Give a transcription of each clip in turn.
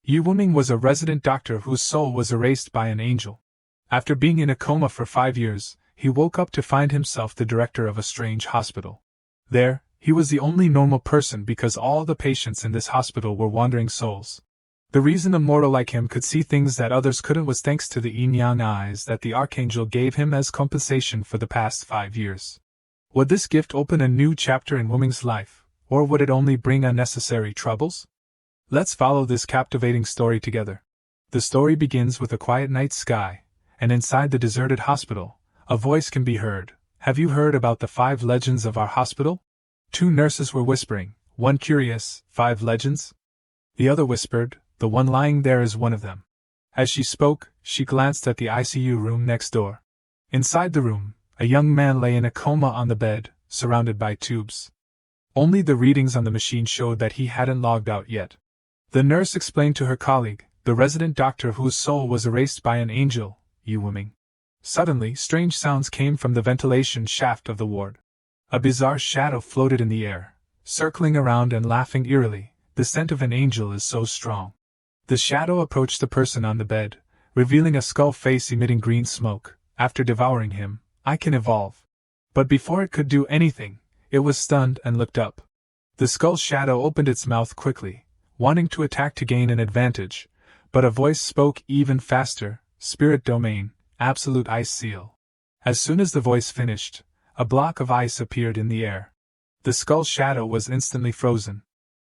Yu Wuming was a resident doctor whose soul was erased by an angel. After being in a coma for 5 years, he woke up to find himself the director of a strange hospital. There, he was the only normal person because all the patients in this hospital were wandering souls. The reason a mortal like him could see things that others couldn't was thanks to the yin-yang eyes that the archangel gave him as compensation for the past 5 years. Would this gift open a new chapter in Wuming's life, or would it only bring unnecessary troubles? Let's follow this captivating story together. The story begins with a quiet night sky, and inside the deserted hospital, a voice can be heard. Have you heard about the 5 legends of our hospital? 2 nurses were whispering, one curious, 5 legends? The other whispered, the one lying there is one of them. As she spoke, she glanced at the ICU room next door. Inside the room, a young man lay in a coma on the bed, surrounded by tubes. Only the readings on the machine showed that he hadn't logged out yet. The nurse explained to her colleague, the resident doctor whose soul was erased by an angel, Yu Wuming. Suddenly, strange sounds came from the ventilation shaft of the ward. A bizarre shadow floated in the air, circling around and laughing eerily. The scent of an angel is so strong. The shadow approached the person on the bed, revealing a skull face emitting green smoke. After devouring him, I can evolve. But before it could do anything, it was stunned and looked up. The skull shadow opened its mouth quickly, wanting to attack to gain an advantage, but a voice spoke even faster, Spirit Domain, Absolute Ice Seal. As soon as the voice finished, a block of ice appeared in the air. The skull shadow was instantly frozen.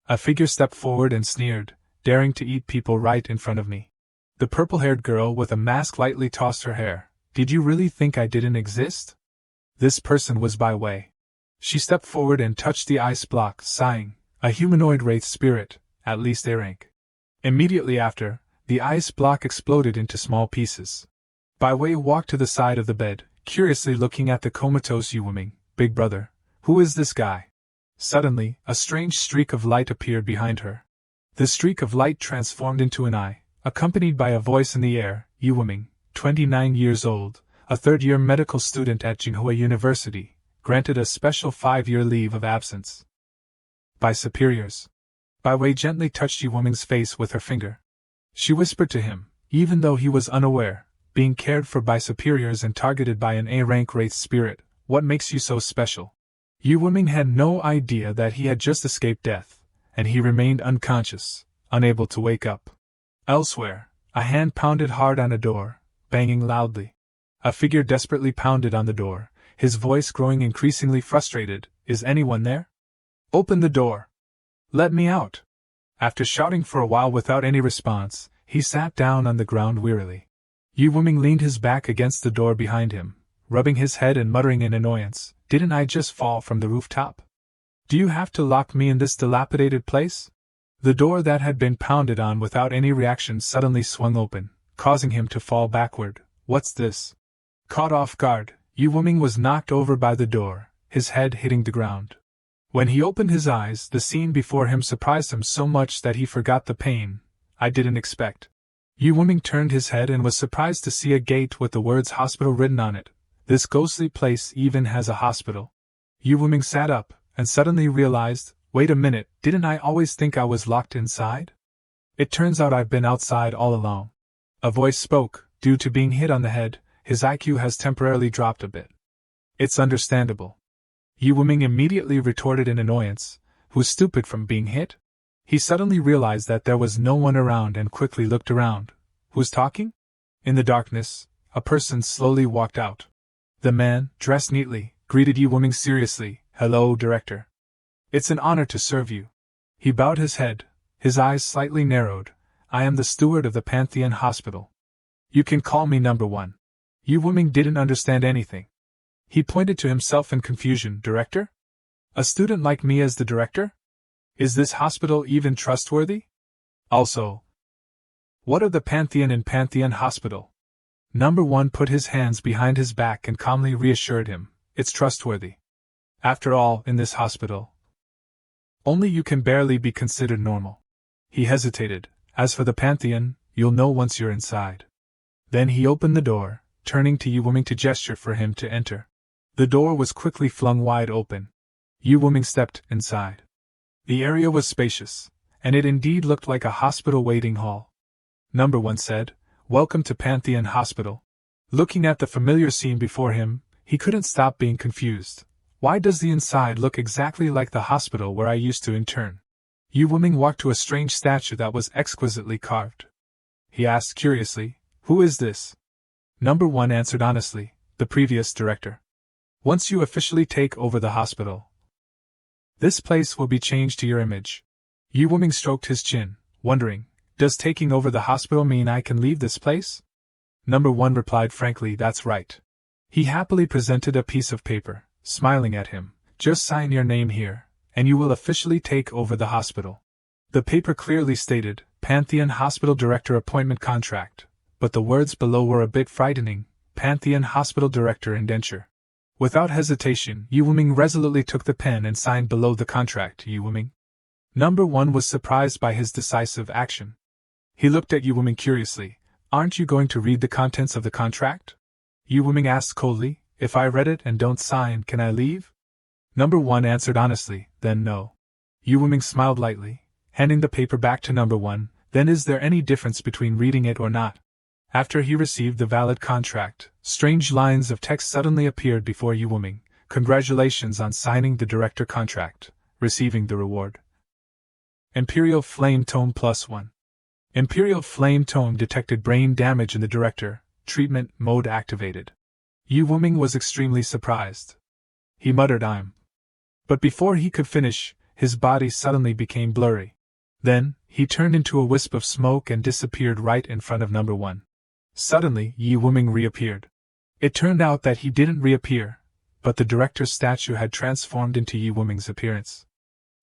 A figure stepped forward and sneered, daring to eat people right in front of me. The purple-haired girl with a mask lightly tossed her hair. Did you really think I didn't exist? This person was Bai Wei. She stepped forward and touched the ice block, sighing, a humanoid wraith spirit, at least A rank. Immediately after, the ice block exploded into small pieces. Bai Wei walked to the side of the bed, curiously looking at the comatose Yu Wuming. Big brother, who is this guy? Suddenly, a strange streak of light appeared behind her. The streak of light transformed into an eye, accompanied by a voice in the air. Yu Wuming, 29 years old, a third-year medical student at Jinghua University, granted a special 5-year leave of absence. By superiors. Bai Wei gently touched Yu Wuming's face with her finger. She whispered to him, even though he was unaware, being cared for by superiors and targeted by an A-rank wraith spirit, what makes you so special? Yu Wuming had no idea that he had just escaped death, and he remained unconscious, unable to wake up. Elsewhere, a hand pounded hard on a door, banging loudly. A figure desperately pounded on the door, his voice growing increasingly frustrated. Is anyone there? Open the door! Let me out! After shouting for a while without any response, he sat down on the ground wearily. Yu Wuming leaned his back against the door behind him, rubbing his head and muttering in annoyance, didn't I just fall from the rooftop? Do you have to lock me in this dilapidated place? The door that had been pounded on without any reaction suddenly swung open, causing him to fall backward. What's this? Caught off guard, Yu Wuming was knocked over by the door, his head hitting the ground. When he opened his eyes, the scene before him surprised him so much that he forgot the pain. I didn't expect. Yu Wuming turned his head and was surprised to see a gate with the words hospital written on it. This ghostly place even has a hospital. Yu Wuming sat up, and suddenly realized, wait a minute, didn't I always think I was locked inside? It turns out I've been outside all along. A voice spoke, due to being hit on the head, his IQ has temporarily dropped a bit. It's understandable. Yu Wuming immediately retorted in annoyance, who's stupid from being hit? He suddenly realized that there was no one around and quickly looked around. Who's talking? In the darkness, a person slowly walked out. The man, dressed neatly, greeted Yu Wuming seriously. Hello, Director. It's an honor to serve you. He bowed his head, his eyes slightly narrowed. I am the steward of the Pantheon Hospital. You can call me number 1. Yu Wuming didn't understand anything. He pointed to himself in confusion. Director? A student like me as the director? Is this hospital even trustworthy? Also, what are the Pantheon in Pantheon Hospital? Number 1 put his hands behind his back and calmly reassured him, it's trustworthy. After all, in this hospital, only you can barely be considered normal. He hesitated. As for the Pantheon, you'll know once you're inside. Then he opened the door, turning to Yu Wuming to gesture for him to enter. The door was quickly flung wide open. Yu Wuming stepped inside. The area was spacious, and it indeed looked like a hospital waiting hall. Number 1 said, "Welcome to Pantheon Hospital." Looking at the familiar scene before him, he couldn't stop being confused. Why does the inside look exactly like the hospital where I used to intern? Yu Wuming walked to a strange statue that was exquisitely carved. He asked curiously, "Who is this?" Number 1 answered honestly, "The previous director. Once you officially take over the hospital, this place will be changed to your image." Yu Wuming stroked his chin, wondering, does taking over the hospital mean I can leave this place? Number 1 replied frankly, "That's right." He happily presented a piece of paper, smiling at him. "Just sign your name here, and you will officially take over the hospital." The paper clearly stated, Pantheon Hospital Director Appointment Contract, but the words below were a bit frightening, Pantheon Hospital Director Indenture. Without hesitation, Yu Wuming resolutely took the pen and signed below the contract. Yu Wuming. Number 1 was surprised by his decisive action. He looked at Yu Wuming curiously. "Aren't you going to read the contents of the contract?" Yu Wuming asked coldly. "If I read it and don't sign, can I leave?" Number 1 answered honestly, "Then no." Yu Wuming smiled lightly, handing the paper back to Number 1, "Then is there any difference between reading it or not?" After he received the valid contract, strange lines of text suddenly appeared before Yu Wuming. "Congratulations on signing the director contract, receiving the reward. Imperial Flame Tome +1. Imperial Flame Tome detected brain damage in the director, treatment mode activated." Yu Wuming was extremely surprised. He muttered, "I'm." But before he could finish, his body suddenly became blurry. Then, he turned into a wisp of smoke and disappeared right in front of Number 1. Suddenly, Yu Wuming reappeared. It turned out that he didn't reappear, but the director's statue had transformed into Yu Wuming's appearance.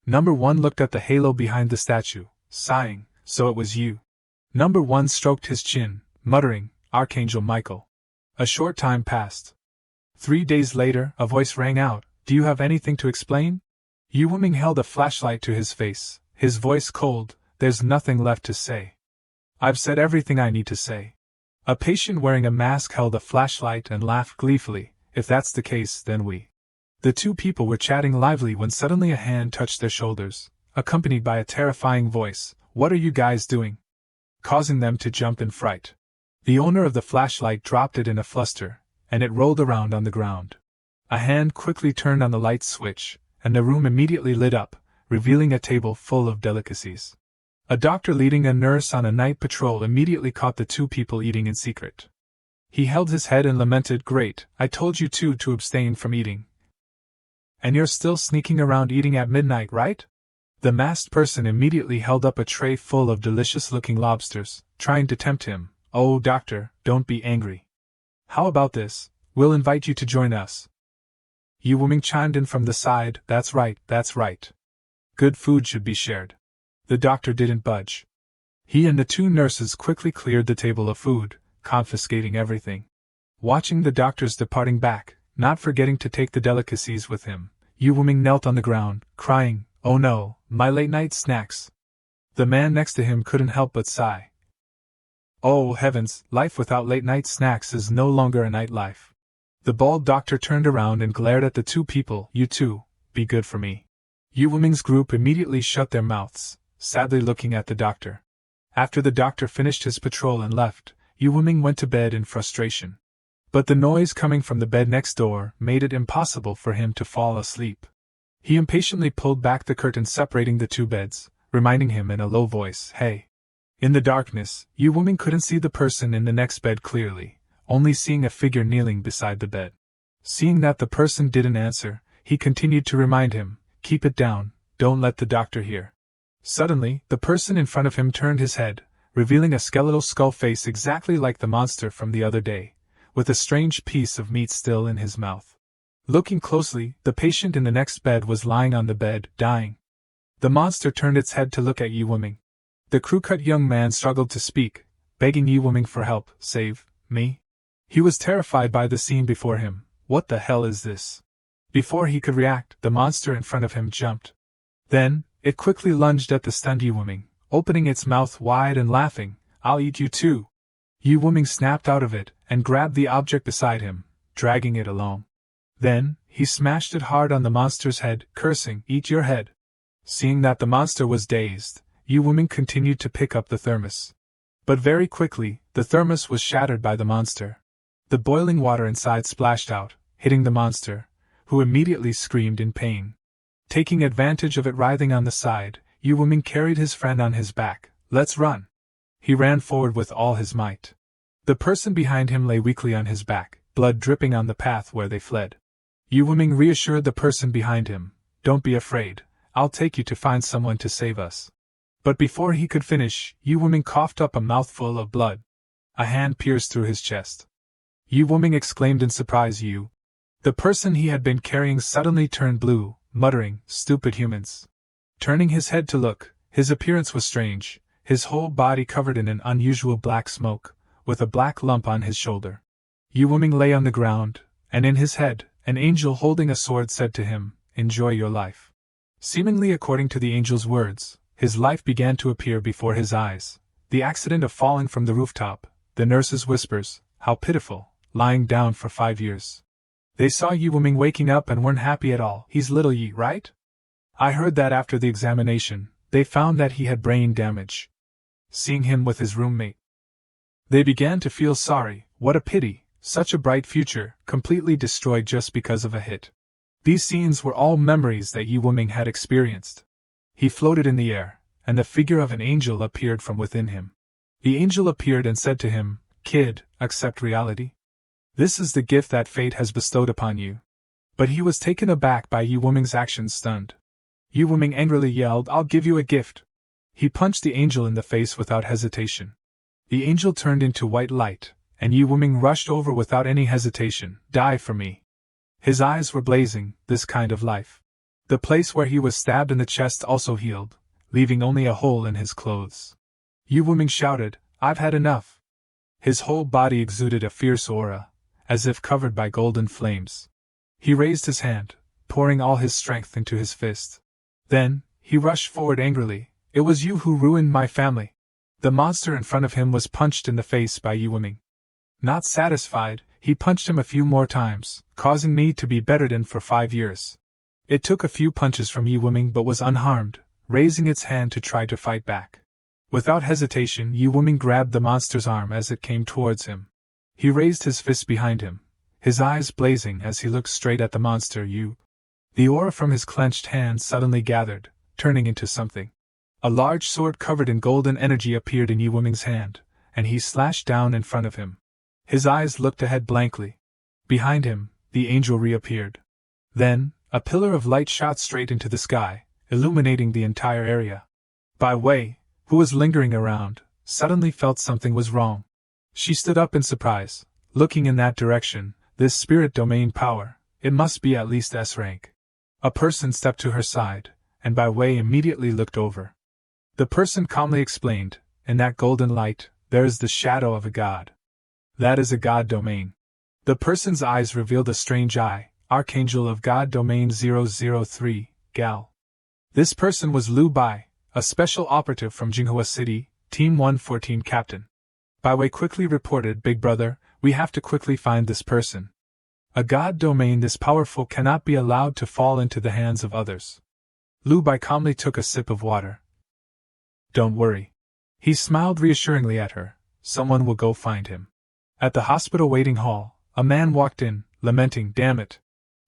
Number 1 looked at the halo behind the statue, sighing, "So it was you." Number 1 stroked his chin, muttering, "Archangel Michael." A short time passed. 3 days later, a voice rang out, "Do you have anything to explain?" Yu Wuming held a flashlight to his face, his voice cold. "There's nothing left to say. I've said everything I need to say." A patient wearing a mask held a flashlight and laughed gleefully. "If that's the case, then we." The two people were chatting lively when suddenly a hand touched their shoulders, accompanied by a terrifying voice, "What are you guys doing?" causing them to jump in fright. The owner of the flashlight dropped it in a fluster, and it rolled around on the ground. A hand quickly turned on the light switch, and the room immediately lit up, revealing a table full of delicacies. A doctor leading a nurse on a night patrol immediately caught the two people eating in secret. He held his head and lamented, "Great, I told you two to abstain from eating. And you're still sneaking around eating at midnight, right?" The masked person immediately held up a tray full of delicious-looking lobsters, trying to tempt him. "Oh, doctor, don't be angry. How about this? We'll invite you to join us." Yu Wuming chimed in from the side, "That's right, that's right. Good food should be shared." The doctor didn't budge. He and the two nurses quickly cleared the table of food, confiscating everything. Watching the doctors departing back, not forgetting to take the delicacies with him, Yu Wuming knelt on the ground, crying, "Oh no, my late-night snacks." The man next to him couldn't help but sigh. Oh heavens, life without late-night snacks is no longer a nightlife. The bald doctor turned around and glared at the two people. "You two, be good for me." Yu Wuming's group immediately shut their mouths, sadly looking at the doctor. After the doctor finished his patrol and left, Yu Wuming went to bed in frustration. But the noise coming from the bed next door made it impossible for him to fall asleep. He impatiently pulled back the curtain separating the two beds, reminding him in a low voice, "Hey." In the darkness, Yu Wuming couldn't see the person in the next bed clearly, only seeing a figure kneeling beside the bed. Seeing that the person didn't answer, he continued to remind him, "Keep it down, don't let the doctor hear." Suddenly, the person in front of him turned his head, revealing a skeletal skull face exactly like the monster from the other day, with a strange piece of meat still in his mouth. Looking closely, the patient in the next bed was lying on the bed, dying. The monster turned its head to look at Yu Wuming. The crew-cut young man struggled to speak, begging Yu Wuming for help. "Save me." He was terrified by the scene before him. What the hell is this? Before he could react, the monster in front of him jumped. Then, it quickly lunged at the stunned Yu Wuming, opening its mouth wide and laughing, "I'll eat you too." Yu Wuming snapped out of it, and grabbed the object beside him, dragging it along. Then, he smashed it hard on the monster's head, cursing, "Eat your head." Seeing that the monster was dazed, Yu Wuming continued to pick up the thermos. But very quickly, the thermos was shattered by the monster. The boiling water inside splashed out, hitting the monster, who immediately screamed in pain. Taking advantage of it writhing on the side, Yu Wuming carried his friend on his back. "Let's run!" He ran forward with all his might. The person behind him lay weakly on his back, blood dripping on the path where they fled. Yu Wuming reassured the person behind him, "Don't be afraid, I'll take you to find someone to save us." But before he could finish, Yu Wuming coughed up a mouthful of blood. A hand pierced through his chest. Yu Wuming exclaimed in surprise. The person he had been carrying suddenly turned blue, muttering, "Stupid humans." Turning his head to look, his appearance was strange, his whole body covered in an unusual black smoke, with a black lump on his shoulder. Yu Wuming lay on the ground, and in his head, an angel holding a sword said to him, "Enjoy your life." Seemingly according to the angel's words, his life began to appear before his eyes. The accident of falling from the rooftop, the nurse's whispers, "How pitiful," lying down for 5 years. They saw Yu Wuming waking up and weren't happy at all. "He's little Yi, right? I heard that after the examination, they found that he had brain damage." Seeing him with his roommate, they began to feel sorry. What a pity, such a bright future, completely destroyed just because of a hit. These scenes were all memories that Yu Wuming had experienced. He floated in the air, and the figure of an angel appeared from within him. The angel appeared and said to him, "Kid, accept reality. This is the gift that fate has bestowed upon you." But he was taken aback by Yu Wuming's actions, stunned. Yu Wuming angrily yelled, "I'll give you a gift." He punched the angel in the face without hesitation. The angel turned into white light, and Yu Wuming rushed over without any hesitation. "Die for me." His eyes were blazing. This kind of life. The place where he was stabbed in the chest also healed, leaving only a hole in his clothes. Yu Wuming shouted, "I've had enough." His whole body exuded a fierce aura, as if covered by golden flames. He raised his hand, pouring all his strength into his fist. Then, he rushed forward angrily. "It was you who ruined my family." The monster in front of him was punched in the face by Yu Wuming. Not satisfied, he punched him a few more times, causing me to be bedridden for 5 years. It took a few punches from Yu Wuming but was unharmed, raising its hand to try to fight back. Without hesitation, Yu Wuming grabbed the monster's arm as it came towards him. He raised his fist behind him, his eyes blazing as he looked straight at the monster. The aura from his clenched hand suddenly gathered, turning into something. A large sword covered in golden energy appeared in Yu Wuming's hand, and he slashed down in front of him. His eyes looked ahead blankly. Behind him, the angel reappeared. Then, a pillar of light shot straight into the sky, illuminating the entire area. Bai Wei, who was lingering around, suddenly felt something was wrong. She stood up in surprise, looking in that direction. This spirit domain power, it must be at least S rank. A person stepped to her side, and Bai Wei immediately looked over. The person calmly explained, "In that golden light, there is the shadow of a god. That is a god domain." The person's eyes revealed a strange eye. "Archangel of God Domain 003, Gal." This person was Liu Bai, a special operative from Jinghua City, Team 114 captain. Bai Wei quickly reported, "Big brother, we have to quickly find this person. A god domain this powerful cannot be allowed to fall into the hands of others." Liu Bai calmly took a sip of water. "Don't worry." He smiled reassuringly at her. "Someone will go find him." At the hospital waiting hall, a man walked in, lamenting, "Damn it."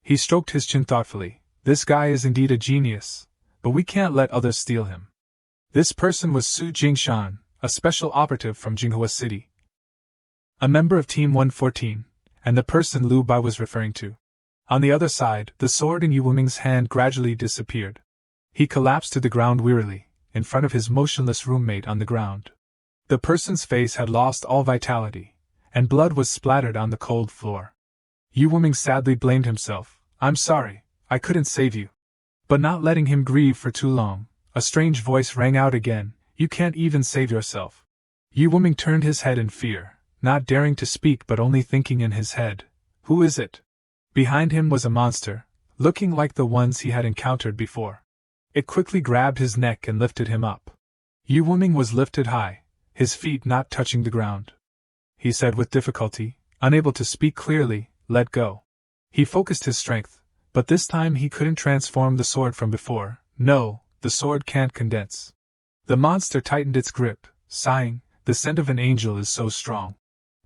He stroked his chin thoughtfully. "This guy is indeed a genius, but we can't let others steal him." This person was Su Jingshan, a special operative from Jinghua City, a member of Team 114, and the person Liu Bai was referring to. On the other side, the sword in Yu Wuming's hand gradually disappeared. He collapsed to the ground wearily, in front of his motionless roommate on the ground. The person's face had lost all vitality, and blood was splattered on the cold floor. Yu Wuming sadly blamed himself. "I'm sorry, I couldn't save you." But not letting him grieve for too long, a strange voice rang out again, "You can't even save yourself." Yu Wuming turned his head in fear, not daring to speak but only thinking in his head, "Who is it?" Behind him was a monster, looking like the ones he had encountered before. It quickly grabbed his neck and lifted him up. Yu Wuming was lifted high, his feet not touching the ground. He said with difficulty, unable to speak clearly, "Let go." He focused his strength, but this time he couldn't transform the sword from before. "No, the sword can't condense." The monster tightened its grip, sighing, "The scent of an angel is so strong."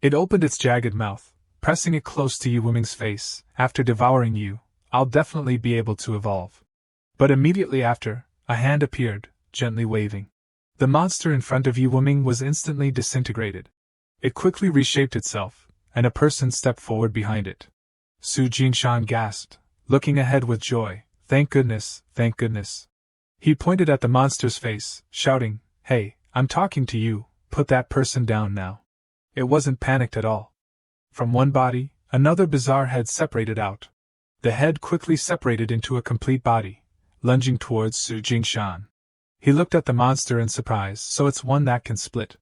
It opened its jagged mouth, pressing it close to Yu Wuming's face. "After devouring you, I'll definitely be able to evolve." But immediately after, a hand appeared, gently waving. The monster in front of Yu Wuming was instantly disintegrated. It quickly reshaped itself, and a person stepped forward behind it. Su Jingshan gasped, looking ahead with joy. "Thank goodness, thank goodness." He pointed at the monster's face, shouting, "Hey, I'm talking to you, put that person down now." It wasn't panicked at all. From one body, another bizarre head separated out. The head quickly separated into a complete body, lunging towards Su Jingshan. He looked at the monster in surprise. "So it's one that can split."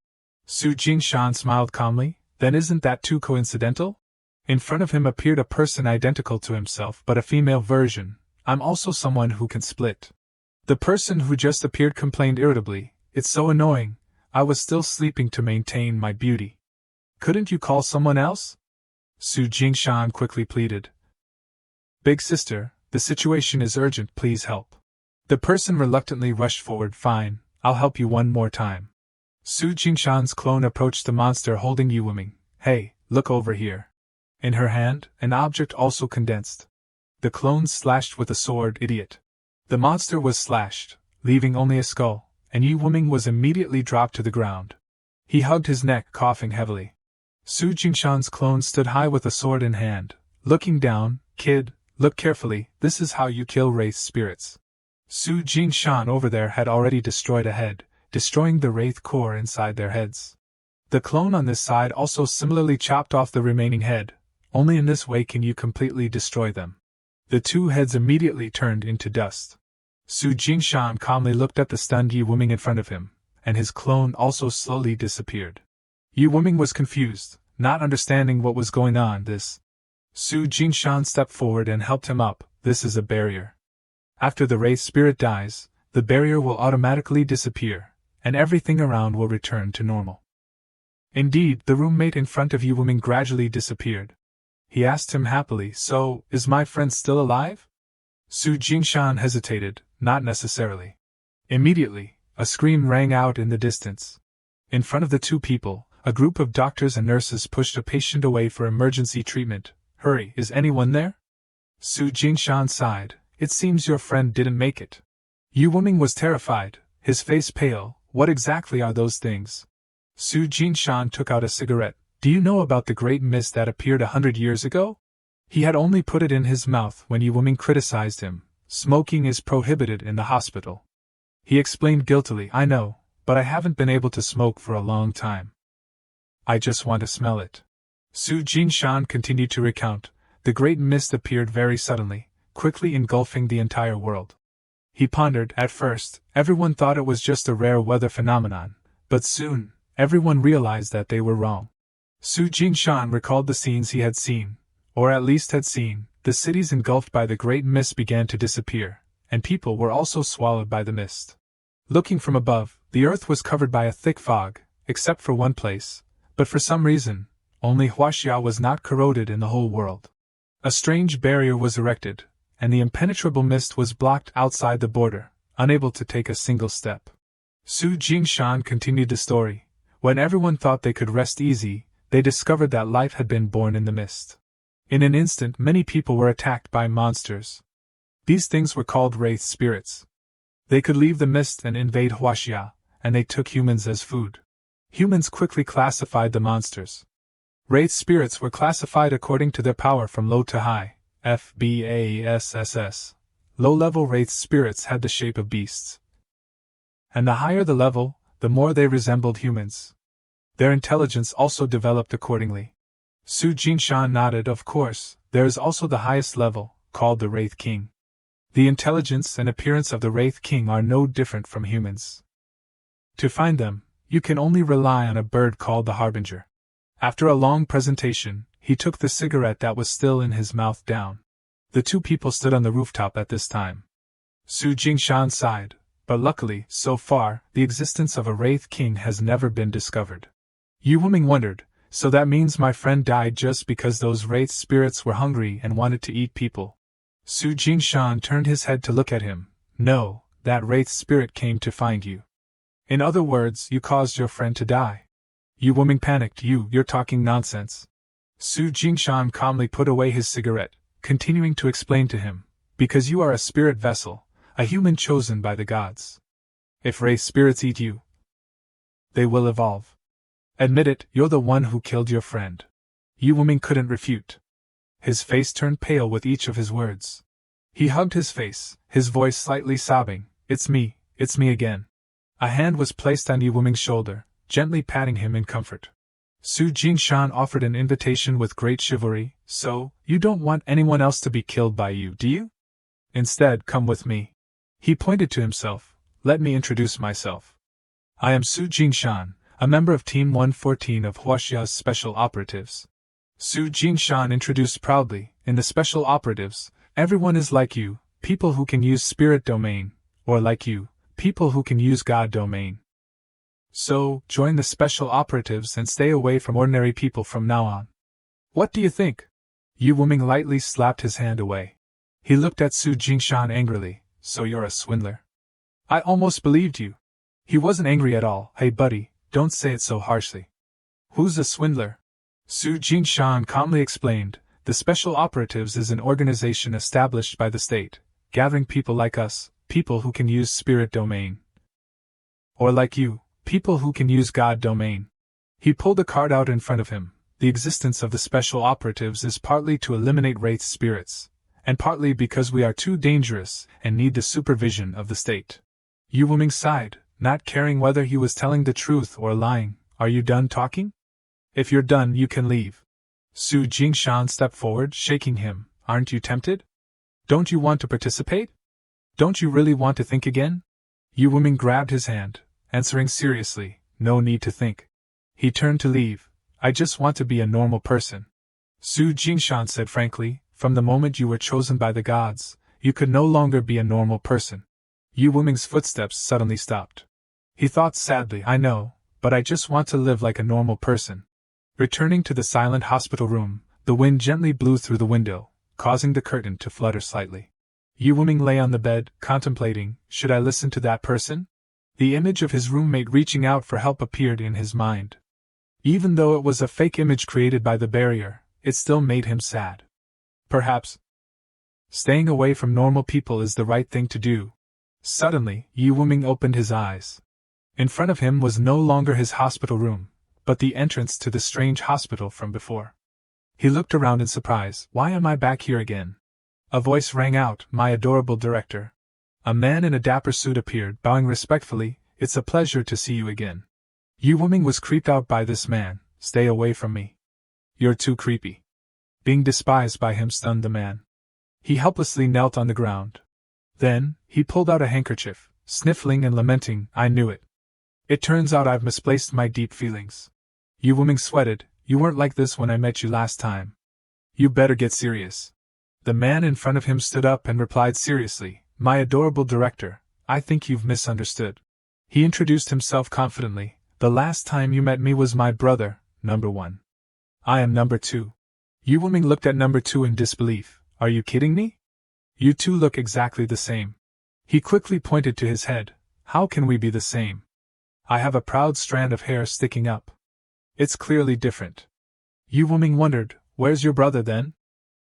Su Jingshan smiled calmly. "Then isn't that too coincidental?" In front of him appeared a person identical to himself but a female version. "I'm also someone who can split." The person who just appeared complained irritably, "It's so annoying, I was still sleeping to maintain my beauty. Couldn't you call someone else?" Su Jingshan quickly pleaded. "Big sister, the situation is urgent, please help." The person reluctantly rushed forward. "Fine, I'll help you one more time." Su Jingshan's clone approached the monster holding Yu Wuming. "Hey, look over here." In her hand, an object also condensed. The clone slashed with a sword. "Idiot." The monster was slashed, leaving only a skull, and Yu Wuming was immediately dropped to the ground. He hugged his neck, coughing heavily. Su Jingshan's clone stood high with a sword in hand, looking down. "Kid, look carefully, this is how you kill Wraith spirits." Su Jingshan over there had already destroyed a head, destroying the Wraith core inside their heads. The clone on this side also similarly chopped off the remaining head. Only in this way can you completely destroy them. The two heads immediately turned into dust. Su Jingshan calmly looked at the stunned Yu Wuming in front of him, and his clone also slowly disappeared. Yu Wuming was confused, not understanding what was going on. Su Jingshan stepped forward and helped him up. "This is a barrier. After the Wraith spirit dies, the barrier will automatically disappear, and everything around will return to normal." Indeed, the roommate in front of Yu Wuming gradually disappeared. He asked him happily, "So, is my friend still alive?" Su Jingshan hesitated, "Not necessarily." Immediately, a scream rang out in the distance. In front of the two people, a group of doctors and nurses pushed a patient away for emergency treatment. "Hurry, is anyone there?" Su Jingshan sighed, "It seems your friend didn't make it." Yu Wuming was terrified, his face pale. "What exactly are those things?" Su Jingshan took out a cigarette. "Do you know about the great mist that appeared 100 years ago?" He had only put it in his mouth when Yu Wuming criticized him. "Smoking is prohibited in the hospital." He explained guiltily, "I know, but I haven't been able to smoke for a long time. I just want to smell it." Su Jingshan continued to recount. The great mist appeared very suddenly, quickly engulfing the entire world. He pondered. At first, everyone thought it was just a rare weather phenomenon, but soon, everyone realized that they were wrong. Su Jingshan recalled the scenes he had seen, or at least had seen. The cities engulfed by the great mist began to disappear, and people were also swallowed by the mist. Looking from above, the earth was covered by a thick fog, except for one place, but for some reason, only Huaxia was not corroded in the whole world. A strange barrier was erected, and the impenetrable mist was blocked outside the border, unable to take a single step. Su Jingshan continued the story. When everyone thought they could rest easy, they discovered that life had been born in the mist. In an instant, many people were attacked by monsters. These things were called Wraith spirits. They could leave the mist and invade Huaxia, and they took humans as food. Humans quickly classified the monsters. Wraith spirits were classified according to their power from low to high, FBASSS. Low-level Wraith spirits had the shape of beasts. And the higher the level, the more they resembled humans. Their intelligence also developed accordingly. Su Jingshan nodded. "Of course, there is also the highest level, called the Wraith King. The intelligence and appearance of the Wraith King are no different from humans. To find them, you can only rely on a bird called the Harbinger." After a long presentation, he took the cigarette that was still in his mouth down. The two people stood on the rooftop at this time. Su Jingshan sighed, but luckily, so far, the existence of a Wraith King has never been discovered. Yu Wuming wondered, "So that means my friend died just because those Wraith spirits were hungry and wanted to eat people?" Su Jingshan turned his head to look at him. "No, that Wraith spirit came to find you." In other words, you caused your friend to die. Yu Wuming panicked. You're talking nonsense. Su Jingshan calmly put away his cigarette, continuing to explain to him, because you are a spirit vessel, a human chosen by the gods. If Wraith spirits eat you, they will evolve. Admit it, you're the one who killed your friend. Yu Wuming couldn't refute. His face turned pale with each of his words. He hugged his face, his voice slightly sobbing. It's me again. A hand was placed on Yu Wuming's shoulder, gently patting him in comfort. Su Jingshan offered an invitation with great chivalry. So, you don't want anyone else to be killed by you, do you? Instead, come with me. He pointed to himself. Let me introduce myself. I am Su Jingshan, a member of Team 114 of Huaxia's Special Operatives. Su Jingshan introduced proudly. In the Special Operatives, everyone is like you, people who can use Spirit Domain, or like you, people who can use God Domain. So, join the Special Operatives and stay away from ordinary people from now on. What do you think? Yu Wuming lightly slapped his hand away. He looked at Su Jingshan angrily. So you're a swindler? I almost believed you. He wasn't angry at all. Hey buddy, don't say it so harshly. Who's a swindler? Su Jingshan calmly explained. The Special Operatives is an organization established by the state, gathering people like us, people who can use Spirit Domain. Or like you, people who can use God Domain. He pulled a card out in front of him. The existence of the Special Operatives is partly to eliminate Wraith spirits, and partly because we are too dangerous and need the supervision of the state. Yu Wuming sighed, not caring whether he was telling the truth or lying. Are you done talking? If you're done, you can leave. Su Jingshan stepped forward, shaking him. Aren't you tempted? Don't you want to participate? Don't you really want to think again? Yu Wuming grabbed his hand, answering seriously, no need to think. He turned to leave. I just want to be a normal person. Su Jingshan said frankly, from the moment you were chosen by the gods, you could no longer be a normal person. Yu Wuming's footsteps suddenly stopped. He thought sadly, I know, but I just want to live like a normal person. Returning to the silent hospital room, the wind gently blew through the window, causing the curtain to flutter slightly. Yu Wuming lay on the bed, contemplating, should I listen to that person? The image of his roommate reaching out for help appeared in his mind. Even though it was a fake image created by the barrier, it still made him sad. Perhaps staying away from normal people is the right thing to do. Suddenly, Yu Wuming opened his eyes. In front of him was no longer his hospital room, but the entrance to the strange hospital from before. He looked around in surprise. Why am I back here again? A voice rang out, my adorable director. A man in a dapper suit appeared, bowing respectfully. It's a pleasure to see you again. Yu Wuming was creeped out by this man. Stay away from me. You're too creepy. Being despised by him stunned the man. He helplessly knelt on the ground. Then, he pulled out a handkerchief, sniffling and lamenting, I knew it. It turns out I've misplaced my deep feelings. Yu Wuming sweated, you weren't like this when I met you last time. You better get serious. The man in front of him stood up and replied seriously, my adorable director, I think you've misunderstood. He introduced himself confidently, the last time you met me was my brother, number 1. I am number 2. Yu Wuming looked at number 2 in disbelief. Are you kidding me? You two look exactly the same. He quickly pointed to his head. How can we be the same? I have a proud strand of hair sticking up. It's clearly different. Yu Wuming wondered, where's your brother then?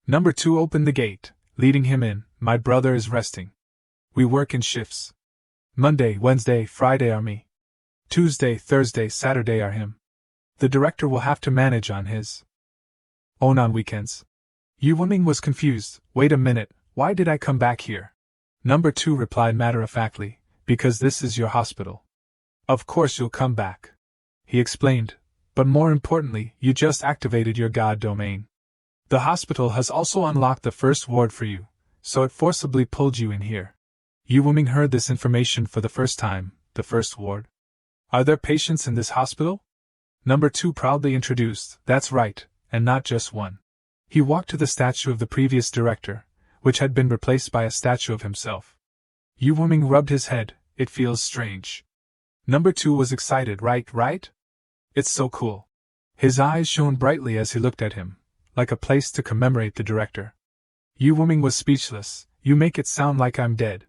Number 2 opened the gate, leading him in. My brother is resting. We work in shifts. Monday, Wednesday, Friday are me. Tuesday, Thursday, Saturday are him. The director will have to manage on his own on weekends. Yu Wuming was confused. Wait a minute, why did I come back here? Number 2 replied matter-of-factly, because this is your hospital. Of course you'll come back. He explained, but more importantly, you just activated your God domain. The hospital has also unlocked the first ward for you, so it forcibly pulled you in here. Yu Wuming heard this information for the first time. The first ward? Are there patients in this hospital? Number 2 proudly introduced, that's right, and not just one. He walked to the statue of the previous director, which had been replaced by a statue of himself. Yu Wuming rubbed his head, it feels strange. Number 2 was excited, right? It's so cool. His eyes shone brightly as he looked at him, like a place to commemorate the director. Yu Wuming was speechless. You make it sound like I'm dead.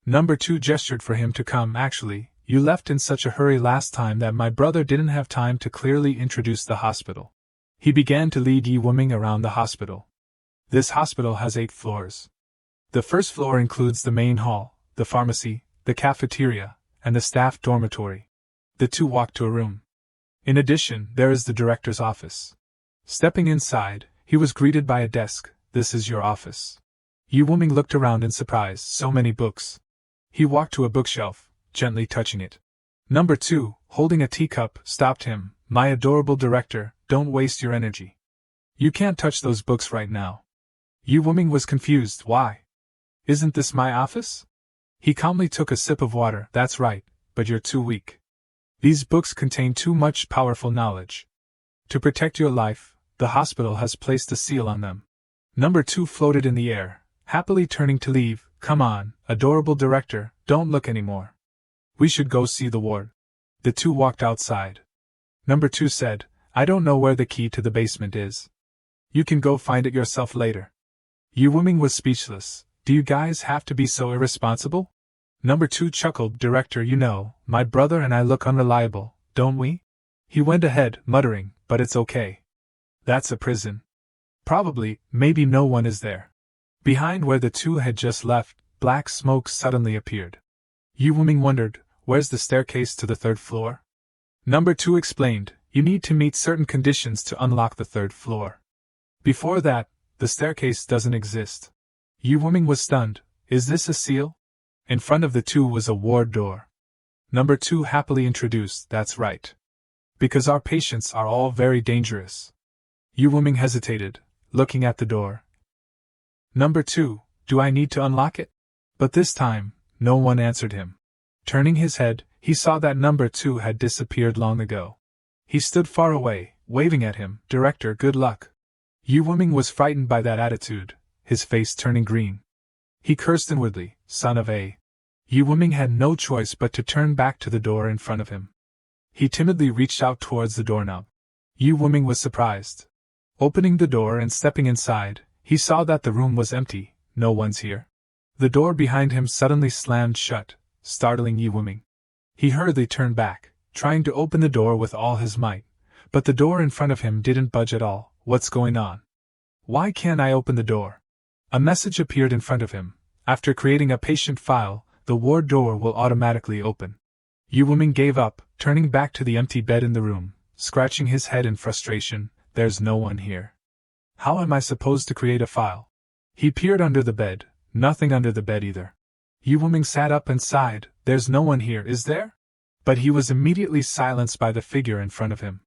Number 2 gestured for him to come. Actually, You left in such a hurry last time that my brother didn't have time to clearly introduce the hospital. He began to lead Yi Wuming around the hospital. This hospital has 8 floors. The first floor includes the main hall, the pharmacy, the cafeteria, and the staff dormitory. The two walked to a room. In addition, there is the director's office. Stepping inside, he was greeted by a desk. This is your office. Yi Wuming looked around in surprise. So many books. He walked to a bookshelf, gently touching it. Number 2, holding a teacup, stopped him. My adorable director, don't waste your energy. You can't touch those books right now. Yi Wuming was confused. Why? Isn't this my office? He calmly took a sip of water. That's right, but you're too weak. These books contain too much powerful knowledge. To protect your life, the hospital has placed a seal on them. Number 2 floated in the air, happily turning to leave. Come on, adorable director, don't look anymore. We should go see the ward. The two walked outside. Number 2 said, I don't know where the key to the basement is. You can go find it yourself later. Yi Wuming was speechless. Do you guys have to be so irresponsible? Number 2 chuckled. Director, you know, my brother and I look unreliable, don't we? He went ahead, muttering, but it's okay. That's a prison. Probably, maybe no one is there. Behind where the two had just left, black smoke suddenly appeared. Yi Wuming wondered, where's the staircase to the 3rd floor? Number 2 explained, you need to meet certain conditions to unlock the 3rd floor. Before that, the staircase doesn't exist. Yi Wuming was stunned. Is this a seal? In front of the two was a ward door. Number 2 happily introduced, that's right. Because our patients are all very dangerous. Yi Wuming hesitated, looking at the door. Number 2, do I need to unlock it? But this time, no one answered him. Turning his head, he saw that number 2 had disappeared long ago. He stood far away, waving at him. Director, good luck. Yi Wuming was frightened by that attitude, his face turning green. He cursed inwardly, son of a. Yi Wuming had no choice but to turn back to the door in front of him. He timidly reached out towards the doorknob. Yi Wuming was surprised. Opening the door and stepping inside, he saw that the room was empty. No one's here. The door behind him suddenly slammed shut, startling Yi Wuming. He hurriedly turned back, trying to open the door with all his might, but the door in front of him didn't budge at all. What's going on? Why can't I open the door? A message appeared in front of him. After creating a patient file, the ward door will automatically open. Yi Wuming gave up, turning back to the empty bed in the room, scratching his head in frustration. There's no one here. How am I supposed to create a file? He peered under the bed. Nothing under the bed either. Yi Wuming sat up and sighed. There's no one here, is there? But he was immediately silenced by the figure in front of him.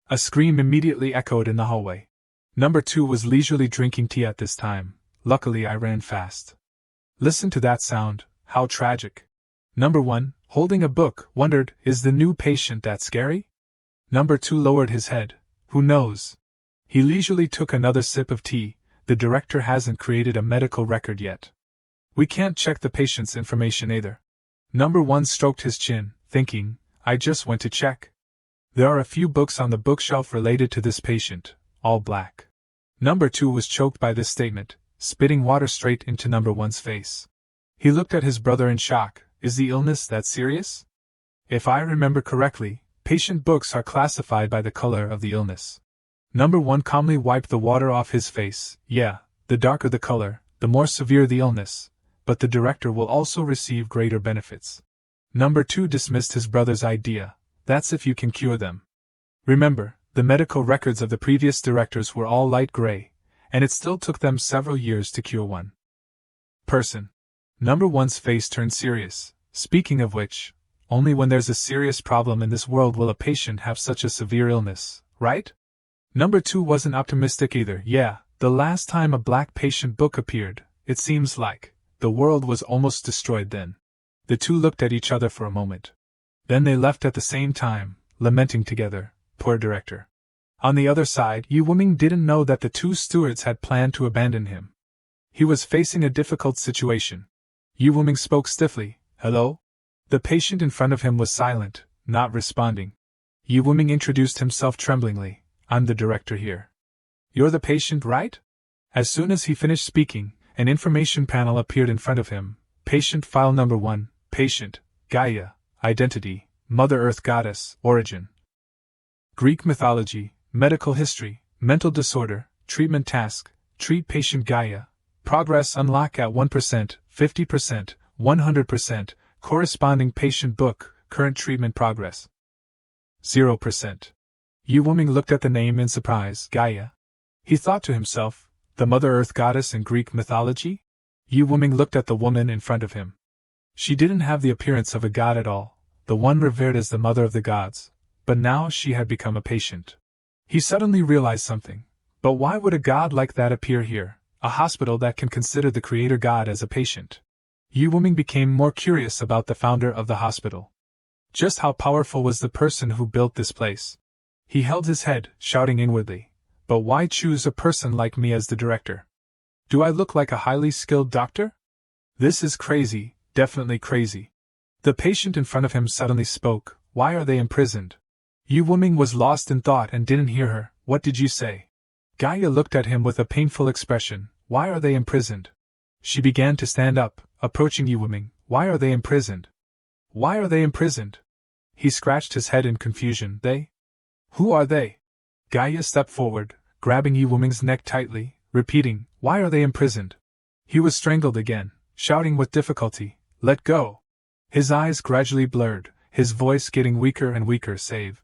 A scream immediately echoed in the hallway. Number 2 was leisurely drinking tea at this time. Luckily I ran fast. Listen to that sound, how tragic. Number 1, holding a book, wondered, is the new patient that scary? Number 2 lowered his head. Who knows? He leisurely took another sip of tea. The director hasn't created a medical record yet. We can't check the patient's information either. Number 1 stroked his chin, thinking, I just went to check. There are a few books on the bookshelf related to this patient, all black. Number 2 was choked by this statement, spitting water straight into Number 1's face. He looked at his brother in shock. Is the illness that serious? If I remember correctly, patient books are classified by the color of the illness. Number 1 calmly wiped the water off his face. Yeah, the darker the color, the more severe the illness, but the director will also receive greater benefits. Number 2 dismissed his brother's idea. That's if you can cure them. Remember, the medical records of the previous directors were all light gray, and it still took them several years to cure one person. Number 1's face turned serious. Speaking of which, only when there's a serious problem in this world will a patient have such a severe illness, right? Number 2 wasn't optimistic either. Yeah, the last time a black patient book appeared, it seems like the world was almost destroyed then. The two looked at each other for a moment. Then they left at the same time, lamenting together, poor director. On the other side, Yi Wuming didn't know that the 2 stewards had planned to abandon him. He was facing a difficult situation. Yi Wuming spoke stiffly. Hello? The patient in front of him was silent, not responding. Yi Wuming introduced himself tremblingly. I'm the director here. You're the patient, right? As soon as he finished speaking, an information panel appeared in front of him. Patient file number 1, patient, Gaia, identity, Mother Earth goddess, origin. Greek mythology, medical history, mental disorder, treatment task, treat patient Gaia, progress unlock at 1%, 50%, 100%, corresponding patient book, current treatment progress. 0%. Yu Wuming looked at the name in surprise, Gaia. He thought to himself, the Mother Earth goddess in Greek mythology? Yu Wuming looked at the woman in front of him. She didn't have the appearance of a god at all, the one revered as the mother of the gods, but now she had become a patient. He suddenly realized something. But why would a god like that appear here, a hospital that can consider the creator god as a patient? Yu Wuming became more curious about the founder of the hospital. Just how powerful was the person who built this place? He held his head, shouting inwardly, but why choose a person like me as the director? Do I look like a highly skilled doctor? This is crazy, definitely crazy. The patient in front of him suddenly spoke. Why are they imprisoned? Yu Wuming was lost in thought and didn't hear her. What did you say? Gaia looked at him with a painful expression. Why are they imprisoned? She began to stand up, approaching Yu Wuming. Why are they imprisoned? Why are they imprisoned? He scratched his head in confusion. They? Who are they? Gaia stepped forward, grabbing Yu Wuming's neck tightly, repeating, why are they imprisoned? He was strangled again, shouting with difficulty, let go. His eyes gradually blurred, his voice getting weaker and weaker. Save.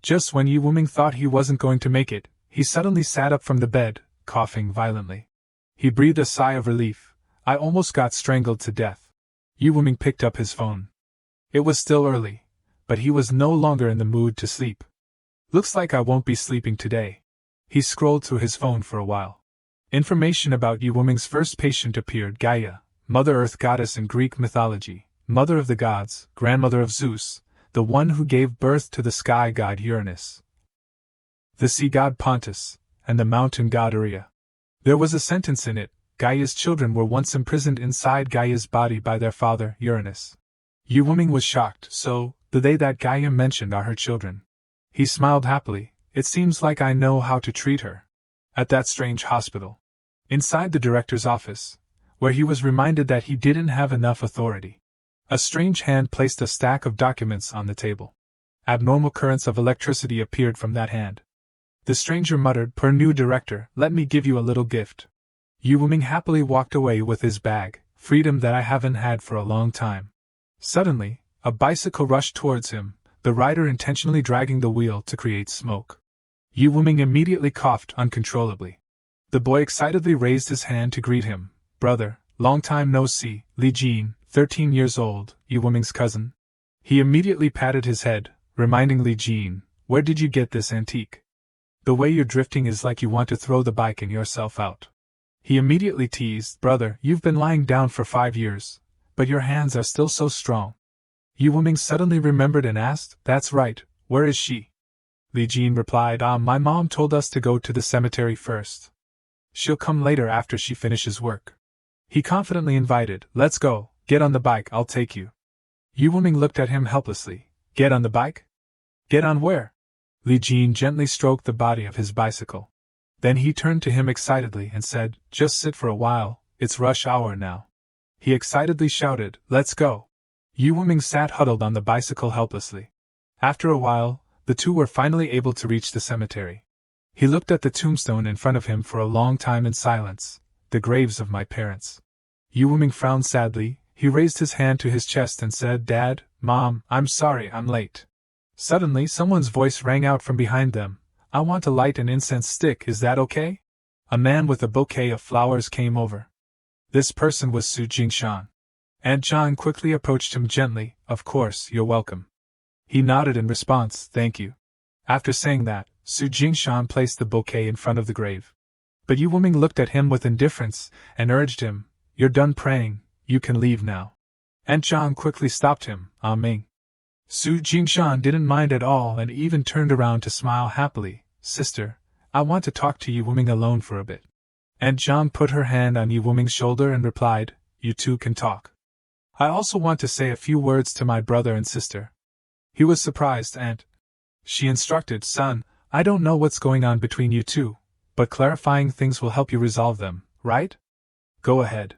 Just when Yu Wuming thought he wasn't going to make it, he suddenly sat up from the bed, coughing violently. He breathed a sigh of relief. I almost got strangled to death. Yu Wuming picked up his phone. It was still early, but he was no longer in the mood to sleep. Looks like I won't be sleeping today. He scrolled through his phone for a while. Information about Yu Wuming's first patient appeared. Gaia, Mother Earth goddess in Greek mythology, mother of the gods, grandmother of Zeus, the one who gave birth to the sky god Uranus, the sea god Pontus, and the mountain god Uria. There was a sentence in it. Gaia's children were once imprisoned inside Gaia's body by their father, Uranus. Yu Wuming was shocked. So, the they that Gaia mentioned are her children. He smiled happily. It seems like I know how to treat her. At that strange hospital. Inside the director's office, where he was reminded that he didn't have enough authority. A strange hand placed a stack of documents on the table. Abnormal currents of electricity appeared from that hand. The stranger muttered, per new director, let me give you a little gift. Yu Wuming happily walked away with his bag, freedom that I haven't had for a long time. Suddenly, a bicycle rushed towards him, the rider intentionally dragging the wheel to create smoke. Yu Wuming immediately coughed uncontrollably. The boy excitedly raised his hand to greet him. Brother, long time no see, Li Jin, 13 years old, Yu Wuming's cousin. He immediately patted his head, reminding Li Jin, where did you get this antique? The way you're drifting is like you want to throw the bike and yourself out. He immediately teased, brother, you've been lying down for 5 years, but your hands are still so strong. Yu Wuming suddenly remembered and asked, that's right, where is she? Li Jin replied, my mom told us to go to the cemetery first. She'll come later after she finishes work. He confidently invited, let's go, get on the bike, I'll take you. Yu Wuming looked at him helplessly. Get on the bike? Get on where? Li Jin gently stroked the body of his bicycle. Then he turned to him excitedly and said, just sit for a while, it's rush hour now. He excitedly shouted, let's go. Yu Wuming sat huddled on the bicycle helplessly. After a while, the two were finally able to reach the cemetery. He looked at the tombstone in front of him for a long time in silence. The graves of my parents. Yu Wuming frowned sadly. He raised his hand to his chest and said, Dad, Mom, I'm sorry I'm late. Suddenly someone's voice rang out from behind them. I want to light an incense stick, is that okay? A man with a bouquet of flowers came over. This person was Su Jingshan. Aunt John quickly approached him gently. Of course, you're welcome. He nodded in response, thank you. After saying that, Su Jingshan placed the bouquet in front of the grave. But Yu Wuming looked at him with indifference and urged him, you're done praying, you can leave now. Aunt John quickly stopped him, Ming. Su Jingshan didn't mind at all and even turned around to smile happily. Sister, I want to talk to Yu Wuming alone for a bit. Aunt John put her hand on Yu Wuming's shoulder and replied, you two can talk. I also want to say a few words to my brother and sister. He was surprised and she instructed, son, I don't know what's going on between you two, but clarifying things will help you resolve them, right? Go ahead.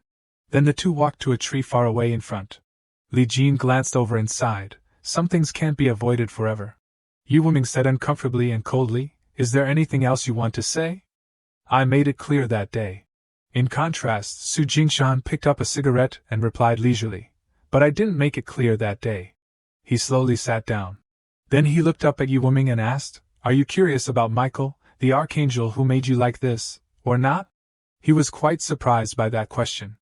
Then the two walked to a tree far away in front. Li Jin glanced over and sighed. some things can't be avoided forever. Yu Wuming said uncomfortably and coldly, is there anything else you want to say? I made it clear that day. In contrast, Su Jingshan picked up a cigarette and replied leisurely, but I didn't make it clear that day. He slowly sat down. Then he looked up at Yu Wuming and asked, are you curious about Michael, the archangel who made you like this, or not? He was quite surprised by that question.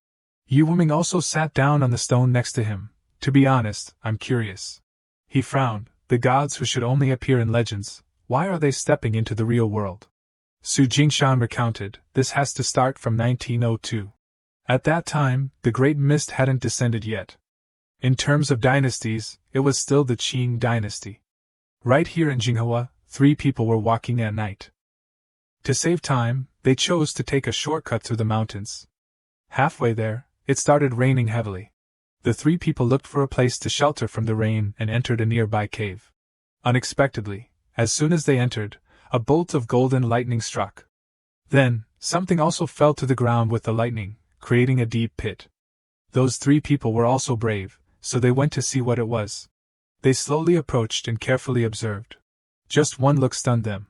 Yu Wuming also sat down on the stone next to him. To be honest, I'm curious. He frowned. The gods who should only appear in legends, why are they stepping into the real world? Su Jingshan recounted, this has to start from 1902. At that time, the Great Mist hadn't descended yet. In terms of dynasties, it was still the Qing dynasty. Right here in Jinghua, 3 people were walking at night. To save time, they chose to take a shortcut through the mountains. Halfway there, it started raining heavily. The 3 people looked for a place to shelter from the rain and entered a nearby cave. Unexpectedly, as soon as they entered, a bolt of golden lightning struck. Then, something also fell to the ground with the lightning, creating a deep pit. Those 3 people were also brave, so they went to see what it was. They slowly approached and carefully observed. Just one look stunned them.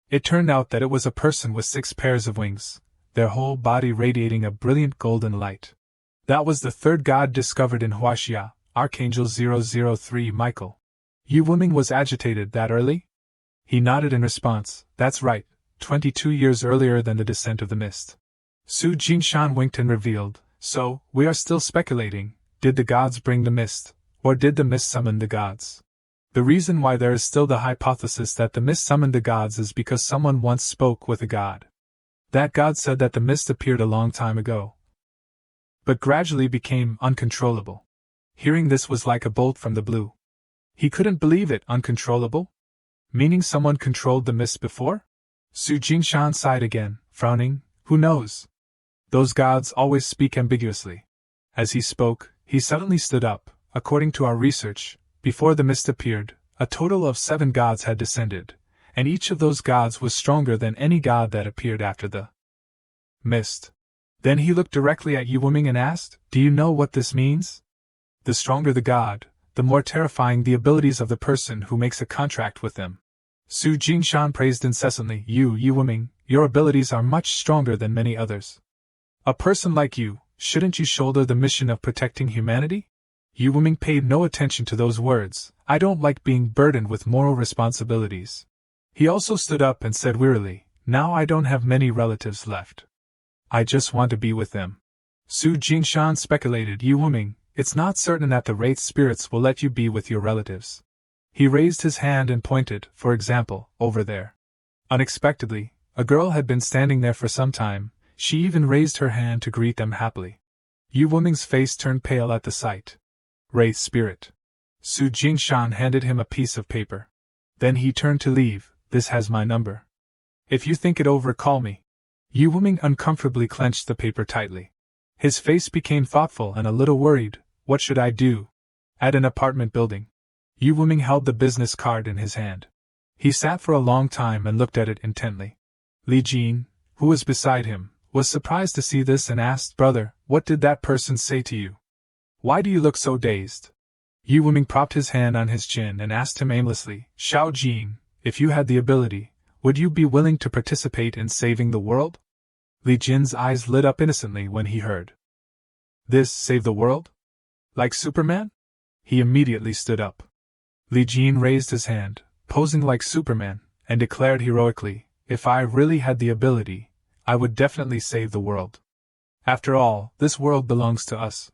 It turned out that it was a person with 6 pairs of wings, their whole body radiating a brilliant golden light. That was the 3rd god discovered in Huaxia, Archangel 003 Michael. Yu Wuming was agitated that early? He nodded in response, that's right, 22 years earlier than the descent of the mist. Su Jingshan winked and revealed, so, we are still speculating, did the gods bring the mist, or did the mist summon the gods? The reason why there is still the hypothesis that the mist summoned the gods is because someone once spoke with a god. That god said that the mist appeared a long time ago, but gradually became uncontrollable. Hearing this was like a bolt from the blue. He couldn't believe it. Uncontrollable? Meaning someone controlled the mist before? Su Jingshan sighed again, frowning, who knows? Those gods always speak ambiguously. As he spoke, he suddenly stood up. According to our research, before the mist appeared, a total of 7 gods had descended, and each of those gods was stronger than any god that appeared after the mist. Then he looked directly at Yu Wuming and asked, do you know what this means? The stronger the god, the more terrifying the abilities of the person who makes a contract with them. Su Jingshan praised incessantly, Yu Wuming, your abilities are much stronger than many others. A person like you, shouldn't you shoulder the mission of protecting humanity? Yu Wuming paid no attention to those words. I don't like being burdened with moral responsibilities. He also stood up and said wearily, now I don't have many relatives left. I just want to be with them. Su Jingshan speculated, Yu Wuming, it's not certain that the Wraith spirits will let you be with your relatives. He raised his hand and pointed, for example, over there. Unexpectedly, a girl had been standing there for some time. She even raised her hand to greet them happily. Yu Wuming's face turned pale at the sight. Wraith spirit. Su Jingshan handed him a piece of paper. Then he turned to leave. This has my number. If you think it over, call me. Yu Wuming uncomfortably clenched the paper tightly. His face became thoughtful and a little worried. What should I do? At an apartment building. Yu Wuming held the business card in his hand. He sat for a long time and looked at it intently. Li Jin, who was beside him, was surprised to see this and asked, brother, what did that person say to you? Why do you look so dazed? Yu Wuming propped his hand on his chin and asked him aimlessly, Xiao Jin, if you had the ability, would you be willing to participate in saving the world? Li Jin's eyes lit up innocently when he heard this, save the world? Like Superman? He immediately stood up. Li Jin raised his hand, posing like Superman, and declared heroically, if I really had the ability, I would definitely save the world. After all, this world belongs to us.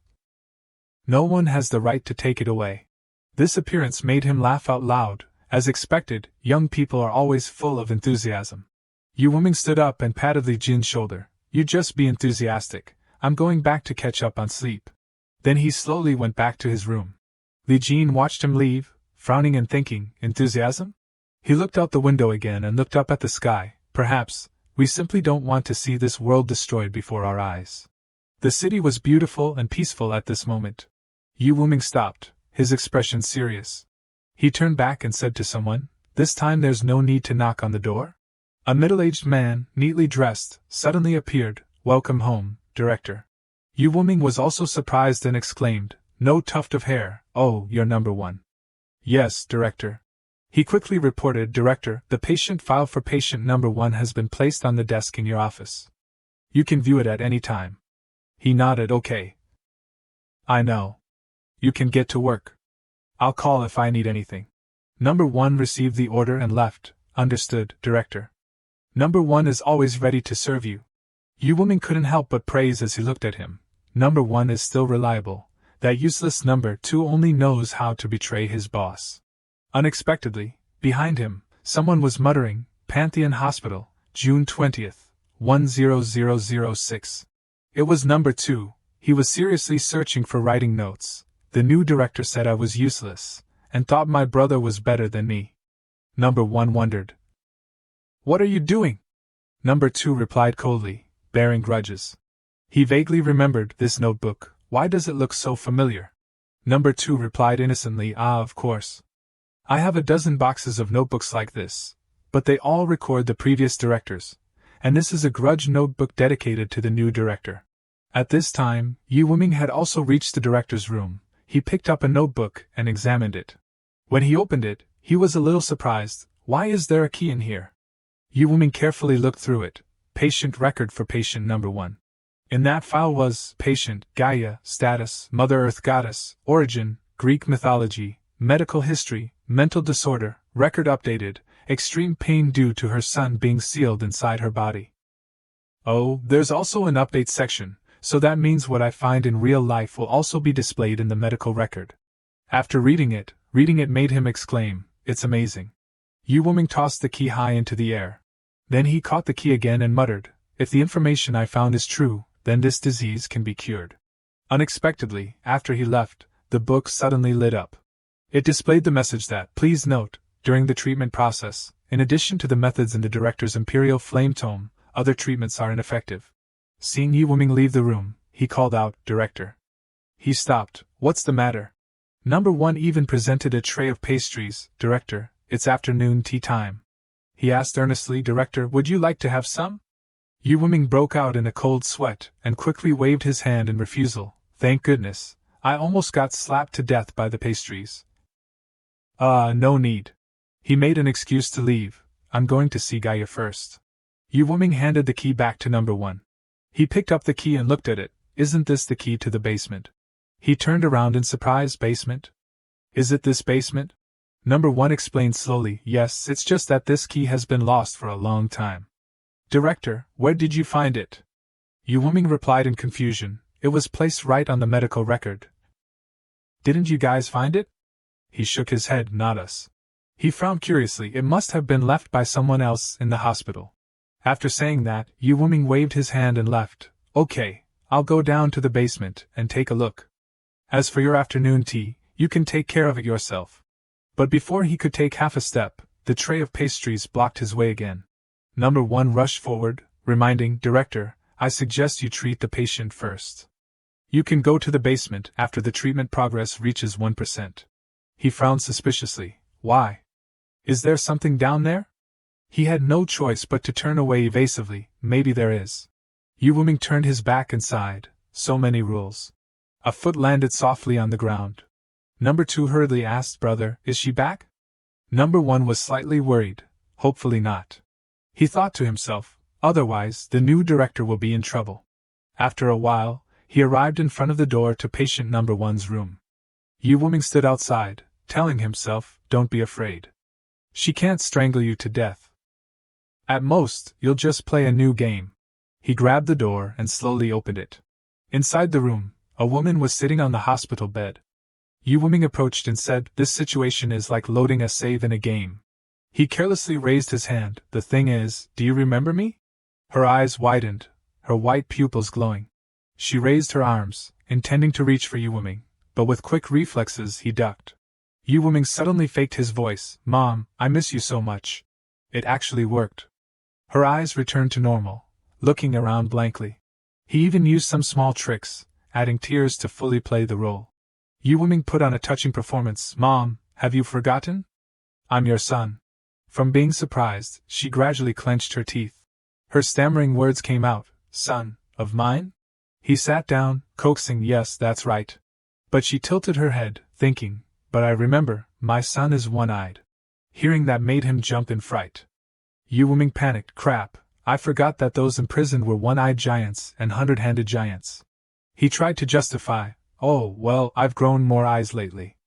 No one has the right to take it away. This appearance made him laugh out loud. As expected, young people are always full of enthusiasm. Yu Wuming stood up and patted Li Jin's shoulder. You just be enthusiastic. I'm going back to catch up on sleep. Then he slowly went back to his room. Li Jin watched him leave, frowning and thinking, enthusiasm? He looked out the window again and looked up at the sky. Perhaps, we simply don't want to see this world destroyed before our eyes. The city was beautiful and peaceful at this moment. Yu Wuming stopped, his expression serious. He turned back and said to someone, this time there's no need to knock on the door? A middle-aged man, neatly dressed, suddenly appeared. Welcome home, Director. Yu Wuming was also surprised and exclaimed, no tuft of hair, oh, you're number 1. Yes, Director. He quickly reported, Director, the patient file for patient number 1 has been placed on the desk in your office. You can view it at any time. He nodded, okay. I know. You can get to work. I'll call if I need anything. Number 1 received the order and left. Understood, Director. Number 1 is always ready to serve you. Yu Wuming couldn't help but praise as he looked at him. Number 1 is still reliable. That useless number 2 only knows how to betray his boss. Unexpectedly, behind him, someone was muttering, Pantheon Hospital, June 20th, 10006. It was number 2. He was seriously searching for writing notes. The new director said I was useless, and thought my brother was better than me. Number 1 wondered. What are you doing? Number 2 replied coldly, bearing grudges. He vaguely remembered this notebook. Why does it look so familiar? Number 2 replied innocently, of course. I have a dozen boxes of notebooks like this, but they all record the previous directors, and this is a grudge notebook dedicated to the new director. At this time, Yu Wuming had also reached the director's room. He picked up a notebook and examined it. When he opened it, he was a little surprised. Why is there a key in here? Yu Wuming carefully looked through it. Patient record for patient number 1. In that file was patient, Gaia, status, Mother Earth goddess, origin, Greek mythology, medical history, mental disorder, record updated, extreme pain due to her son being sealed inside her body. Oh, there's also an update section, so that means what I find in real life will also be displayed in the medical record. After reading it made him exclaim, it's amazing. Yu Wuming tossed the key high into the air. Then he caught the key again and muttered, if the information I found is true, then this disease can be cured. Unexpectedly, after he left, the book suddenly lit up. It displayed the message that, please note, during the treatment process, in addition to the methods in the director's Imperial Flame Tome, other treatments are ineffective. Seeing Yu Wuming leave the room, he called out, Director. He stopped. What's the matter? Number 1 even presented a tray of pastries. Director, it's afternoon tea time. He asked earnestly, Director, would you like to have some? Yu Wuming broke out in a cold sweat and quickly waved his hand in refusal. Thank goodness. I almost got slapped to death by the pastries. No need. He made an excuse to leave. I'm going to see Gaia first. Yu Wuming handed the key back to number 1. He picked up the key and looked at it. Isn't this the key to the basement? He turned around in surprise. Basement? Is it this basement? Number 1 explained slowly. Yes, it's just that this key has been lost for a long time. Director, where did you find it? Yu Wuming replied in confusion. It was placed right on the medical record. Didn't you guys find it? He shook his head, not us. He frowned curiously. It must have been left by someone else in the hospital. After saying that, Yu Wuming waved his hand and left. Okay, I'll go down to the basement and take a look. As for your afternoon tea, you can take care of it yourself. But before he could take half a step, the tray of pastries blocked his way again. Number 1 rushed forward, reminding, Director, I suggest you treat the patient first. You can go to the basement after the treatment progress reaches 1%. He frowned suspiciously. Why? Is there something down there? He had no choice but to turn away evasively. Maybe there is. Yu Wuming turned his back and sighed. So many rules. A foot landed softly on the ground. Number 2 hurriedly asked, Brother, is she back? Number 1 was slightly worried. Hopefully not. He thought to himself, otherwise the new director will be in trouble. After a while, he arrived in front of the door to patient number 1's room. Yu Wuming stood outside, telling himself, don't be afraid. She can't strangle you to death. At most, you'll just play a new game. He grabbed the door and slowly opened it. Inside the room, a woman was sitting on the hospital bed. Yu Wuming approached and said, this situation is like loading a save in a game. He carelessly raised his hand. The thing is, do you remember me? Her eyes widened, her white pupils glowing. She raised her arms, intending to reach for Yu Wuming, but with quick reflexes he ducked. Yu Wuming suddenly faked his voice. Mom, I miss you so much. It actually worked. Her eyes returned to normal, looking around blankly. He even used some small tricks, adding tears to fully play the role. Yu Wuming put on a touching performance. Mom, have you forgotten? I'm your son. From being surprised, she gradually clenched her teeth. Her stammering words came out. Son, of mine? He sat down, coaxing. Yes, that's right. But she tilted her head, thinking, but I remember, my son is one-eyed. Hearing that made him jump in fright. Yu Wuming panicked. Crap, I forgot that those imprisoned were one-eyed giants and hundred-handed giants. He tried to justify, oh, well, I've grown more eyes lately.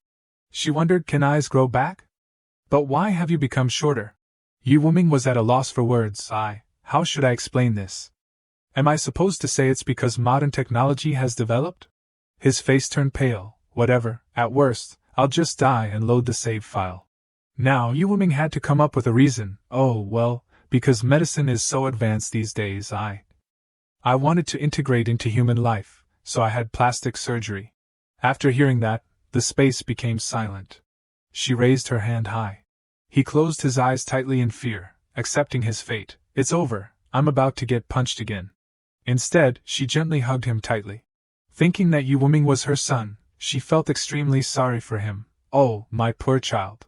She wondered, can eyes grow back? But why have you become shorter? Yu Wuming was at a loss for words. How should I explain this? Am I supposed to say it's because modern technology has developed? His face turned pale. Whatever, at worst, I'll just die and load the save file. Now Yu Wuming had to come up with a reason. Oh, well, because medicine is so advanced these days, I wanted to integrate into human life, so I had plastic surgery. After hearing that, the space became silent. She raised her hand high. He closed his eyes tightly in fear, accepting his fate. It's over, I'm about to get punched again. Instead, she gently hugged him tightly. Thinking that Yu Wuming was her son, she felt extremely sorry for him. Oh, my poor child.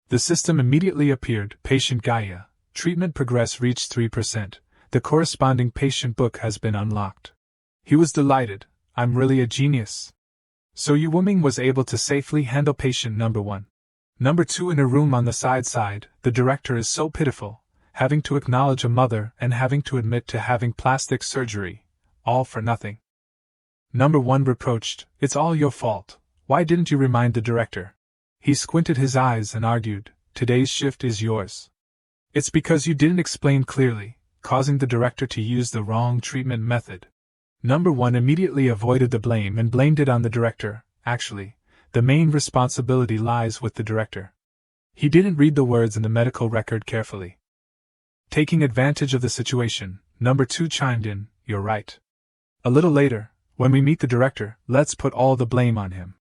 The system immediately appeared. Patient Gaia. Treatment progress reached 3%. The corresponding patient book has been unlocked. He was delighted. I'm really a genius. So Yu Wuming was able to safely handle patient number 1. Number 2 in a room on the side, the director is so pitiful, having to acknowledge a mother and having to admit to having plastic surgery, all for nothing. Number 1 reproached, it's all your fault. Why didn't you remind the director? He squinted his eyes and argued, today's shift is yours. It's because you didn't explain clearly, causing the director to use the wrong treatment method. Number 1 immediately avoided the blame and blamed it on the director. Actually, the main responsibility lies with the director. He didn't read the words in the medical record carefully. Taking advantage of the situation, Number 2 chimed in, you're right. A little later, when we meet the director, let's put all the blame on him.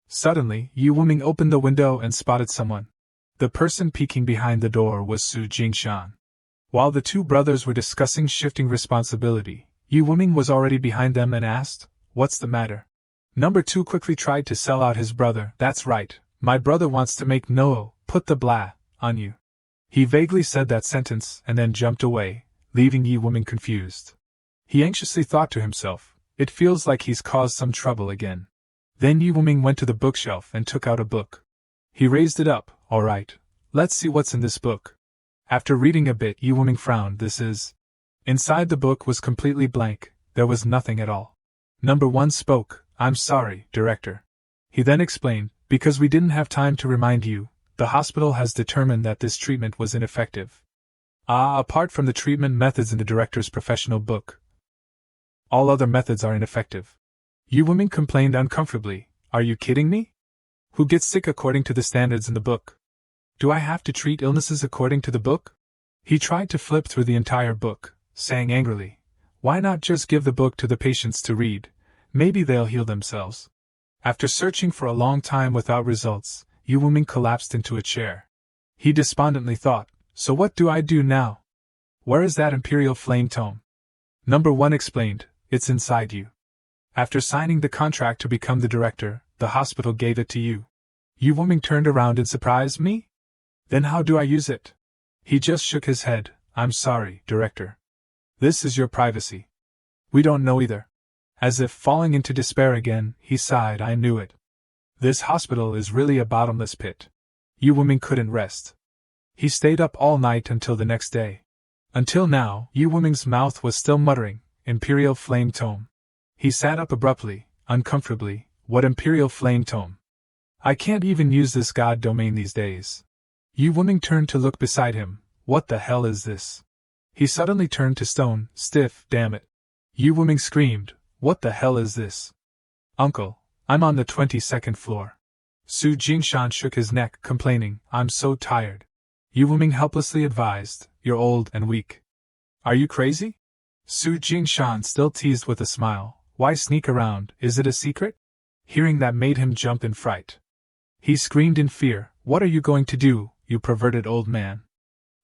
Suddenly, Yu Wuming opened the window and spotted someone. The person peeking behind the door was Su Jingshan. While the two brothers were discussing shifting responsibility, Yu Wuming was already behind them and asked, what's the matter? Number 2 quickly tried to sell out his brother. That's right, my brother wants to make put the blah on you. He vaguely said that sentence and then jumped away, leaving Yu Wuming confused. He anxiously thought to himself, it feels like he's caused some trouble again. Then Yu Wuming went to the bookshelf and took out a book. He raised it up. All right, let's see what's in this book. After reading a bit, Yu Wuming frowned. Inside the book was completely blank. There was nothing at all. Number 1 spoke. I'm sorry, director. He then explained, because we didn't have time to remind you, the hospital has determined that this treatment was ineffective. Apart from the treatment methods in the director's professional book, all other methods are ineffective. Yu Wuming complained uncomfortably. Are you kidding me? Who gets sick according to the standards in the book? Do I have to treat illnesses according to the book? He tried to flip through the entire book, saying angrily, why not just give the book to the patients to read? Maybe they'll heal themselves. After searching for a long time without results, Yu Wuming collapsed into a chair. He despondently thought, so what do I do now? Where is that Imperial Flame Tome? Number 1 explained, it's inside you. After signing the contract to become the director, the hospital gave it to you. Yu Wuming turned around in surprise. Me? Then how do I use it? He just shook his head. I'm sorry, director. This is your privacy. We don't know either. As if falling into despair again, he sighed. I knew it. This hospital is really a bottomless pit. Yu Wuming couldn't rest. He stayed up all night until the next day. Until now, Yu Wuming's mouth was still muttering, Imperial Flame Tome. He sat up abruptly, uncomfortably. What Imperial Flame Tome? I can't even use this god domain these days. Yu Wuming turned to look beside him. What the hell is this? He suddenly turned to stone, stiff. Damn it. Yu Wuming screamed. What the hell is this? Uncle, I'm on the 22nd floor. Su Jingshan shook his neck, complaining, I'm so tired. Yu Wuming helplessly advised, you're old and weak. Are you crazy? Su Jingshan still teased with a smile, why sneak around, is it a secret? Hearing that made him jump in fright. He screamed in fear, what are you going to do, you perverted old man?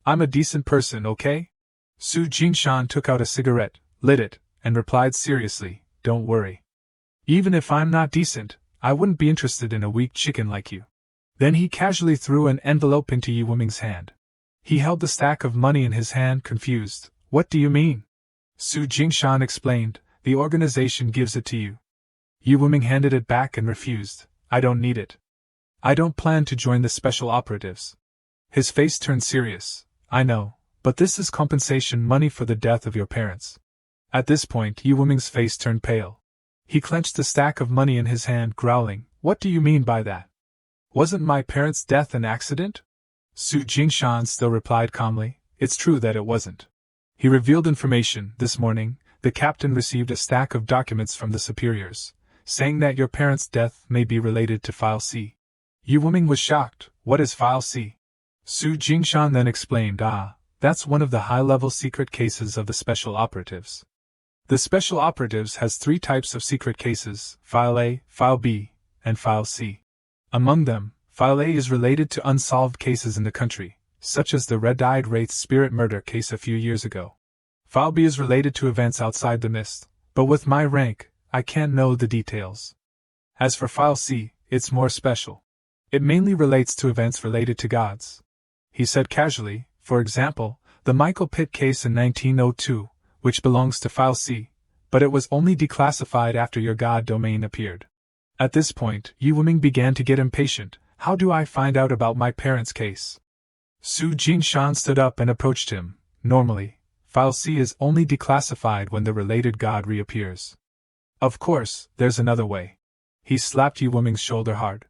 I'm a decent person, okay? Su Jingshan took out a cigarette, lit it, and replied seriously, don't worry. Even if I'm not decent, I wouldn't be interested in a weak chicken like you. Then he casually threw an envelope into Yu Wuming's hand. He held the stack of money in his hand, confused. What do you mean? Su Jingshan explained, the organization gives it to you. Yu Wuming handed it back and refused. I don't need it. I don't plan to join the special operatives. His face turned serious. I know, but this is compensation money for the death of your parents. At this point, Yu Wuming's face turned pale. He clenched the stack of money in his hand, growling, "What do you mean by that? Wasn't my parents' death an accident?" Su Jingshan still replied calmly, "It's true that it wasn't." He revealed information. This morning, the captain received a stack of documents from the superiors, saying that your parents' death may be related to File C. Yu Wuming was shocked. What is File C? Su Jingshan then explained, that's one of the high-level secret cases of the special operatives. The special operatives has 3 types of secret cases, File A, File B, and File C. Among them, File A is related to unsolved cases in the country, such as the red-eyed Wraith spirit murder case a few years ago. File B is related to events outside the mist, but with my rank, I can't know the details. As for File C, it's more special. It mainly relates to events related to gods. He said casually, for example, the Michael Pitt case in 1902, which belongs to File C, but it was only declassified after your god domain appeared. At this point, Yu Wuming began to get impatient. How do I find out about my parents' case? Su Jingshan stood up and approached him. Normally, File C is only declassified when the related god reappears. Of course, there's another way. He slapped Yu Wuming's shoulder hard.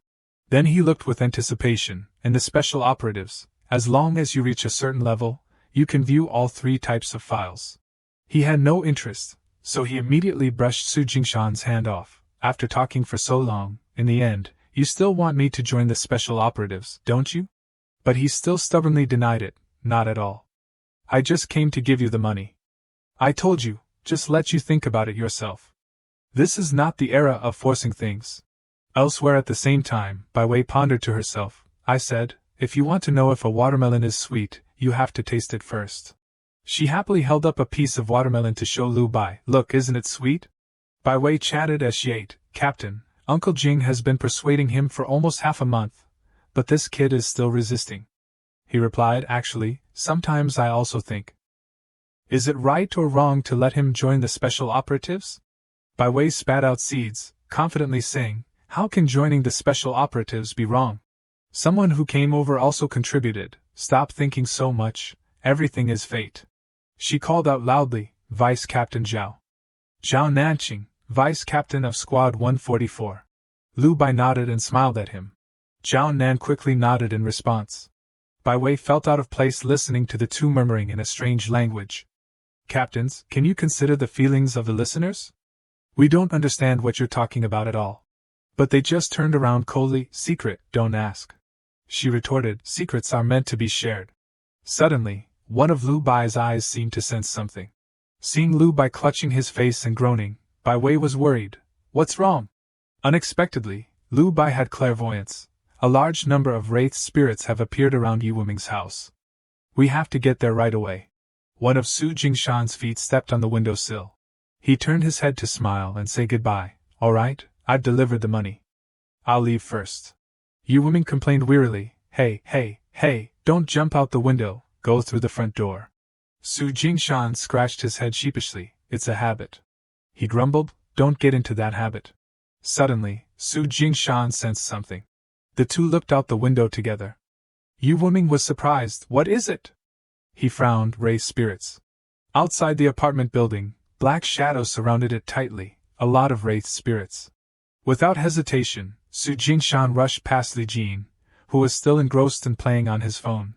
Then he looked with anticipation, and the special operatives, as long as you reach a certain level, you can view all 3 types of files. He had no interest, so he immediately brushed Su Jingshan's hand off. After talking for so long, in the end, you still want me to join the special operatives, don't you? But he still stubbornly denied it. Not at all. I just came to give you the money. I told you, just let you think about it yourself. This is not the era of forcing things. Elsewhere at the same time, Bai Wei pondered to herself, I said, if you want to know if a watermelon is sweet, you have to taste it first. She happily held up a piece of watermelon to show Lu Bai. Look, isn't it sweet? Bai Wei chatted as she ate. Captain, Uncle Jing has been persuading him for almost half a month, but this kid is still resisting. He replied, actually, sometimes I also think. Is it right or wrong to let him join the special operatives? Bai Wei spat out seeds, confidently saying, how can joining the special operatives be wrong? Someone who came over also contributed. Stop thinking so much, everything is fate. She called out loudly, Vice Captain Zhao. Zhao Nanqing, Vice Captain of Squad 144. Lu Bai nodded and smiled at him. Zhao Nan quickly nodded in response. Bai Wei felt out of place listening to the two murmuring in a strange language. Captains, can you consider the feelings of the listeners? We don't understand what you're talking about at all. But they just turned around coldly. Secret, don't ask. She retorted, secrets are meant to be shared. Suddenly, one of Lu Bai's eyes seemed to sense something. Seeing Lu Bai clutching his face and groaning, Bai Wei was worried. What's wrong? Unexpectedly, Lu Bai had clairvoyance. A large number of Wraith spirits have appeared around Yu Wuming's house. We have to get there right away. One of Su Jingshan's feet stepped on the windowsill. He turned his head to smile and say goodbye. All right, I've delivered the money. I'll leave first. Yu Wuming complained wearily. Hey, don't jump out the window, go through the front door. Su Jingshan scratched his head sheepishly. It's a habit. He grumbled, don't get into that habit. Suddenly, Su Jingshan sensed something. The two looked out the window together. Yu Wuming was surprised. What is it? He frowned. Wraith spirits. Outside the apartment building, black shadows surrounded it tightly, a lot of Wraith spirits. Without hesitation, Su Jingshan rushed past Li Jin, who was still engrossed in playing on his phone.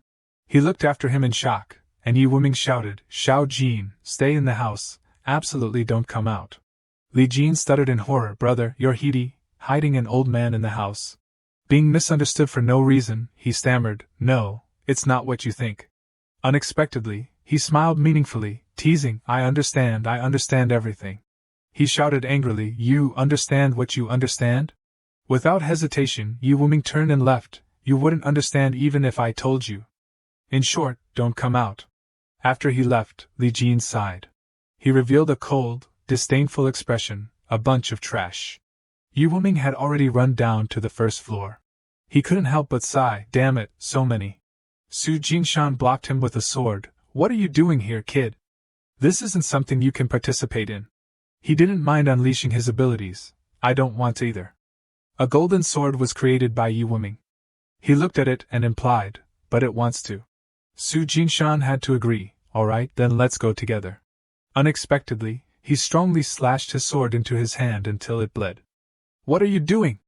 He looked after him in shock, and Yu Wuming shouted, Xiao Jin, stay in the house, absolutely don't come out. Li Jin stuttered in horror. Brother, you're hiding an old man in the house. Being misunderstood for no reason, he stammered, no, it's not what you think. Unexpectedly, he smiled meaningfully, teasing, I understand everything. He shouted angrily, you understand what you understand? Without hesitation, Yu Wuming turned and left. You wouldn't understand even if I told you. In short, don't come out. After he left, Li Jin sighed. He revealed a cold, disdainful expression, a bunch of trash. Yu Wuming had already run down to the first floor. He couldn't help but sigh, damn it, so many. Su Jingshan blocked him with a sword. What are you doing here, kid? This isn't something you can participate in. He didn't mind unleashing his abilities. I don't want either. A golden sword was created by Yu Wuming. He looked at it and implied, but it wants to. Su Jingshan had to agree, alright, then let's go together. Unexpectedly, he strongly slashed his sword into his hand until it bled. What are you doing?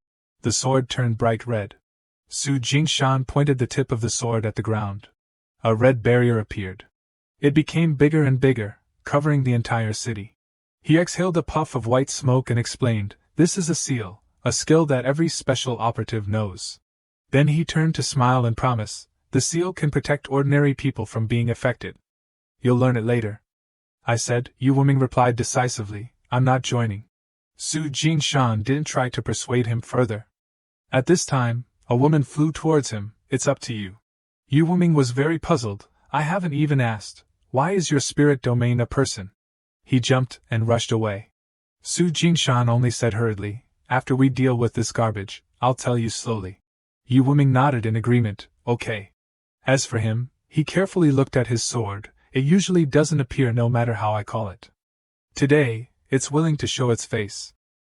The sword turned bright red. Su Jingshan pointed the tip of the sword at the ground. A red barrier appeared. It became bigger and bigger, covering the entire city. He exhaled a puff of white smoke and explained, "This is a seal, a skill that every special operative knows." Then he turned to smile and promise, "The seal can protect ordinary people from being affected. You'll learn it later." I said. Yu Wuming replied decisively, "I'm not joining." Su Jingshan didn't try to persuade him further. At this time, a woman flew towards him. "It's up to you." Yu Wuming was very puzzled. "I haven't even asked. Why is your spirit domain a person?" He jumped and rushed away. Su Jingshan only said hurriedly, "After we deal with this garbage, I'll tell you slowly." Yu Wuming nodded in agreement. "Okay." As for him, he carefully looked at his sword. It usually doesn't appear no matter how I call it. Today, it's willing to show its face.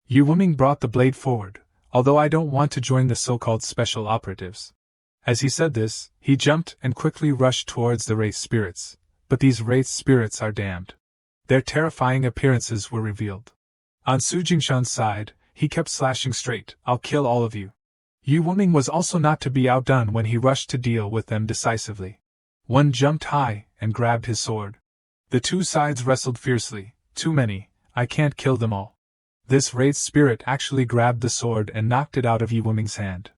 Yu Wuming brought the blade forward, although I don't want to join the so-called special operatives. As he said this, he jumped and quickly rushed towards the Wraith spirits. But these Wraith spirits are damned. Their terrifying appearances were revealed. On Su Jingshan's side, he kept slashing straight, "I'll kill all of you." Yu Wuming was also not to be outdone when he rushed to deal with them decisively. One jumped high and grabbed his sword. The two sides wrestled fiercely. "Too many, I can't kill them all." This Wraith spirit actually grabbed the sword and knocked it out of Yu Wuming's hand.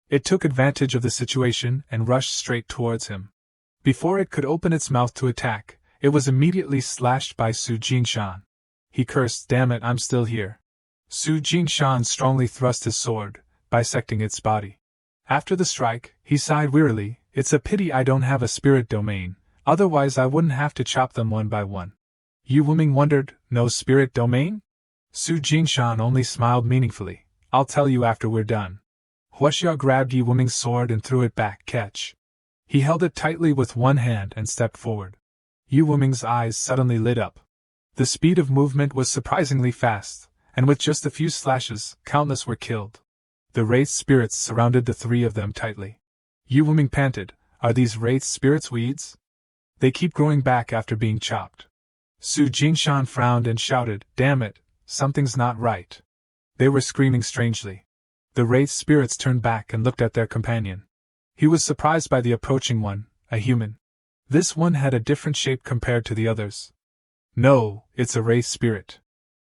It took advantage of the situation and rushed straight towards him. Before it could open its mouth to attack, it was immediately slashed by Su Jingshan. He cursed, "Damn it, I'm still here." Su Jingshan strongly thrust his sword, bisecting its body. After the strike, he sighed wearily, "It's a pity I don't have a spirit domain, otherwise I wouldn't have to chop them one by one." Yu Wuming wondered, "No spirit domain?" Su Jingshan only smiled meaningfully, "I'll tell you after we're done." Huaxia grabbed Yu Wuming's sword and threw it back. "Catch." He held it tightly with one hand and stepped forward. Yu Wuming's eyes suddenly lit up. The speed of movement was surprisingly fast, and with just a few slashes, countless were killed. The Wraith spirits surrounded the three of them tightly. Yu Wuming panted, "Are these Wraith spirits weeds? They keep growing back after being chopped." Su Jingshan frowned and shouted, "Damn it, something's not right." They were screaming strangely. The Wraith spirits turned back and looked at their companion. He was surprised by the approaching one, a human. This one had a different shape compared to the others. "No, it's a Wraith spirit."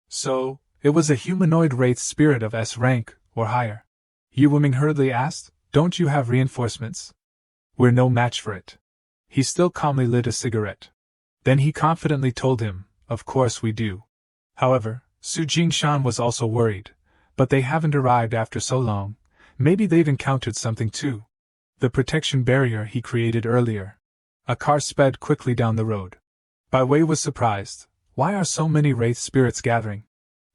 "So, it was a humanoid Wraith spirit of S rank, or higher?" Yu Wuming hurriedly asked, "Don't you have reinforcements?" "We're no match for it." He still calmly lit a cigarette. Then he confidently told him, "Of course we do." However, Su Jingshan was also worried. "But they haven't arrived after so long. Maybe they've encountered something too." The protection barrier he created earlier. A car sped quickly down the road. Bai Wei was surprised. "Why are so many Wraith spirits gathering?"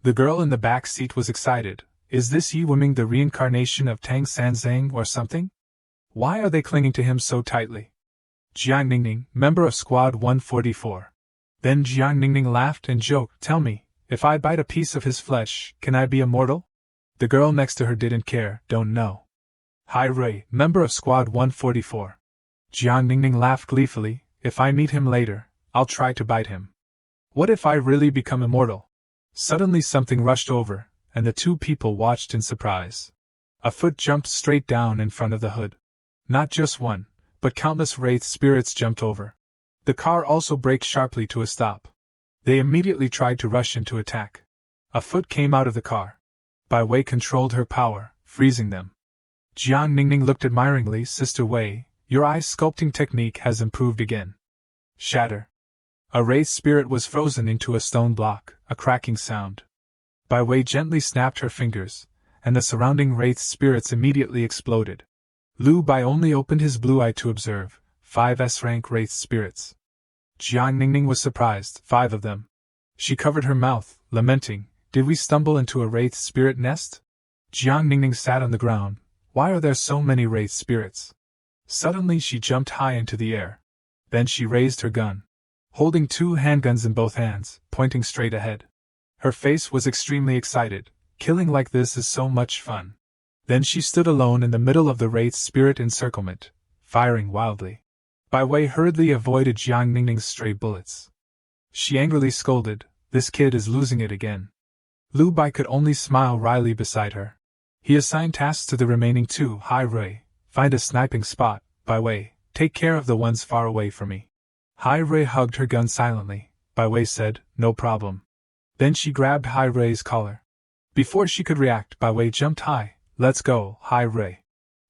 The girl in the back seat was excited. "Is this Yu Wuming the reincarnation of Tang Sanzang or something? Why are they clinging to him so tightly?" Jiang Ningning, member of Squad 144. Then Jiang Ningning laughed and joked, "Tell me, if I bite a piece of his flesh, can I be immortal?" The girl next to her didn't care, "Don't know." Hai Rui, member of Squad 144. Jiang Ningning laughed gleefully, "If I meet him later, I'll try to bite him. What if I really become immortal?" Suddenly something rushed over, and the two people watched in surprise. A foot jumped straight down in front of the hood. Not just one, but countless Wraith spirits jumped over. The car also braked sharply to a stop. They immediately tried to rush in to attack. A foot came out of the car. Bai Wei controlled her power, freezing them. Jiang Ningning looked admiringly, "Sister Wei, your eye sculpting technique has improved again." Shatter. A Wraith spirit was frozen into a stone block, a cracking sound. Bai Wei gently snapped her fingers, and the surrounding Wraith spirits immediately exploded. Lu Bai only opened his blue eye to observe 5 S-rank Wraith spirits. Jiang Ningning was surprised, 5 of them. She covered her mouth, lamenting, "Did we stumble into a Wraith spirit nest?" Jiang Ningning sat on the ground. "Why are there so many Wraith spirits?" Suddenly she jumped high into the air. Then she raised her gun, holding 2 handguns in both hands, pointing straight ahead. Her face was extremely excited. "Killing like this is so much fun. Then she stood alone in the middle of the Wraith's spirit encirclement, firing wildly. Bai Wei hurriedly avoided Jiang Ningning's stray bullets. She angrily scolded, "This kid is losing it again." Lu Bai could only smile wryly beside her. He assigned tasks to the remaining two. "Hai Rui, find a sniping spot. Bai Wei, take care of the ones far away from me." Hai Rui hugged her gun silently. Bai Wei said, "No problem." Then she grabbed Hai Rui's collar. Before she could react, Bai Wei jumped high. "Let's go, Hai Rui."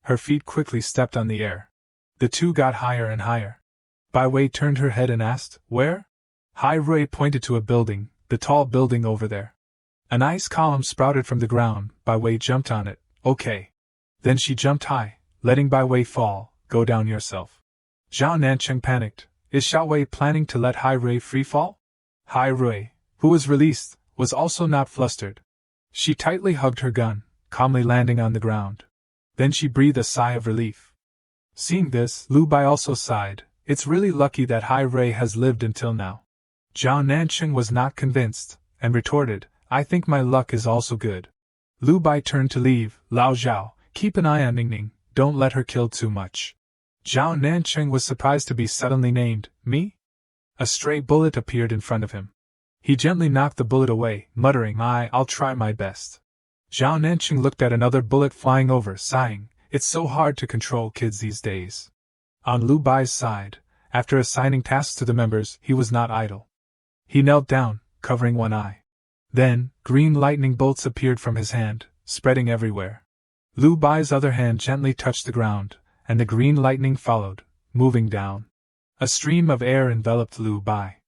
Her feet quickly stepped on the air. The two got higher and higher. Bai Wei turned her head and asked, "Where?" Hai Rui pointed to a building, the tall building over there. An ice column sprouted from the ground. Bai Wei jumped on it. "Okay." Then she jumped high, letting Bai Wei fall. "Go down yourself." Zhao Nancheng panicked. Is Xiao Wei planning to let Hai Rui free fall? Hai Rui, who was released, was also not flustered. She tightly hugged her gun, calmly landing on the ground. Then she breathed a sigh of relief. Seeing this, Lu Bai also sighed. It's really lucky that Hai Rui has lived until now. Zhao Nancheng was not convinced, and retorted, "I think my luck is also good." Lu Bai turned to leave. "Lao Zhao, keep an eye on Ningning, don't let her kill too much." Zhao Nancheng was surprised to be suddenly named. "Me?" A stray bullet appeared in front of him. He gently knocked the bullet away, muttering, I'll try my best." Zhao Nancheng looked at another bullet flying over, sighing, "It's so hard to control kids these days." On Lu Bai's side, after assigning tasks to the members, he was not idle. He knelt down, covering one eye. Then, green lightning bolts appeared from his hand, spreading everywhere. Lu Bai's other hand gently touched the ground, and the green lightning followed, moving down. A stream of air enveloped Lu Bai.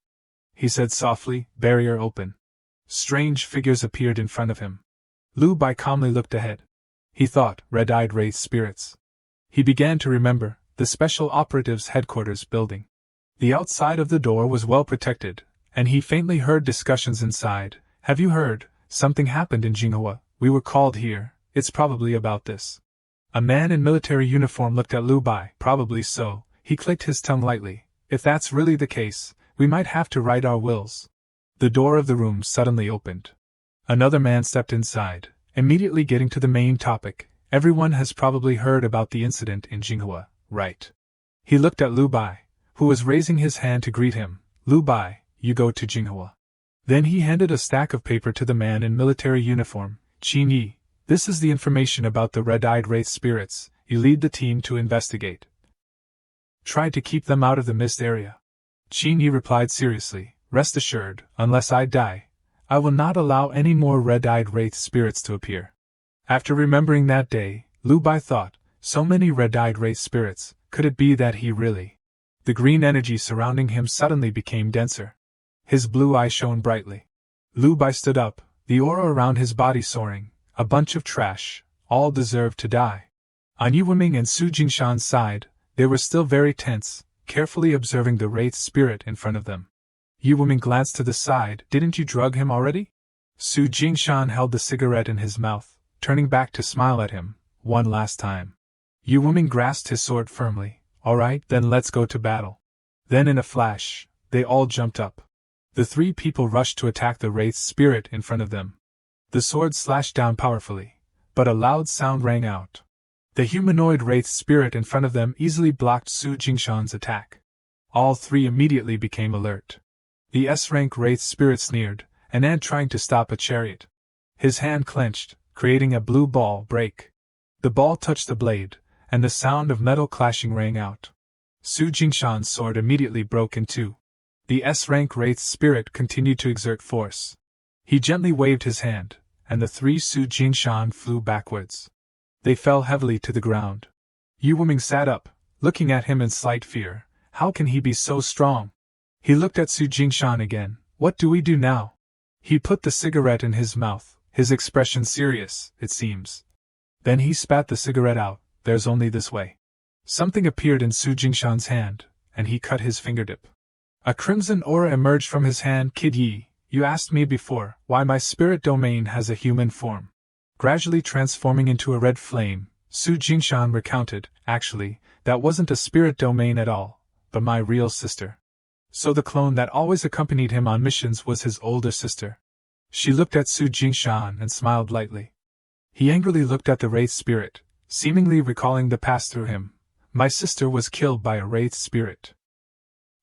He said softly, "Barrier open." Strange figures appeared in front of him. Lu Bai calmly looked ahead. He thought, red-eyed Wraith spirits. He began to remember, the Special Operatives Headquarters building. The outside of the door was well protected, and he faintly heard discussions inside. "Have you heard? Something happened in Jinghua. We were called here. It's probably about this." A man in military uniform looked at Lu Bai. "Probably so." He clicked his tongue lightly. "If that's really the case, we might have to write our wills." The door of the room suddenly opened. Another man stepped inside, immediately getting to the main topic. "Everyone has probably heard about the incident in Jinghua, right?" He looked at Lu Bai, who was raising his hand to greet him. "Lu Bai, you go to Jinghua." Then he handed a stack of paper to the man in military uniform. "Qin Yi, this is the information about the red-eyed Wraith spirits. You lead the team to investigate. Try to keep them out of the mist area." Qin Yi replied seriously, "Rest assured, unless I die, I will not allow any more red-eyed Wraith spirits to appear." After remembering that day, Lu Bai thought, so many red-eyed Wraith spirits, could it be that he really? The green energy surrounding him suddenly became denser. His blue eye shone brightly. Lu Bai stood up, the aura around his body soaring. A bunch of trash, all deserved to die. On Yu Wiming and Su Jingshan's side, they were still very tense, carefully observing the Wraith spirit in front of them. Yu Wiming glanced to the side. "Didn't you drug him already?" Su Jingshan held the cigarette in his mouth, turning back to smile at him, one last time. Yu Wiming grasped his sword firmly. "All right, then let's go to battle." Then in a flash, they all jumped up. The three people rushed to attack the Wraith's spirit in front of them. The sword slashed down powerfully, but a loud sound rang out. The humanoid Wraith spirit in front of them easily blocked Su Jingshan's attack. All three immediately became alert. The S-rank Wraith spirit sneered, an ant trying to stop a chariot. His hand clenched, creating a blue ball break. The ball touched the blade, and the sound of metal clashing rang out. Su Jingshan's sword immediately broke in two. The S-rank Wraith spirit continued to exert force. He gently waved his hand, and the three Su Jingshan flew backwards. They fell heavily to the ground. Yu Wiming sat up, looking at him in slight fear. How can he be so strong? He looked at Su Jingshan again. "What do we do now?" He put the cigarette in his mouth, his expression serious, it seems. Then he spat the cigarette out. "There's only this way." Something appeared in Su Jingshan's hand, and he cut his fingertip. A crimson aura emerged from his hand. "Kid Yi, you asked me before why my spirit domain has a human form." Gradually transforming into a red flame, Su Jingshan recounted, "Actually, that wasn't a spirit domain at all, but my real sister." So the clone that always accompanied him on missions was his older sister. She looked at Su Jingshan and smiled lightly. He angrily looked at the Wraith spirit, seemingly recalling the past through him. My sister was killed by a Wraith spirit.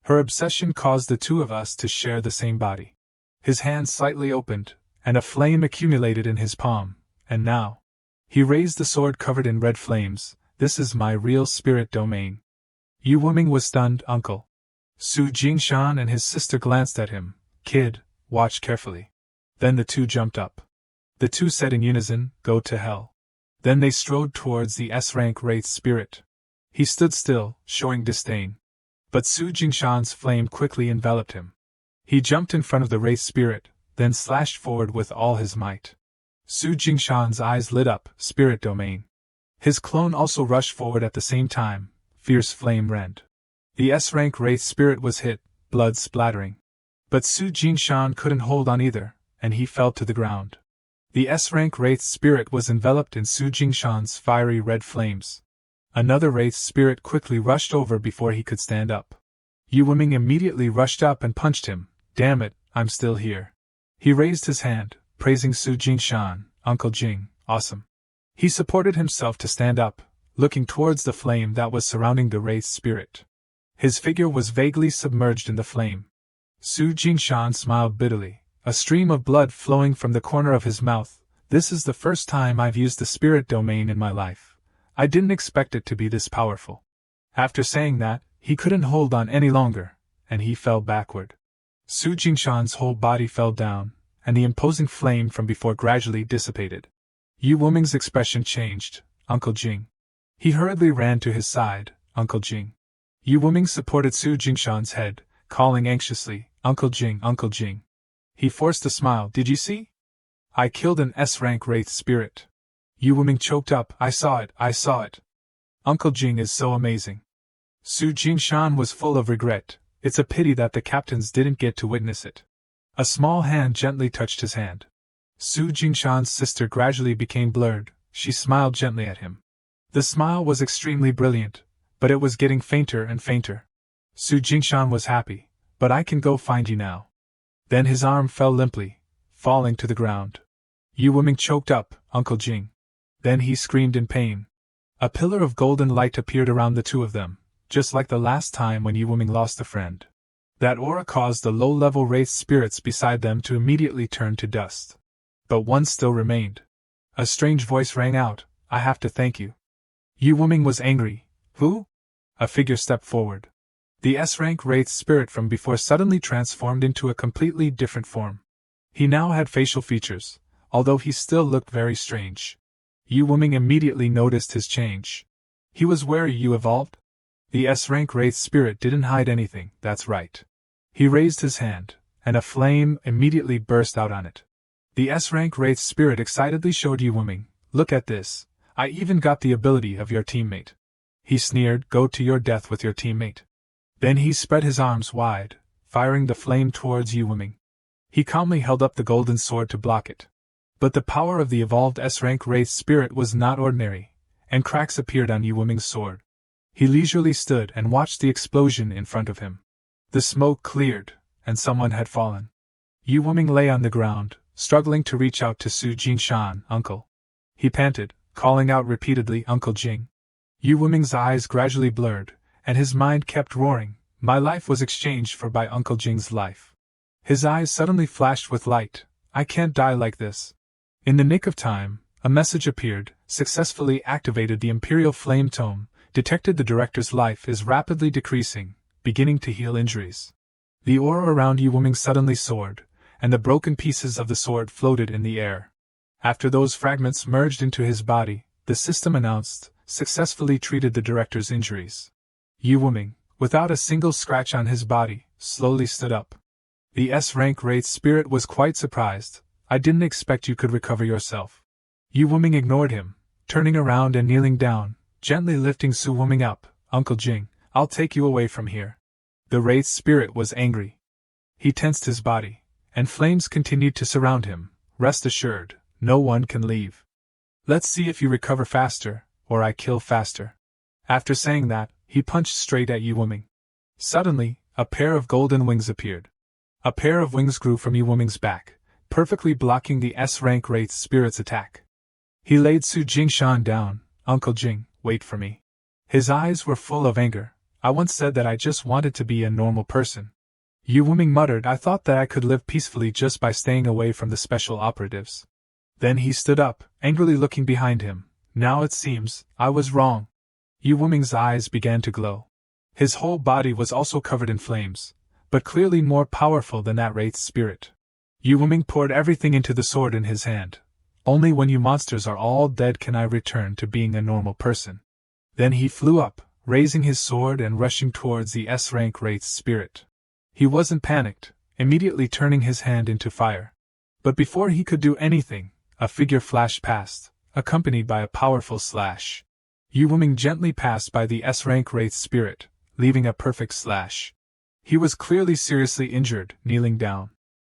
Her obsession caused the two of us to share the same body. His hand slightly opened, and a flame accumulated in his palm, and now. He raised the sword covered in red flames. This is my real spirit domain. Yu Wuming was stunned, uncle. Su Jingshan and his sister glanced at him. Kid, watch carefully. Then the two jumped up. The two said in unison, go to hell. Then they strode towards the S-rank Wraith spirit. He stood still, showing disdain. But Su Jingshan's flame quickly enveloped him. He jumped in front of the Wraith spirit, then slashed forward with all his might. Su Jingshan's eyes lit up, spirit domain. His clone also rushed forward at the same time, fierce flame rend. The S-rank Wraith spirit was hit, blood splattering. But Su Jingshan couldn't hold on either, and he fell to the ground. The S-rank Wraith spirit was enveloped in Su Jingshan's fiery red flames. Another Wraith spirit quickly rushed over before he could stand up. Yu Wuming immediately rushed up and punched him. Damn it, I'm still here. He raised his hand, praising Su Jingshan, Uncle Jing, awesome. He supported himself to stand up, looking towards the flame that was surrounding the Wraith spirit. His figure was vaguely submerged in the flame. Su Jingshan smiled bitterly, a stream of blood flowing from the corner of his mouth. This is the first time I've used the spirit domain in my life. I didn't expect it to be this powerful. After saying that, he couldn't hold on any longer, and he fell backward. Su Jingshan's whole body fell down, and the imposing flame from before gradually dissipated. Yu Wuming's expression changed. Uncle Jing. He hurriedly ran to his side. Uncle Jing. Yu Wuming supported Su Jingshan's head, calling anxiously, Uncle Jing, Uncle Jing. He forced a smile. Did you see? I killed an S-rank Wraith spirit. Yu Wuming choked up. I saw it, I saw it. Uncle Jing is so amazing. Su Jingshan was full of regret. It's a pity that the captains didn't get to witness it. A small hand gently touched his hand. Su Jingshan's sister gradually became blurred. She smiled gently at him. The smile was extremely brilliant, but it was getting fainter and fainter. Su Jingshan was happy. But I can go find you now. Then his arm fell limply, falling to the ground. Yu Wuming choked up, Uncle Jing. Then he screamed in pain. A pillar of golden light appeared around the two of them, just like the last time when Yu Wuming lost a friend. That aura caused the low-level Wraith spirits beside them to immediately turn to dust. But one still remained. A strange voice rang out, I have to thank you. Yu Wuming was angry. Who? A figure stepped forward. The S-rank Wraith spirit from before suddenly transformed into a completely different form. He now had facial features, although he still looked very strange. Yu Wuming immediately noticed his change. He was wary. You evolved? The S-rank Wraith spirit didn't hide anything, that's right. He raised his hand, and a flame immediately burst out on it. The S-rank Wraith spirit excitedly showed Yu Wuming, look at this, I even got the ability of your teammate. He sneered, go to your death with your teammate. Then he spread his arms wide, firing the flame towards Yu Wuming. He calmly held up the golden sword to block it. But the power of the evolved S-rank Wraith spirit was not ordinary, and cracks appeared on Yu Wuming's sword. He leisurely stood and watched the explosion in front of him. The smoke cleared, and someone had fallen. Yu Wuming lay on the ground, struggling to reach out to Su Jingshan, Uncle. He panted, calling out repeatedly, Uncle Jing. Yu Wuming's eyes gradually blurred, and his mind kept roaring, my life was exchanged for by Uncle Jing's life. His eyes suddenly flashed with light, I can't die like this. In the nick of time, a message appeared, successfully activated the Imperial Flame Tome, detected the director's life is rapidly decreasing, beginning to heal injuries. The aura around Yu Wuming suddenly soared, and the broken pieces of the sword floated in the air. After those fragments merged into his body, the system announced, successfully treated the director's injuries. Yu Wuming, without a single scratch on his body, slowly stood up. The S-rank Wraith spirit was quite surprised. I didn't expect you could recover yourself. Yu Wuming ignored him, turning around and kneeling down, gently lifting Su Wuming up. Uncle Jing, I'll take you away from here. The Wraith spirit was angry. He tensed his body, and flames continued to surround him. Rest assured, no one can leave. Let's see if you recover faster, or I kill faster. After saying that, he punched straight at Yu Wuming. Suddenly, a pair of golden wings appeared. A pair of wings grew from Yu Wuming's back, perfectly blocking the S-rank Wraith spirit's attack. He laid Su Jingshan down. Uncle Jing, wait for me. His eyes were full of anger. I once said that I just wanted to be a normal person. Yu Wuming muttered, I thought that I could live peacefully just by staying away from the special operatives. Then he stood up, angrily looking behind him. Now it seems, I was wrong. Yu Wuming's eyes began to glow. His whole body was also covered in flames, but clearly more powerful than that Wraith's spirit. Yu Wuming poured everything into the sword in his hand. Only when you monsters are all dead can I return to being a normal person. Then he flew up, raising his sword and rushing towards the S-rank Wraith's spirit. He wasn't panicked, immediately turning his hand into fire. But before he could do anything, a figure flashed past, accompanied by a powerful slash. Yu Wuming gently passed by the S-rank Wraith's spirit, leaving a perfect slash. He was clearly seriously injured, kneeling down.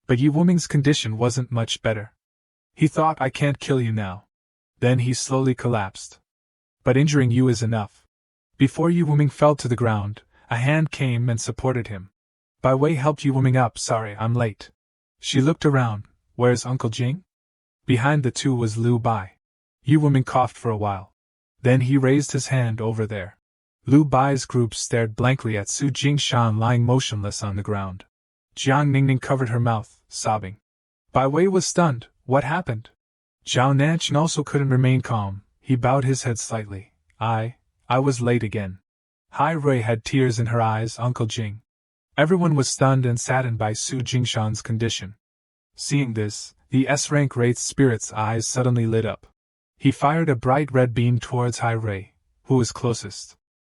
But Yu Wuming's condition wasn't much better. He thought, I can't kill you now. Then he slowly collapsed. But injuring you is enough. Before Yu Wuming fell to the ground, a hand came and supported him. Bai Wei helped Yu Wuming up. Sorry, I'm late. She looked around. Where's Uncle Jing? Behind the two was Liu Bai. Yu Wuming coughed for a while. Then he raised his hand over there. Liu Bai's group stared blankly at Su Jingshan lying motionless on the ground. Jiang Ningning covered her mouth, sobbing. Bai Wei was stunned. What happened? Zhao Nanqing also couldn't remain calm. He bowed his head slightly. I was late again. Hai Rui had tears in her eyes. Uncle Jing. Everyone was stunned and saddened by Su Jingshan's condition. Seeing this, the S-rank Wraith's spirit's eyes suddenly lit up. He fired a bright red beam towards Hai Rui, who was closest.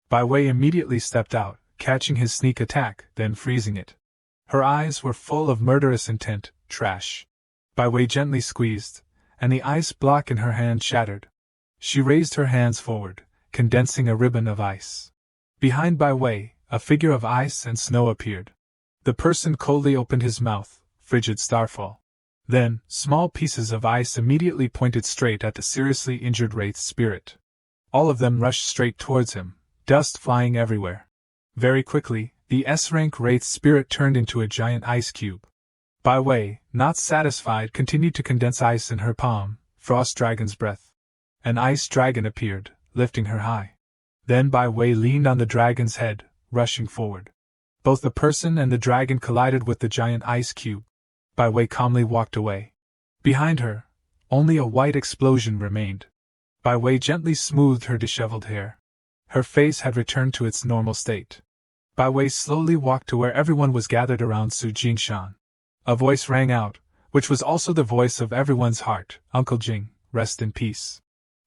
Bai Wei immediately stepped out, catching his sneak attack, then freezing it. Her eyes were full of murderous intent. Trash. Bai Wei gently squeezed, and the ice block in her hand shattered. She raised her hands forward, condensing a ribbon of ice. Behind Bai Wei, a figure of ice and snow appeared. The person coldly opened his mouth, frigid starfall. Then, small pieces of ice immediately pointed straight at the seriously injured Wraith's spirit. All of them rushed straight towards him, dust flying everywhere. Very quickly, the S-rank Wraith's spirit turned into a giant ice cube. Bai Wei, not satisfied, continued to condense ice in her palm, Frost Dragon's breath. An ice dragon appeared, lifting her high. Then Bai Wei leaned on the dragon's head, rushing forward. Both the person and the dragon collided with the giant ice cube. Bai Wei calmly walked away. Behind her, only a white explosion remained. Bai Wei gently smoothed her disheveled hair. Her face had returned to its normal state. Bai Wei slowly walked to where everyone was gathered around Su Jingshan. A voice rang out, which was also the voice of everyone's heart. Uncle Jing, rest in peace.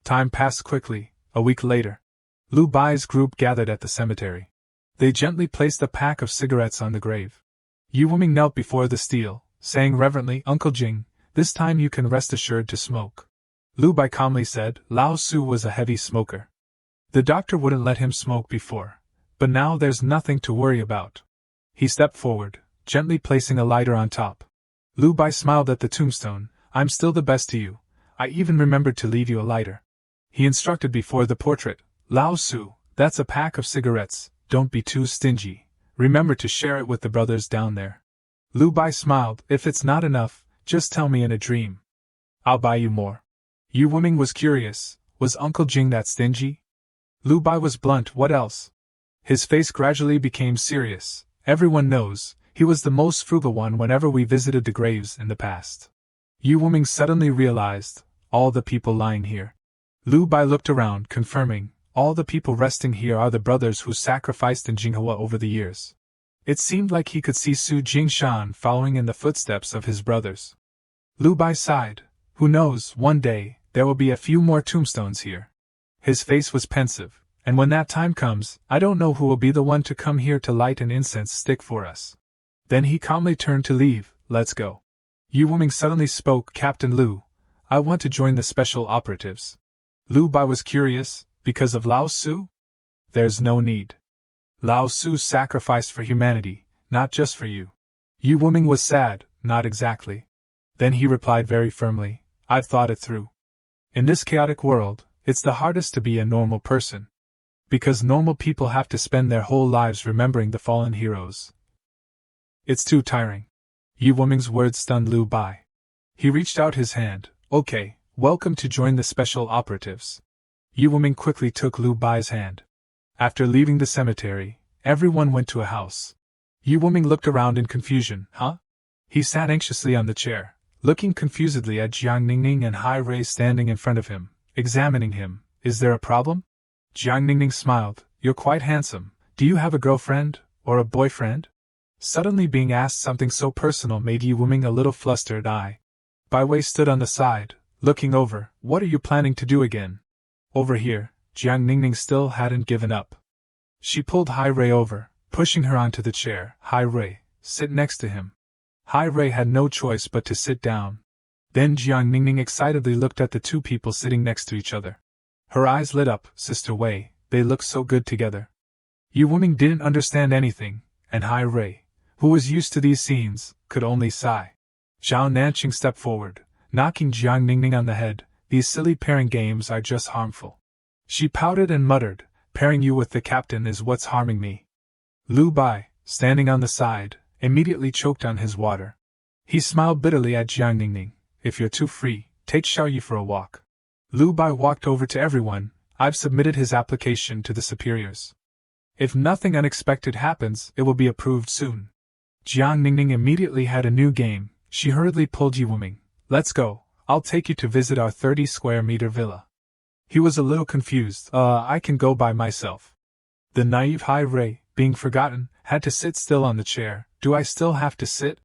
Time passed quickly. A week later, Liu Bai's group gathered at the cemetery. They gently placed a pack of cigarettes on the grave. Yu Wuming knelt before the stele, saying reverently, Uncle Jing, this time you can rest assured to smoke. Liu Bai calmly said, Lao Su was a heavy smoker. The doctor wouldn't let him smoke before, but now there's nothing to worry about. He stepped forward, gently placing a lighter on top. Liu Bai smiled at the tombstone. I'm still the best to you. I even remembered to leave you a lighter. He instructed before the portrait, Lao Su, that's a pack of cigarettes, don't be too stingy. Remember to share it with the brothers down there. Liu Bai smiled, if it's not enough, just tell me in a dream. I'll buy you more. Yu Wuming was curious, was Uncle Jing that stingy? Liu Bai was blunt, what else? His face gradually became serious. Everyone knows, he was the most frugal one whenever we visited the graves in the past. Yu Wuming suddenly realized, all the people lying here. Liu Bai looked around, confirming, all the people resting here are the brothers who sacrificed in Jinghua over the years. It seemed like he could see Su Jingshan following in the footsteps of his brothers. Liu Bai sighed, who knows, one day, there will be a few more tombstones here. His face was pensive, and when that time comes, I don't know who will be the one to come here to light an incense stick for us. Then he calmly turned to leave. Let's go. Yu Wuming suddenly spoke, Captain Liu, I want to join the special operatives. Liu Bai was curious, because of Lao Su? There's no need. Lao Su sacrificed for humanity, not just for you. Yu Wuming was sad, not exactly. Then he replied very firmly, I've thought it through. In this chaotic world, it's the hardest to be a normal person. Because normal people have to spend their whole lives remembering the fallen heroes. It's too tiring. Yu Wuming's words stunned Liu Bai. He reached out his hand, okay, Welcome to join the special operatives. Yu Wuming quickly took Lu Bai's hand. After leaving the cemetery, everyone went to a house. Yu Wuming looked around in confusion. Huh? He sat anxiously on the chair, looking confusedly at Jiang Ningning and Hai Rui standing in front of him, examining him. Is there a problem? Jiang Ningning smiled. You're quite handsome. Do you have a girlfriend, or a boyfriend? Suddenly being asked something so personal made Yu Wuming a little flustered. Bai Wei stood on the side, looking over. What are you planning to do again? Over here. Jiang Ningning still hadn't given up. She pulled Hai Rui over, pushing her onto the chair. Hai Rui, sit next to him. Hai Rui had no choice but to sit down. Then Jiang Ningning excitedly looked at the two people sitting next to each other. Her eyes lit up. Sister Wei, they look so good together. Yu Wuming didn't understand anything, and Hai Rui, who was used to these scenes, could only sigh. Zhao Nanqing stepped forward, knocking Jiang Ningning on the head. These silly pairing games are just harmful. She pouted and muttered, pairing you with the captain is what's harming me. Lu Bai, standing on the side, immediately choked on his water. He smiled bitterly at Jiang Ningning. If you're too free, take Xiaoyi for a walk. Lu Bai walked over to everyone. I've submitted his application to the superiors. If nothing unexpected happens, it will be approved soon. Jiang Ningning immediately had a new game. She hurriedly pulled Yu Wuming. Let's go, I'll take you to visit our 30-square-meter villa. He was a little confused. I can go by myself. The naive Hai Rui, being forgotten, had to sit still on the chair. Do I still have to sit?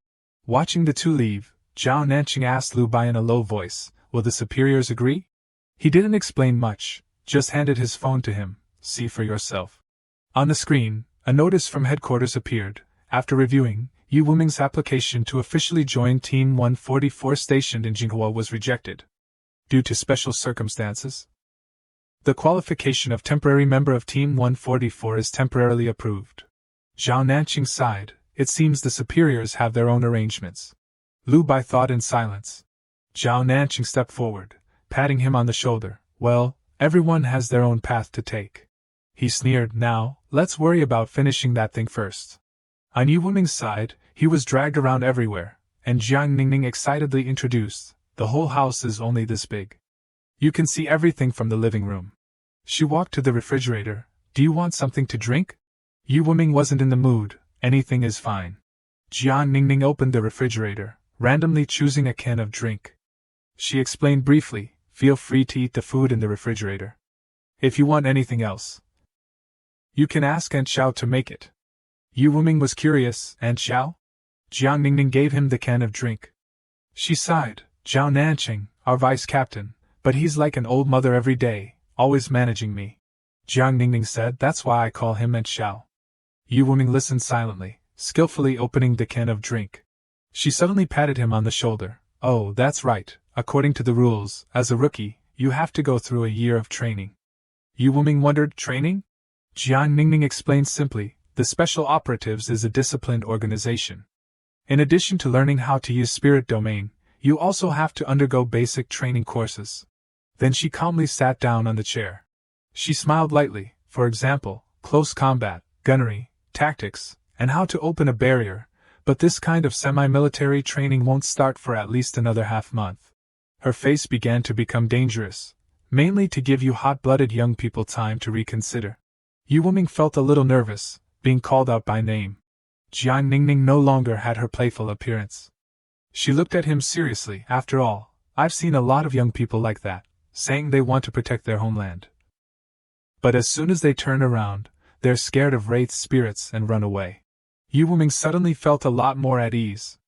Watching the two leave, Zhao Nanqing asked Lu Bai in a low voice, will the superiors agree? He didn't explain much, just handed his phone to him. See for yourself. On the screen, a notice from headquarters appeared. After reviewing, Yu Wuming's application to officially join Team 144 stationed in Jinghua was rejected. Due to special circumstances, the qualification of temporary member of Team 144 is temporarily approved. Zhao Nanqing sighed. It seems the superiors have their own arrangements. Lu Bai thought in silence. Zhao Nanqing stepped forward, patting him on the shoulder. Well, everyone has their own path to take. He sneered. Now, let's worry about finishing that thing first. On Yu Wuming's side, he was dragged around everywhere, and Jiang Ningning excitedly introduced. The whole house is only this big. You can see everything from the living room. She walked to the refrigerator. Do you want something to drink? Yu Wuming wasn't in the mood. Anything is fine. Jiang Ningning opened the refrigerator, randomly choosing a can of drink. She explained briefly, feel free to eat the food in the refrigerator. If you want anything else, you can ask Aunt Xiao to make it. Yu Wuming was curious. Aunt Xiao? Jiang Ningning gave him the can of drink. She sighed. Zhao Nanqing, our vice captain, but he's like an old mother every day, always managing me. Jiang Ningning said, that's why I call him Aunt Xiao. Yu Wuming listened silently, skillfully opening the can of drink. She suddenly patted him on the shoulder. Oh, that's right. According to the rules, as a rookie, you have to go through a year of training. Yu Wuming wondered, training? Jiang Ningning explained simply, the Special Operatives is a disciplined organization. In addition to learning how to use spirit domain, you also have to undergo basic training courses. Then she calmly sat down on the chair. She smiled lightly. For example, close combat, gunnery, tactics, and how to open a barrier, but this kind of semi-military training won't start for at least another half-month. Her face began to become dangerous, mainly to give you hot-blooded young people time to reconsider. Yu Wuming felt a little nervous, being called out by name. Jiang Ningning no longer had her playful appearance. She looked at him seriously. After all, I've seen a lot of young people like that, saying they want to protect their homeland. But as soon as they turn around, they're scared of Wraith's spirits and run away. Yu Wuming suddenly felt a lot more at ease.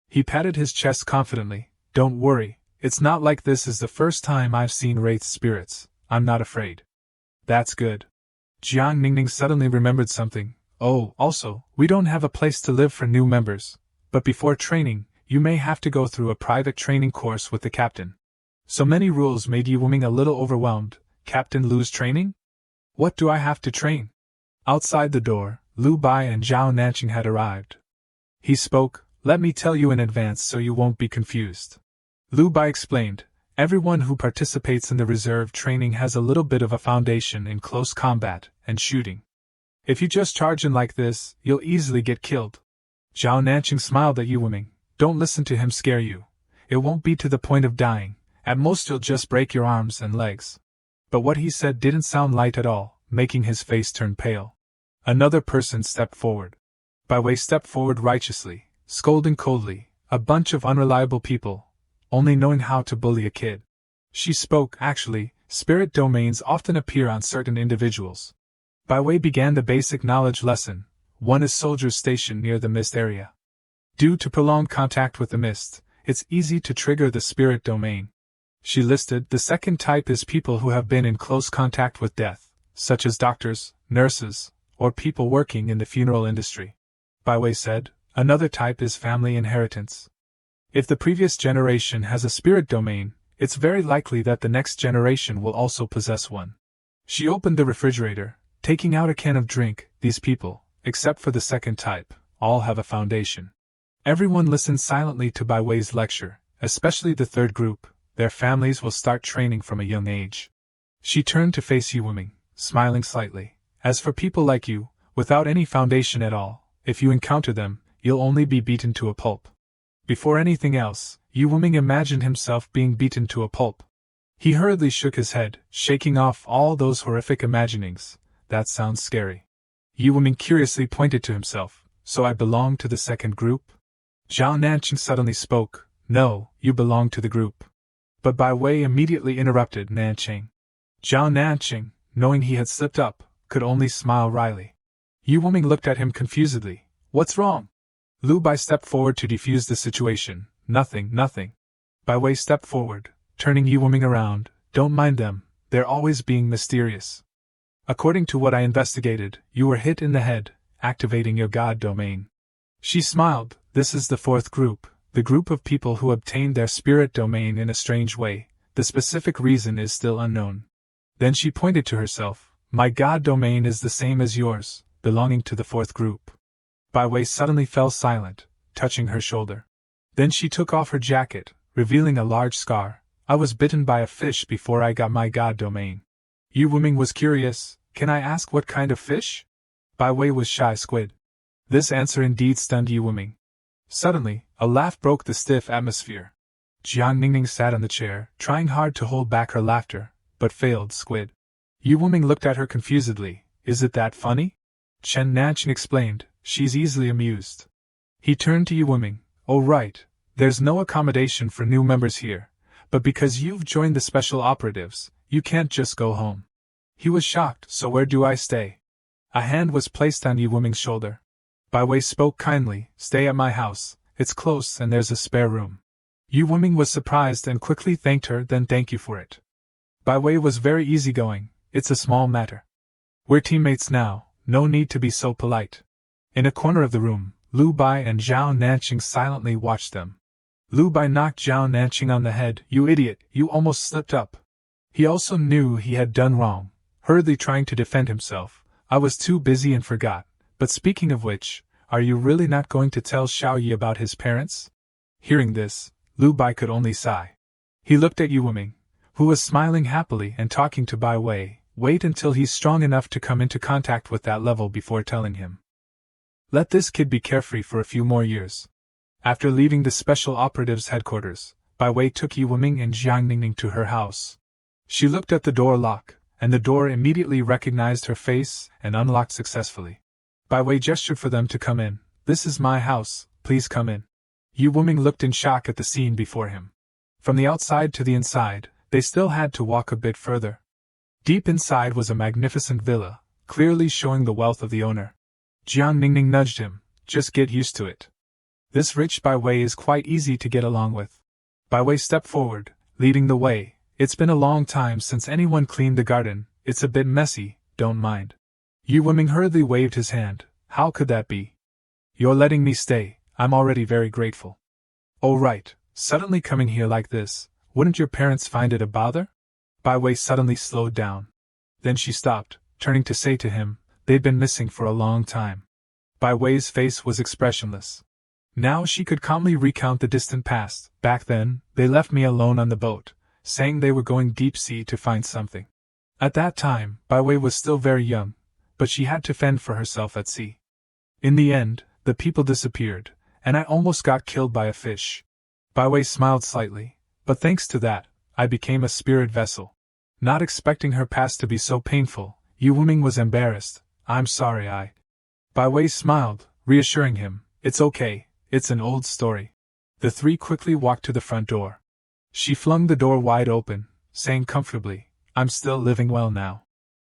He patted his chest confidently. Don't worry, it's not like this is the first time I've seen Wraith's spirits. I'm not afraid. That's good. Jiang Ningning suddenly remembered something. Oh, also, we don't have a place to live for new members, but before training, you may have to go through a private training course with the captain. So many rules made Yu Wuming a little overwhelmed. Captain Lu's training? What do I have to train? Outside the door, Lu Bai and Zhao Nanqing had arrived. He spoke, let me tell you in advance so you won't be confused. Lu Bai explained, everyone who participates in the reserve training has a little bit of a foundation in close combat and shooting. If you just charge in like this, you'll easily get killed. Zhao Nanqing smiled at Yu Wuming. Don't listen to him scare you. It won't be to the point of dying, At most you'll just break your arms and legs. But what he said didn't sound light at all, making his face turn pale. Another person stepped forward. Bai Wei stepped forward righteously, scolding coldly, a bunch of unreliable people, only knowing how to bully a kid. She spoke, actually, spirit domains often appear on certain individuals. Bai Wei began the basic knowledge lesson. One is soldiers stationed near the mist area. Due to prolonged contact with the mist, it's easy to trigger the spirit domain. She listed the second type is people who have been in close contact with death, such as doctors, nurses, or people working in the funeral industry. Bai Wei said, another type is family inheritance. If the previous generation has a spirit domain, it's very likely that the next generation will also possess one. She opened the refrigerator, taking out a can of drink. These people, except for the second type, all have a foundation. Everyone listened silently to Bai Wei's lecture, especially the third group. Their families will start training from a young age. She turned to face Yu Wuming, smiling slightly. As for people like you, without any foundation at all, if you encounter them, you'll only be beaten to a pulp. Before anything else, Yu Wuming imagined himself being beaten to a pulp. He hurriedly shook his head, shaking off all those horrific imaginings. That sounds scary. Yu Wuming curiously pointed to himself. So I belong to the second group? Zhao Nanqing suddenly spoke. No, you belong to the group. But Bai Wei immediately interrupted Nanqing. Zhao Nanqing, knowing he had slipped up, could only smile wryly. Yu Wuming looked at him confusedly. What's wrong? Lu Bai stepped forward to defuse the situation. Nothing. Bai Wei stepped forward, turning Yu Wuming around. Don't mind them, they're always being mysterious. According to what I investigated, you were hit in the head, activating your god domain. She smiled. This is the fourth group, the group of people who obtained their spirit domain in a strange way. The specific reason is still unknown. Then she pointed to herself. My god domain is the same as yours, belonging to the fourth group. Bai Wei suddenly fell silent, touching her shoulder. Then she took off her jacket, revealing a large scar. I was bitten by a fish before I got my god domain. Yu Wuming was curious. Can I ask what kind of fish? Bai Wei was shy squid. This answer indeed stunned Yu Wuming. Suddenly, a laugh broke the stiff atmosphere. Jiang Ningning sat on the chair, trying hard to hold back her laughter, but failed. Squid. Yu Wuming looked at her confusedly. Is it that funny? Chen Nanqing explained. She's easily amused. He turned to Yu Wuming. Oh right, there's no accommodation for new members here, but because you've joined the special operatives, you can't just go home. He was shocked. So where do I stay? A hand was placed on Yu Wuming's shoulder. Bai Wei spoke kindly. Stay at my house, it's close and there's a spare room. Yu Wuming was surprised and quickly thanked her. Then thank you for it. Bai Wei was very easygoing. It's a small matter. We're teammates now, no need to be so polite. In a corner of the room, Lu Bai and Zhao Nanqing silently watched them. Lu Bai knocked Zhao Nanqing on the head. You idiot, you almost slipped up. He also knew he had done wrong, hurriedly trying to defend himself. I was too busy and forgot. But speaking of which, are you really not going to tell Xiao Yi about his parents? Hearing this, Lu Bai could only sigh. He looked at Yu Wuming, who was smiling happily and talking to Bai Wei. Wait until he's strong enough to come into contact with that level before telling him. Let this kid be carefree for a few more years. After leaving the Special Operatives headquarters, Bai Wei took Yu Wuming and Jiang Ningning to her house. She looked at the door lock, and the door immediately recognized her face and unlocked successfully. Bai Wei gestured for them to come in. This is my house, please come in. Yu Wuming looked in shock at the scene before him. From the outside to the inside, they still had to walk a bit further. Deep inside was a magnificent villa, clearly showing the wealth of the owner. Jiang Ningning nudged him. Just get used to it. This rich Bai Wei is quite easy to get along with. Bai Wei stepped forward, leading the way. It's been a long time since anyone cleaned the garden. It's a bit messy, don't mind. Yu Wuming hurriedly waved his hand. How could that be? You're letting me stay, I'm already very grateful. Oh right, suddenly coming here like this, wouldn't your parents find it a bother? Bai Wei suddenly slowed down. Then she stopped, turning to say to him, they'd been missing for a long time. Bai Wei's face was expressionless. Now she could calmly recount the distant past. Back then, they left me alone on the boat, saying they were going deep sea to find something. At that time, Bai Wei was still very young, but she had to fend for herself at sea. In the end, the people disappeared, and I almost got killed by a fish. Bai Wei smiled slightly, but thanks to that, I became a spirit vessel. Not expecting her past to be so painful, Yu Wuming was embarrassed. I'm sorry, Bai Wei smiled, reassuring him, it's okay, it's an old story. The three quickly walked to the front door. She flung the door wide open, saying comfortably, I'm still living well now.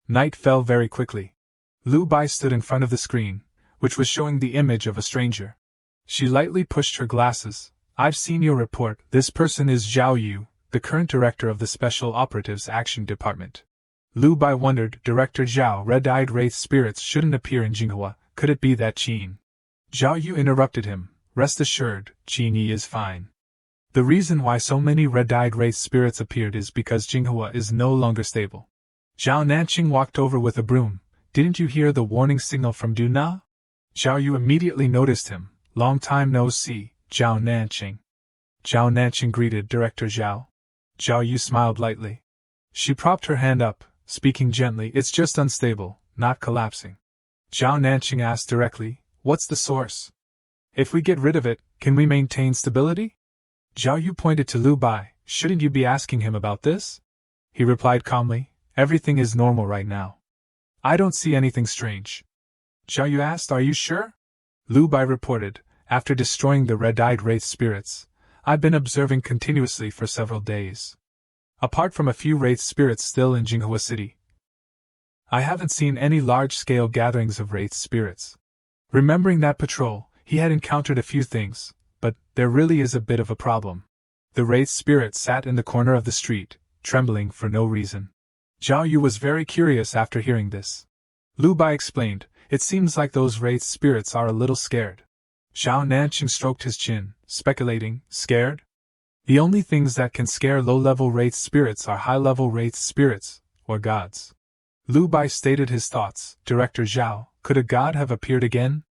Night fell very quickly. Lu Bai stood in front of the screen, which was showing the image of a stranger. She lightly pushed her glasses. I've seen your report. This person is Zhao Yu, the current director of the Special Operatives Action Department. Lu Bai wondered, Director Zhao, red-eyed wraith spirits shouldn't appear in Jinghua. Could it be that Qin? Zhao Yu interrupted him. Rest assured, Qin Yi is fine. The reason why so many red-eyed wraith spirits appeared is because Jinghua is no longer stable. Zhao Nanqing walked over with a broom. Didn't you hear the warning signal from Du Na? Zhao Yu immediately noticed him. Long time no see, Zhao Nanqing. Zhao Nanqing greeted Director Zhao. Zhao Yu smiled lightly. She propped her hand up, speaking gently, it's just unstable, not collapsing. Zhao Nanqing asked directly, what's the source? If we get rid of it, can we maintain stability? Zhao Yu pointed to Lu Bai. Shouldn't you be asking him about this? He replied calmly, everything is normal right now. I don't see anything strange. Zhao Yu asked, are you sure? Lu Bai reported, after destroying the red-eyed wraith spirits, I've been observing continuously for several days. Apart from a few wraith spirits still in Jinghua City, I haven't seen any large-scale gatherings of wraith spirits. Remembering that patrol, he had encountered a few things, but there really is a bit of a problem. The wraith spirit sat in the corner of the street, trembling for no reason. Zhao Yu was very curious after hearing this. Lu Bai explained, it seems like those wraith spirits are a little scared. Zhao Nanqing stroked his chin, speculating, scared? The only things that can scare low-level wraith spirits are high-level wraith spirits, or gods. Lu Bai stated his thoughts. Director Zhao, could a god have appeared again?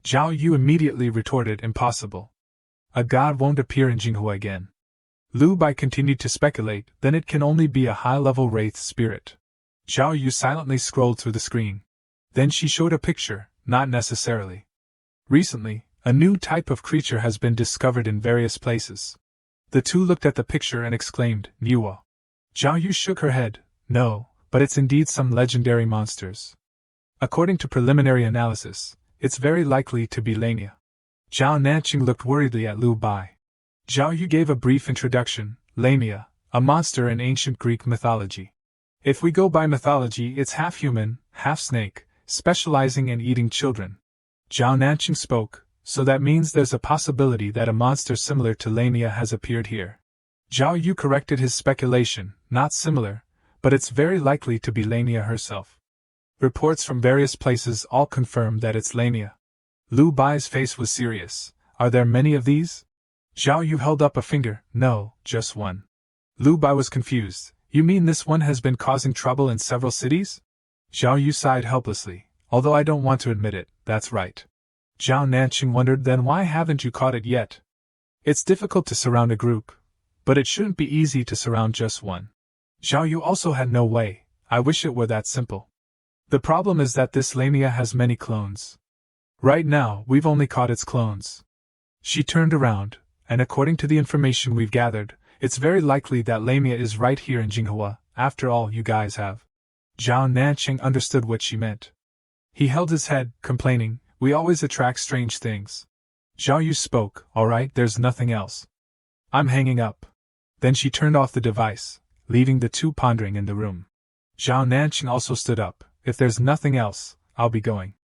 Zhao Yu immediately retorted, impossible. A god won't appear in Jinghua again. Lu Bai continued to speculate, then it can only be a high-level wraith spirit. Zhao Yu silently scrolled through the screen. Then she showed a picture, not necessarily. Recently, a new type of creature has been discovered in various places. The two looked at the picture and exclaimed, Niwa. Zhao Yu shook her head, no, but it's indeed some legendary monsters. According to preliminary analysis, it's very likely to be Lameia. Zhao Nanqing looked worriedly at Lu Bai. Zhao Yu gave a brief introduction. Lameia, a monster in ancient Greek mythology. If we go by mythology, it's half human, half snake, specializing in eating children. Zhao Nanqing spoke, so that means there's a possibility that a monster similar to Lameia has appeared here. Zhao Yu corrected his speculation, not similar, but it's very likely to be Lameia herself. Reports from various places all confirm that it's Lameia. Lu Bai's face was serious. Are there many of these? Zhao Yu held up a finger. No, just one. Lu Bai was confused. You mean this one has been causing trouble in several cities? Zhao Yu sighed helplessly. Although I don't want to admit it, that's right. Zhao Nanqing wondered, then why haven't you caught it yet? It's difficult to surround a group, but it shouldn't be easy to surround just one. Zhao Yu also had no way. I wish it were that simple. The problem is that this Lameia has many clones. Right now, we've only caught its clones. She turned around, and according to the information we've gathered, it's very likely that Lameia is right here in Jinghua. After all, you guys have. Zhao Nanqing understood what she meant. He held his head, complaining, we always attract strange things. Zhao Yu spoke, alright, there's nothing else. I'm hanging up. Then she turned off the device, leaving the two pondering in the room. Zhao Nanqing also stood up. If there's nothing else, I'll be going.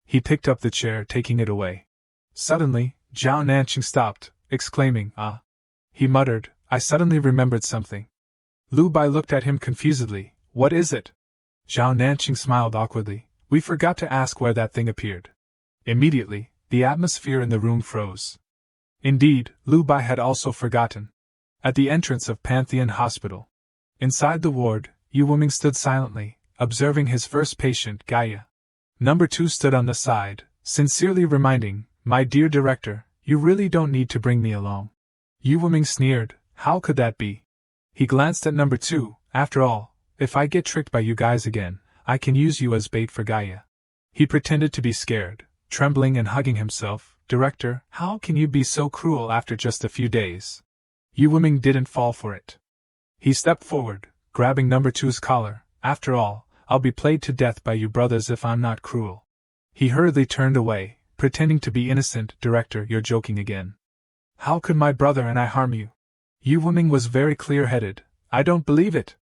He picked up the chair, taking it away. Suddenly, Zhao Nanqing stopped, exclaiming, ah. He muttered, I suddenly remembered something. Lu Bai looked at him confusedly. What is it? Zhao Nanqing smiled awkwardly. We forgot to ask where that thing appeared. Immediately, the atmosphere in the room froze. Indeed, Lu Bai had also forgotten. At the entrance of Pantheon Hospital. Inside the ward, Yu Wuming stood silently, observing his first patient, Gaia. Number 2 stood on the side, sincerely reminding, my dear director, you really don't need to bring me along. Yu Wuming sneered, how could that be? He glanced at number 2, after all, if I get tricked by you guys again, I can use you as bait for Gaia. He pretended to be scared, trembling and hugging himself. Director, how can you be so cruel after just a few days? Yu Wuming didn't fall for it. He stepped forward, grabbing number two's collar. After all, I'll be played to death by you brothers if I'm not cruel. He hurriedly turned away, pretending to be innocent. Director, you're joking again. How could my brother and I harm you? Yu Wuming was very clear-headed. I don't believe it.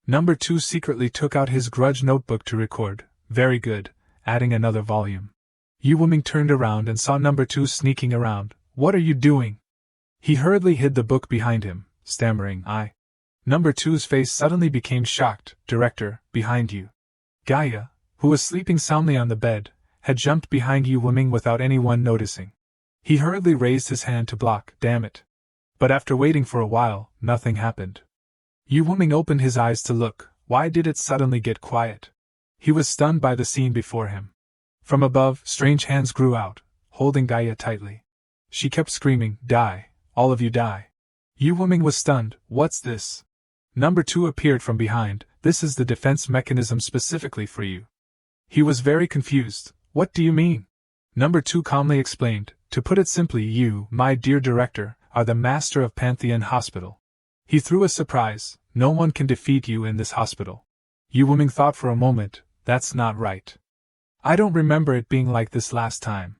Number two secretly took out his grudge notebook to record. Very good, adding another volume. Yu Wuming turned around and saw number two sneaking around. What are you doing? He hurriedly hid the book behind him, stammering, I. Number two's face suddenly became shocked. Director, behind you. Gaia, who was sleeping soundly on the bed, had jumped behind Yu Wuming without anyone noticing. He hurriedly raised his hand to block. Damn it. But after waiting for a while, nothing happened. Yu Wuming opened his eyes to look. Why did it suddenly get quiet? He was stunned by the scene before him. From above, strange hands grew out, holding Gaia tightly. She kept screaming, Die, all of you die. Yu Wuming was stunned. What's this? Number two appeared from behind. This is the defense mechanism specifically for you. He was very confused. What do you mean? Number two calmly explained. To put it simply, you, my dear director, are the master of Pantheon Hospital. He threw a surprise. No one can defeat you in this hospital. Yu Wuming thought for a moment. That's not right. I don't remember it being like this last time.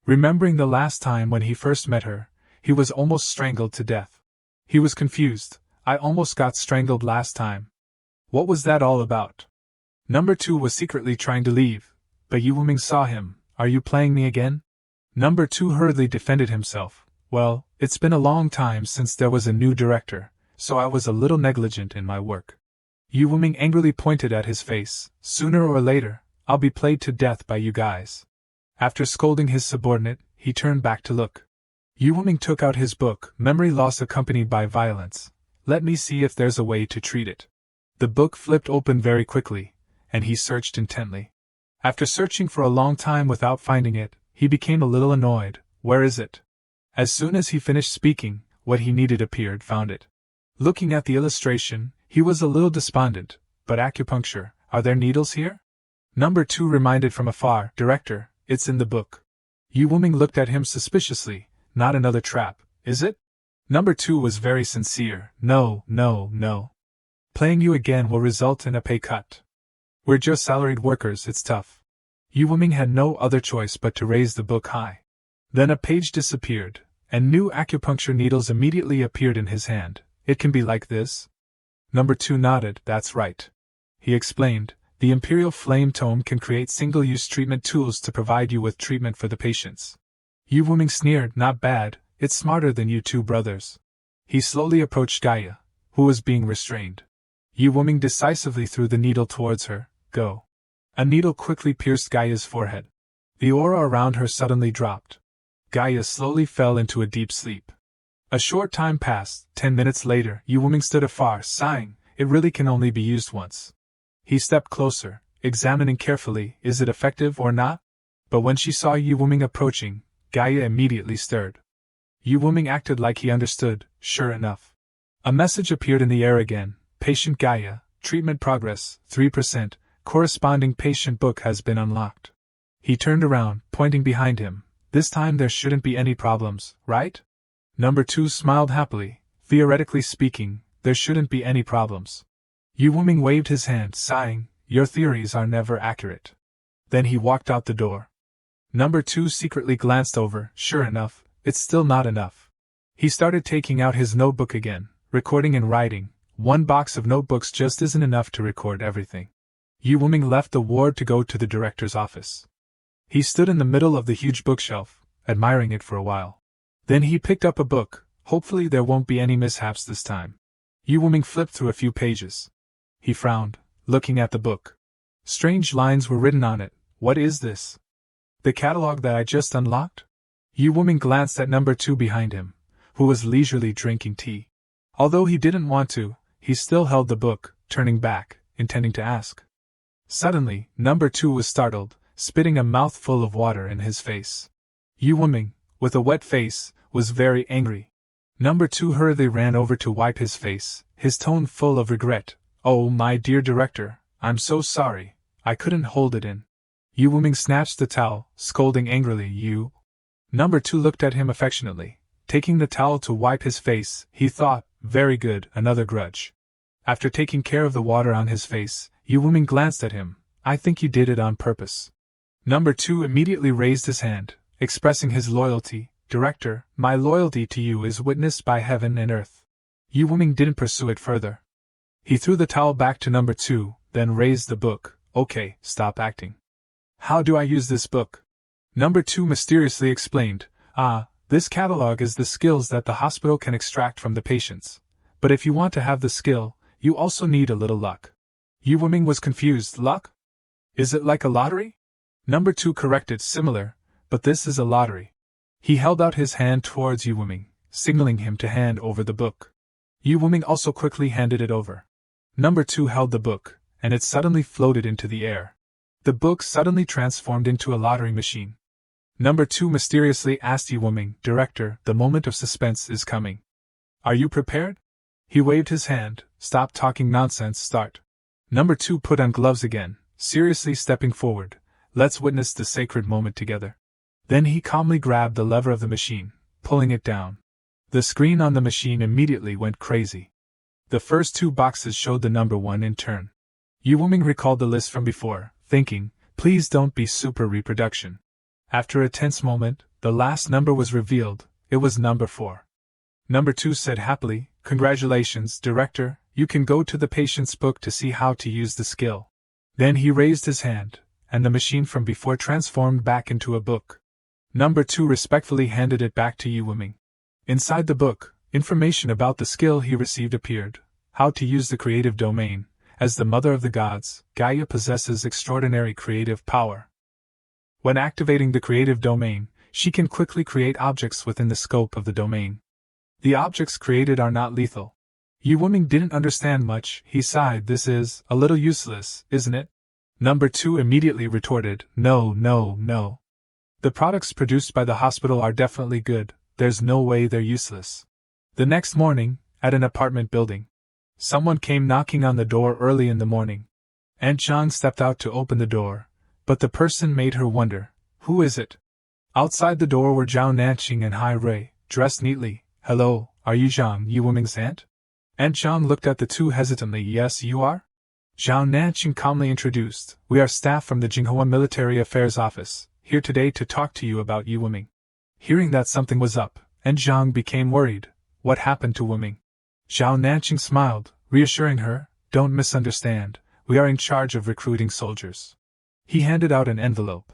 Remembering the last time when he first met her, he was almost strangled to death. He was confused. I almost got strangled last time. What was that all about? Number two was secretly trying to leave, but Yu Wuming saw him. Are you playing me again? Number two hurriedly defended himself. Well, it's been a long time since there was a new director, so I was a little negligent in my work. Yu Wuming angrily pointed at his face. Sooner or later, I'll be played to death by you guys. After scolding his subordinate, he turned back to look. Yu Wuming took out his book, Memory Loss Accompanied by Violence. Let me see if there's a way to treat it. The book flipped open very quickly, and he searched intently. After searching for a long time without finding it, he became a little annoyed. Where is it? As soon as he finished speaking, what he needed appeared. Found it. Looking at the illustration, he was a little despondent. But acupuncture, are there needles here? Number two reminded from afar. Director, it's in the book. Yu Wuming looked at him suspiciously. Not another trap, is it? Number two was very sincere. No. Playing you again will result in a pay cut. We're just salaried workers, it's tough. Yu Wuming had no other choice but to raise the book high. Then a page disappeared, and new acupuncture needles immediately appeared in his hand. It can be like this? Number two nodded. That's right. He explained, the Imperial Flame Tome can create single-use treatment tools to provide you with treatment for the patients. Yu Wuming sneered. Not bad, it's smarter than you two brothers. He slowly approached Gaia, who was being restrained. Yu Wuming decisively threw the needle towards her. Go. A needle quickly pierced Gaia's forehead. The aura around her suddenly dropped. Gaia slowly fell into a deep sleep. A short time passed. 10 minutes later, Yu Wuming stood afar, sighing. It really can only be used once. He stepped closer, examining carefully, is it effective or not? But when she saw Yu Wuming approaching, Gaia immediately stirred. Yu Wuming acted like he understood. Sure enough. A message appeared in the air again. Patient Gaia, treatment progress, 3%, corresponding patient book has been unlocked. He turned around, pointing behind him. This time there shouldn't be any problems, right? Number two smiled happily. Theoretically speaking, there shouldn't be any problems. Yu Wuming waved his hand, sighing, your theories are never accurate. Then he walked out the door. Number two secretly glanced over. Sure enough, it's still not enough. He started taking out his notebook again, recording and writing. One box of notebooks just isn't enough to record everything. Yu Wuming left the ward to go to the director's office. He stood in the middle of the huge bookshelf, admiring it for a while. Then he picked up a book. Hopefully there won't be any mishaps this time. Yu Wuming flipped through a few pages. He frowned, looking at the book. Strange lines were written on it. What is this? The catalog that I just unlocked? Yu Wuming glanced at number two behind him, who was leisurely drinking tea. Although he didn't want to, he still held the book, turning back, intending to ask. Suddenly, number two was startled, spitting a mouthful of water in his face. Yu Wuming, with a wet face, was very angry. Number two hurriedly ran over to wipe his face, his tone full of regret. Oh, my dear director, I'm so sorry, I couldn't hold it in. Yu Wuming snatched the towel, scolding angrily. You. Number two looked at him affectionately. Taking the towel to wipe his face, he thought, very good, another grudge. After taking care of the water on his face, Yu Wuming glanced at him. I think you did it on purpose. Number 2 immediately raised his hand, expressing his loyalty. Director, my loyalty to you is witnessed by heaven and earth. Yu Wuming didn't pursue it further. He threw the towel back to number 2, then raised the book. Okay, stop acting. How do I use this book? Number 2 mysteriously explained. This catalog is the skills that the hospital can extract from the patients. But if you want to have the skill, you also need a little luck. Yu Wuming was confused. Luck? Is it like a lottery? Number 2 corrected. Similar, but this is a lottery. He held out his hand towards Yu Wuming, signaling him to hand over the book. Yu Wuming also quickly handed it over. Number 2 held the book, and it suddenly floated into the air. The book suddenly transformed into a lottery machine. Number 2 mysteriously asked Yu Wuming, Director, the moment of suspense is coming. Are you prepared? He waved his hand. Stop talking nonsense, start. Number 2 put on gloves again, seriously stepping forward. Let's witness the sacred moment together. Then he calmly grabbed the lever of the machine, pulling it down. The screen on the machine immediately went crazy. The first 2 boxes showed the number 1 in turn. Yu Wuming recalled the list from before, thinking, please don't be super reproduction. After a tense moment, the last number was revealed. It was number 4. Number 2 said happily, Congratulations, Director, you can go to the patient's book to see how to use the skill. Then he raised his hand, and the machine from before transformed back into a book. Number 2 respectfully handed it back to Yu Wuming. Inside the book, information about the skill he received appeared. How to use the creative domain. As the mother of the gods, Gaia possesses extraordinary creative power. When activating the creative domain, she can quickly create objects within the scope of the domain. The objects created are not lethal. Yu Wuming didn't understand much. He sighed. This is a little useless, isn't it? Number 2 immediately retorted, No. The products produced by the hospital are definitely good. There's no way they're useless. The next morning, at an apartment building, someone came knocking on the door early in the morning. Aunt Zhang stepped out to open the door, but the person made her wonder, who is it? Outside the door were Zhao Nanqing and Hai Rui, dressed neatly. Hello, are you Zhang, Yu Wuming's aunt? Aunt Zhang looked at the two hesitantly. Yes, you are? Zhao Nanqing calmly introduced. We are staff from the Jinghua Military Affairs Office, here today to talk to you about Yu Wuming. Hearing that something was up, Aunt Zhang became worried. What happened to Wuming? Zhao Nanqing smiled, reassuring her, Don't misunderstand, we are in charge of recruiting soldiers. He handed out an envelope.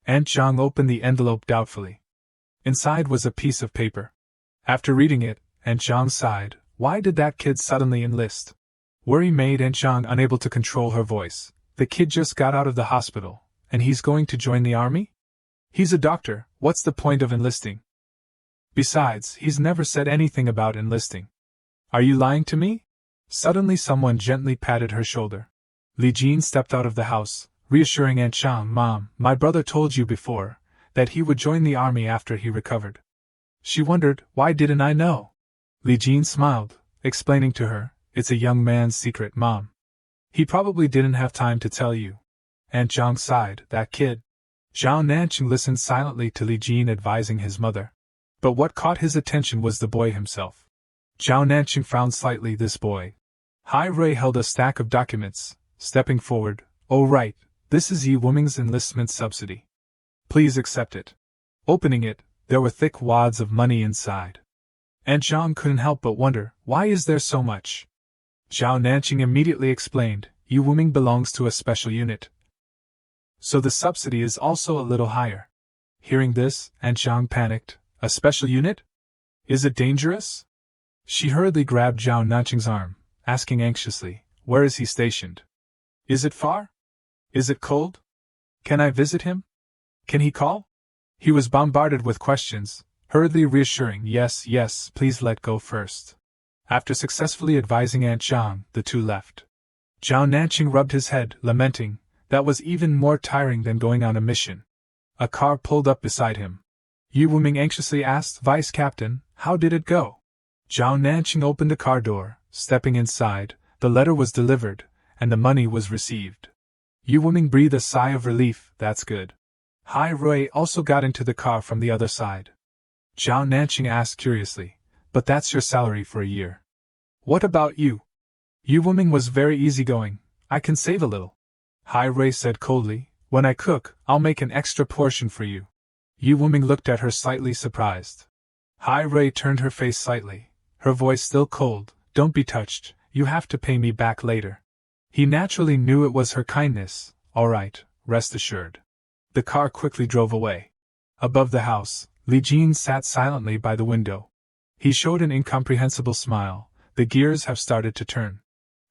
Aunt Zhang opened the envelope doubtfully. Inside was a piece of paper. After reading it, Aunt Zhang sighed. Why did that kid suddenly enlist? Worry made Aunt Zhang unable to control her voice. The kid just got out of the hospital, and he's going to join the army? He's a doctor, what's the point of enlisting? Besides, he's never said anything about enlisting. Are you lying to me? Suddenly someone gently patted her shoulder. Li Jin stepped out of the house, reassuring Aunt Zhang. Mom, my brother told you before, that he would join the army after he recovered. She wondered, why didn't I know? Li Jin smiled, explaining to her, it's a young man's secret, Mom. He probably didn't have time to tell you. Aunt Zhang sighed, that kid. Zhao Nanqing listened silently to Li Jin advising his mother. But what caught his attention was the boy himself. Zhao Nanqing frowned slightly. This boy. Hai Rui held a stack of documents, stepping forward. Oh right, this is Yu Wuming's enlistment subsidy. Please accept it. Opening it, there were thick wads of money inside. Aunt Zhang couldn't help but wonder, why is there so much? Zhao Nanqing immediately explained, Yu Wuming belongs to a special unit. So the subsidy is also a little higher. Hearing this, Aunt Zhang panicked. A special unit? Is it dangerous? She hurriedly grabbed Zhao Nanqing's arm, asking anxiously, where is he stationed? Is it far? Is it cold? Can I visit him? Can he call? He was bombarded with questions, hurriedly reassuring, yes, please let go first. After successfully advising Aunt Zhang, the two left. Zhao Nanqing rubbed his head, lamenting, that was even more tiring than going on a mission. A car pulled up beside him. Yu Wuming anxiously asked, Vice Captain, how did it go? Zhao Nanqing opened the car door, stepping inside, the letter was delivered, and the money was received. Yu Wuming breathed a sigh of relief, that's good. Hai Rui also got into the car from the other side. Zhao Nanqing asked curiously, but that's your salary for a year. What about you? Yu Wuming was very easygoing. I can save a little. Hai Rui said coldly, when I cook, I'll make an extra portion for you. Yu Wuming looked at her slightly surprised. Hai Rui turned her face slightly, her voice still cold. Don't be touched, you have to pay me back later. He naturally knew it was her kindness. All right, rest assured. The car quickly drove away. Above the house, Li Jin sat silently by the window. He showed an incomprehensible smile. The gears have started to turn.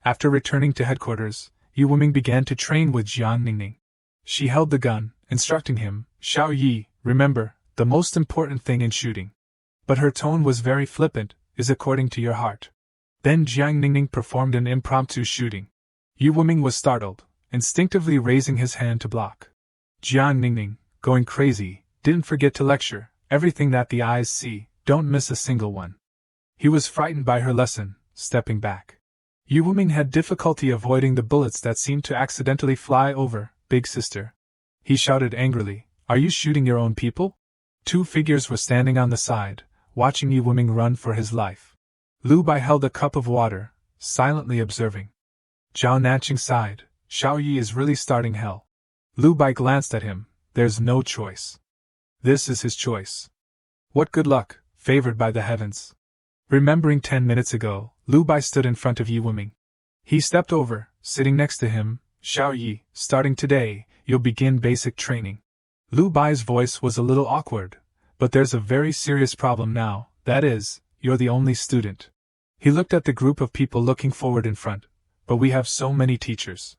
After returning to headquarters, Yu Wuming began to train with Jiang Ningning. She held the gun, instructing him, Xiao Yi, remember, the most important thing in shooting. But her tone was very flippant, is according to your heart. Then Jiang Ningning performed an impromptu shooting. Yu Wuming was startled, instinctively raising his hand to block. Jiang Ningning, going crazy, didn't forget to lecture, everything that the eyes see, don't miss a single one. He was frightened by her lesson, stepping back. Yu Wuming had difficulty avoiding the bullets that seemed to accidentally fly over, big sister. He shouted angrily, are you shooting your own people? Two figures were standing on the side, watching Yu Wuming run for his life. Lu Bai held a cup of water, silently observing. Zhao Nanqing sighed, Xiao Yi is really starting hell. Lu Bai glanced at him, there's no choice. This is his choice. What good luck, favored by the heavens. Remembering 10 minutes ago, Lu Bai stood in front of Yu Wuming. He stepped over, sitting next to him, Xiao Yi, starting today, you'll begin basic training. Lu Bai's voice was a little awkward, but there's a very serious problem now, that is, you're the only student. He looked at the group of people looking forward in front, but we have so many teachers.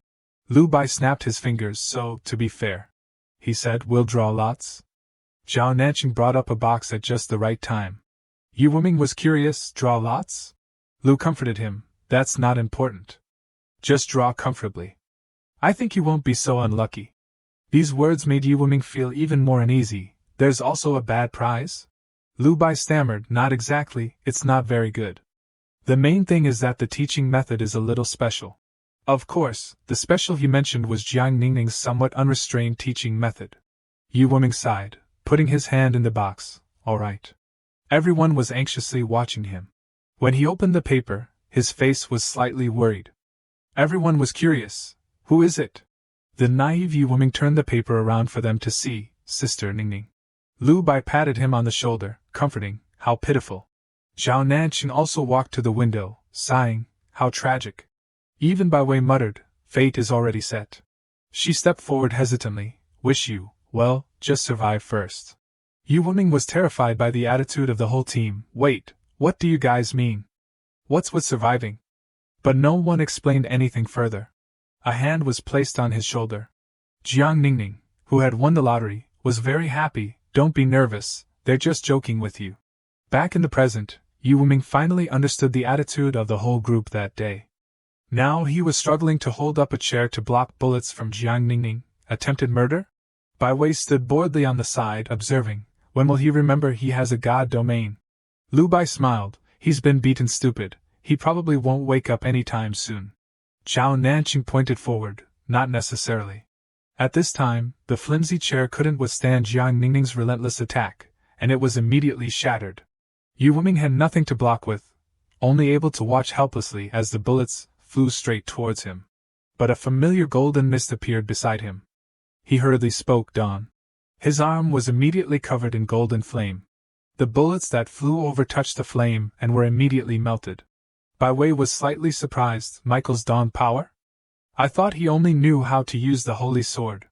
Lu Bai snapped his fingers, so, to be fair. He said, we'll draw lots. Zhao Nanqing brought up a box at just the right time. Yu Wuming was curious, draw lots? Lu comforted him, that's not important. Just draw comfortably. I think you won't be so unlucky. These words made Yu Wuming feel even more uneasy. There's also a bad prize? Lu Bai stammered, not exactly, it's not very good. The main thing is that the teaching method is a little special. Of course, the special he mentioned was Jiang Ningning's somewhat unrestrained teaching method. Yu Wuming sighed, putting his hand in the box, all right. Everyone was anxiously watching him. When he opened the paper, his face was slightly worried. Everyone was curious, who is it? The naive Yu Wuming turned the paper around for them to see, Sister Ningning. Lu Bai patted him on the shoulder, comforting, how pitiful. Zhao Nanqing also walked to the window, sighing, how tragic. Even Bai Wei muttered, fate is already set. She stepped forward hesitantly, wish you, well, just survive first. Yu Wuming was terrified by the attitude of the whole team. Wait, what do you guys mean? What's with surviving? But no one explained anything further. A hand was placed on his shoulder. Jiang Ningning, who had won the lottery, was very happy. Don't be nervous, they're just joking with you. Back in the present, Yu Wuming finally understood the attitude of the whole group that day. Now he was struggling to hold up a chair to block bullets from Jiang Ningning. Attempted murder? Bai Wei stood boredly on the side, observing. When will he remember he has a god domain? Lu Bai smiled, he's been beaten stupid, he probably won't wake up any time soon. Zhao Nanqing pointed forward, not necessarily. At this time, the flimsy chair couldn't withstand Jiang Ningning's relentless attack, and it was immediately shattered. Yu Wuming had nothing to block with, only able to watch helplessly as the bullets flew straight towards him. But a familiar golden mist appeared beside him. He hurriedly spoke, Dawn. His arm was immediately covered in golden flame. The bullets that flew over touched the flame and were immediately melted. Bai Wei was slightly surprised. Michael's dawn power? I thought he only knew how to use the holy sword.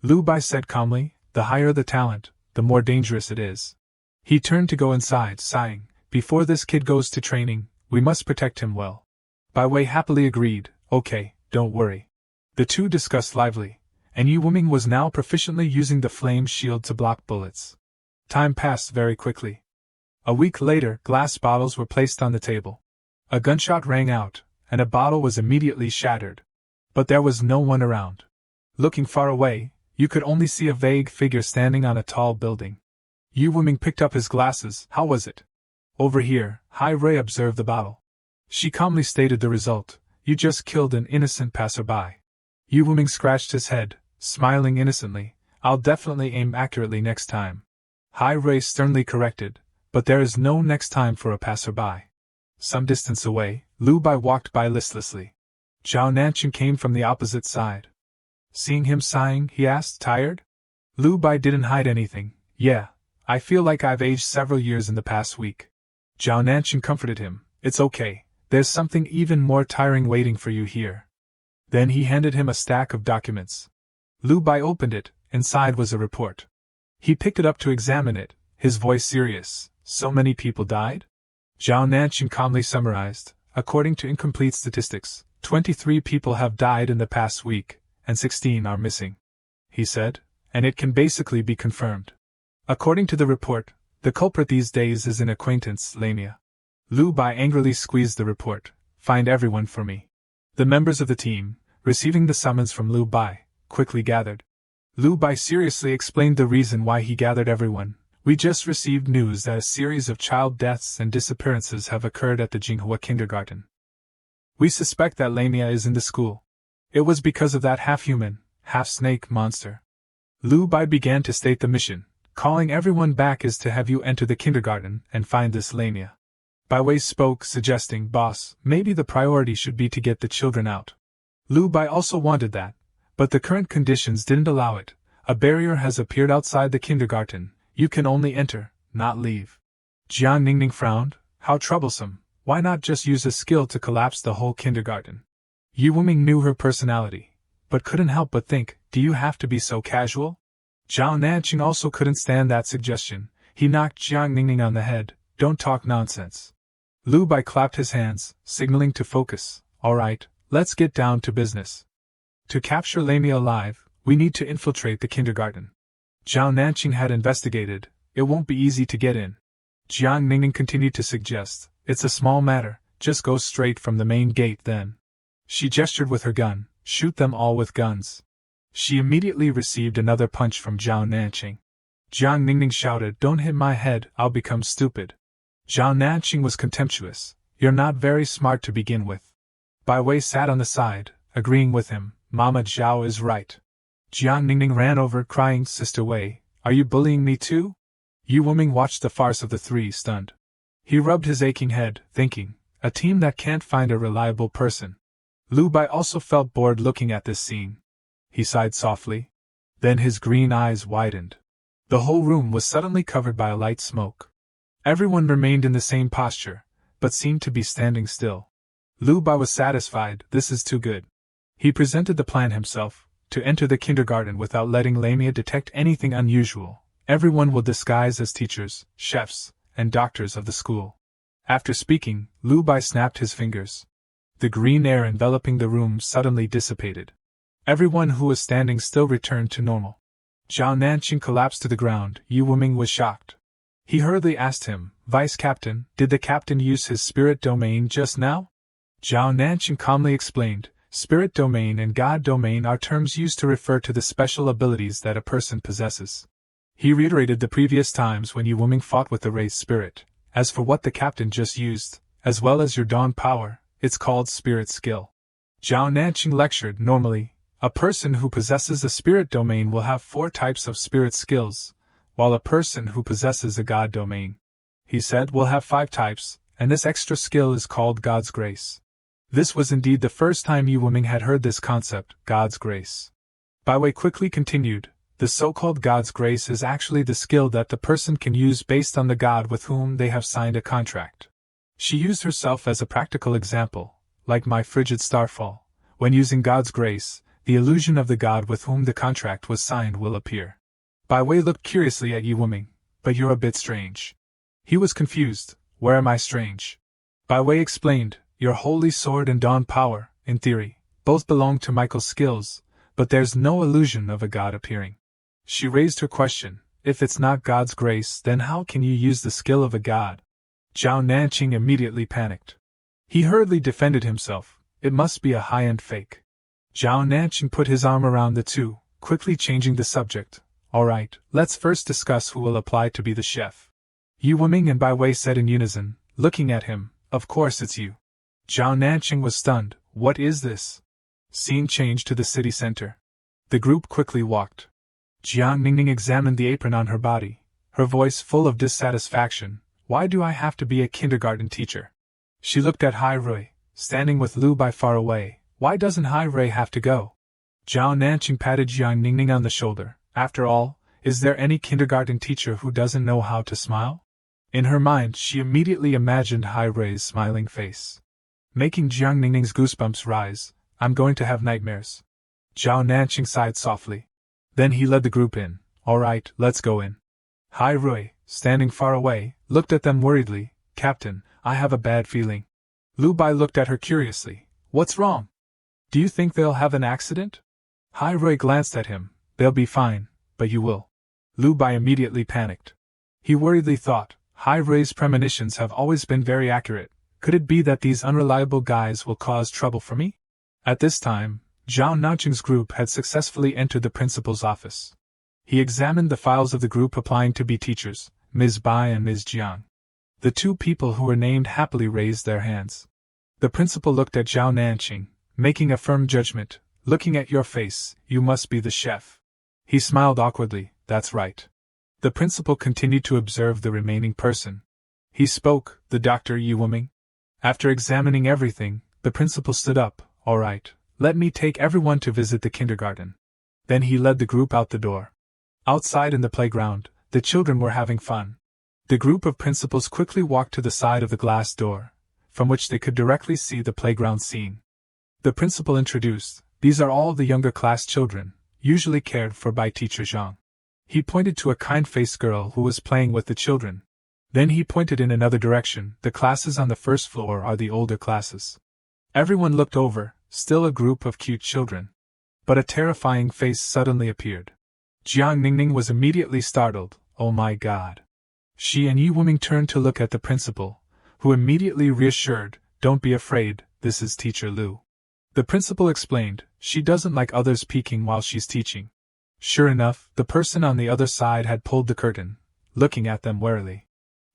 Lu Bai said calmly, the higher the talent, the more dangerous it is. He turned to go inside, sighing, before this kid goes to training, we must protect him well. Bai Wei happily agreed, okay, don't worry. The two discussed lively, and Yu Wuming was now proficiently using the flame shield to block bullets. Time passed very quickly. A week later, glass bottles were placed on the table. A gunshot rang out, and a bottle was immediately shattered. But there was no one around. Looking far away, you could only see a vague figure standing on a tall building. Yu Wuming picked up his glasses. How was it? Over here, Hai Rui observed the bottle. She calmly stated the result. You just killed an innocent passerby. Yu Wuming scratched his head, smiling innocently. I'll definitely aim accurately next time. Hai Rui sternly corrected, but there is no next time for a passerby. Some distance away, Lu Bai walked by listlessly. Zhao Nanchen came from the opposite side. Seeing him sighing, he asked, tired? Lu Bai didn't hide anything. Yeah, I feel like I've aged several years in the past week. Zhao Nanchen comforted him. It's okay, there's something even more tiring waiting for you here. Then he handed him a stack of documents. Lu Bai opened it. Inside was a report. He picked it up to examine it, his voice serious. So many people died? Zhao Nanchen calmly summarized. According to incomplete statistics, 23 people have died in the past week, and 16 are missing. He said, and it can basically be confirmed. According to the report, the culprit these days is an acquaintance, Lameia. Lu Bai angrily squeezed the report. Find everyone for me. The members of the team, receiving the summons from Lu Bai, quickly gathered. Lu Bai seriously explained the reason why he gathered everyone. We just received news that a series of child deaths and disappearances have occurred at the Jinghua kindergarten. We suspect that Lameia is in the school. It was because of that half-human, half-snake monster. Lu Bai began to state the mission. Calling everyone back is to have you enter the kindergarten and find this Lameia. Bai Wei spoke, suggesting, Boss, maybe the priority should be to get the children out. Lu Bai also wanted that, but the current conditions didn't allow it. A barrier has appeared outside the kindergarten. You can only enter, not leave. Jiang Ningning frowned. How troublesome. Why not just use a skill to collapse the whole kindergarten? Yu Wuming knew her personality, but couldn't help but think, do you have to be so casual? Zhao Nanqing also couldn't stand that suggestion. He knocked Jiang Ningning on the head. Don't talk nonsense. Lu Bai clapped his hands, signaling to focus. All right, let's get down to business. To capture Lameia alive, we need to infiltrate the kindergarten. Zhao Nanqing had investigated. It won't be easy to get in. Jiang Ningning continued to suggest. It's a small matter, just go straight from the main gate then. She gestured with her gun. Shoot them all with guns. She immediately received another punch from Zhao Nanqing. Jiang Ningning shouted, Don't hit my head, I'll become stupid. Zhao Nanqing was contemptuous. You're not very smart to begin with. Bai Wei sat on the side, agreeing with him. Mama Zhao is right. Jiang Ningning ran over, crying, Sister Wei, are you bullying me too? Yu Wuming watched the farce of the three, stunned. He rubbed his aching head, thinking, a team that can't find a reliable person. Lu Bai also felt bored looking at this scene. He sighed softly. Then his green eyes widened. The whole room was suddenly covered by a light smoke. Everyone remained in the same posture, but seemed to be standing still. Lu Bai was satisfied. This is too good. He presented the plan himself. To enter the kindergarten without letting Lameia detect anything unusual. Everyone will disguise as teachers, chefs, and doctors of the school. After speaking, Lu Bai snapped his fingers. The green air enveloping the room suddenly dissipated. Everyone who was standing still returned to normal. Zhao Nanqing collapsed to the ground. Yu Wuming was shocked. He hurriedly asked him, Vice Captain, did the captain use his spirit domain just now? Zhao Nanqing calmly explained. Spirit domain and God domain are terms used to refer to the special abilities that a person possesses. He reiterated the previous times when Yu Wuming fought with the Wraith spirit. As for what the captain just used, as well as your dawn power, it's called spirit skill. Zhao Nanqing lectured. Normally, a person who possesses a spirit domain will have 4 types of spirit skills, while a person who possesses a God domain, he said, will have 5 types, and this extra skill is called God's grace. This was indeed the first time Yu Wuming had heard this concept, God's grace. Bai Wei quickly continued, the so-called God's grace is actually the skill that the person can use based on the God with whom they have signed a contract. She used herself as a practical example, like my frigid starfall. When using God's grace, the illusion of the God with whom the contract was signed will appear. Bai Wei looked curiously at Yu Wuming, but you're a bit strange. He was confused. Where am I strange? Bai Wei explained. Your holy sword and dawn power, in theory, both belong to Michael's skills, but there's no illusion of a god appearing. She raised her question, if it's not God's grace, then how can you use the skill of a god? Zhao Nanqing immediately panicked. He hurriedly defended himself, it must be a high-end fake. Zhao Nanqing put his arm around the two, quickly changing the subject. Alright, let's first discuss who will apply to be the chef. Yu Wuming and Bai Wei said in unison, looking at him, of course it's you. Zhao Nanqing was stunned. What is this? Scene changed to the city center. The group quickly walked. Jiang Ningning examined the apron on her body, her voice full of dissatisfaction. Why do I have to be a kindergarten teacher? She looked at Hai Rui, standing with Lu Bai far away. Why doesn't Hai Rui have to go? Zhao Nanqing patted Jiang Ningning on the shoulder. After all, is there any kindergarten teacher who doesn't know how to smile? In her mind, she immediately imagined Hai Rui's smiling face, making Jiang Ningning's goosebumps rise. I'm going to have nightmares. Zhao Nanqing sighed softly. Then he led the group in. All right, let's go in. Hai Rui, standing far away, looked at them worriedly. Captain, I have a bad feeling. Lu Bai looked at her curiously. What's wrong? Do you think they'll have an accident? Hai Rui glanced at him. They'll be fine, but you will. Lu Bai immediately panicked. He worriedly thought, Hai Rui's premonitions have always been very accurate. Could it be that these unreliable guys will cause trouble for me? At this time, Zhao Nanqing's group had successfully entered the principal's office. He examined the files of the group applying to be teachers, Ms. Bai and Ms. Jiang. The two people who were named happily raised their hands. The principal looked at Zhao Nanqing, making a firm judgment. Looking at your face, you must be the chef. He smiled awkwardly. That's right. The principal continued to observe the remaining person. He spoke, the Dr. Yu Wuming. After examining everything, the principal stood up. All right, let me take everyone to visit the kindergarten. Then he led the group out the door. Outside in the playground, the children were having fun. The group of principals quickly walked to the side of the glass door, from which they could directly see the playground scene. The principal introduced, these are all the younger class children, usually cared for by teacher Zhang. He pointed to a kind-faced girl who was playing with the children. Then he pointed in another direction, the classes on the first floor are the older classes. Everyone looked over, still a group of cute children. But a terrifying face suddenly appeared. Jiang Ningning was immediately startled. Oh my God. She and Yu Wuming turned to look at the principal, who immediately reassured, don't be afraid, this is Teacher Lu. The principal explained, she doesn't like others peeking while she's teaching. Sure enough, the person on the other side had pulled the curtain, looking at them warily.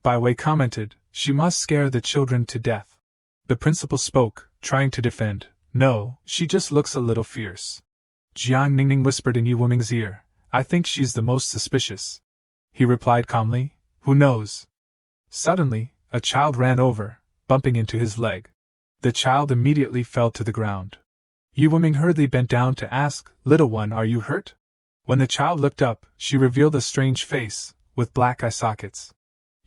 Bai Wei commented, she must scare the children to death. The principal spoke, trying to defend, no, she just looks a little fierce. Jiang Ningning whispered in Yu Wuming's ear, I think she's the most suspicious. He replied calmly, who knows? Suddenly, a child ran over, bumping into his leg. The child immediately fell to the ground. Yu Wuming hurriedly bent down to ask, little one, are you hurt? When the child looked up, she revealed a strange face, with black eye sockets.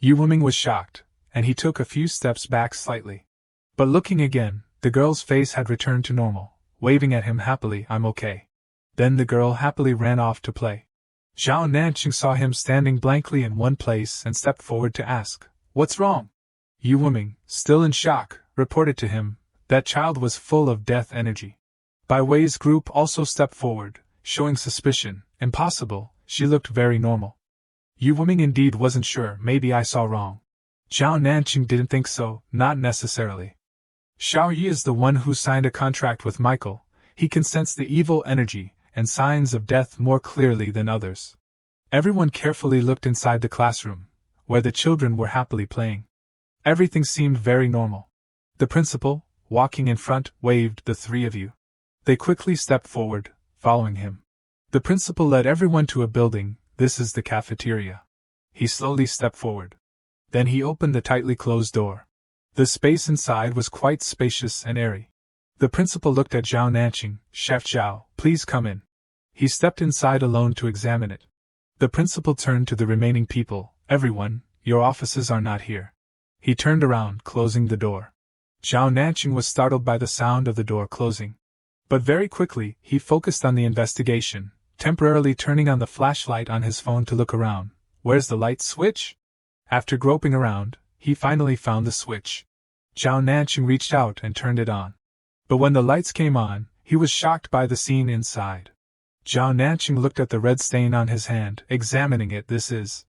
Yu Wuming was shocked, and he took a few steps back slightly. But looking again, the girl's face had returned to normal, waving at him happily, I'm okay. Then the girl happily ran off to play. Zhao Nanqing saw him standing blankly in one place and stepped forward to ask, what's wrong? Yu Wuming, still in shock, reported to him, that child was full of death energy. Bai Wei's group also stepped forward, showing suspicion. Impossible, she looked very normal. Yu Wuming indeed wasn't sure, maybe I saw wrong. Zhao Nanqing didn't think so, not necessarily. Xiao Yi is the one who signed a contract with Michael, he can sense the evil energy and signs of death more clearly than others. Everyone carefully looked inside the classroom, where the children were happily playing. Everything seemed very normal. The principal, walking in front, waved, the three of you. They quickly stepped forward, following him. The principal led everyone to a building, this is the cafeteria. He slowly stepped forward. Then he opened the tightly closed door. The space inside was quite spacious and airy. The principal looked at Zhao Nanqing, Chef Zhao, please come in. He stepped inside alone to examine it. The principal turned to the remaining people, everyone, your offices are not here. He turned around, closing the door. Zhao Nanqing was startled by the sound of the door closing. But very quickly, he focused on the investigation, temporarily turning on the flashlight on his phone to look around. Where's the light switch? After groping around, he finally found the switch. Zhao Nanqing reached out and turned it on. But when the lights came on, he was shocked by the scene inside. Zhao Nanqing looked at the red stain on his hand, examining it. This is...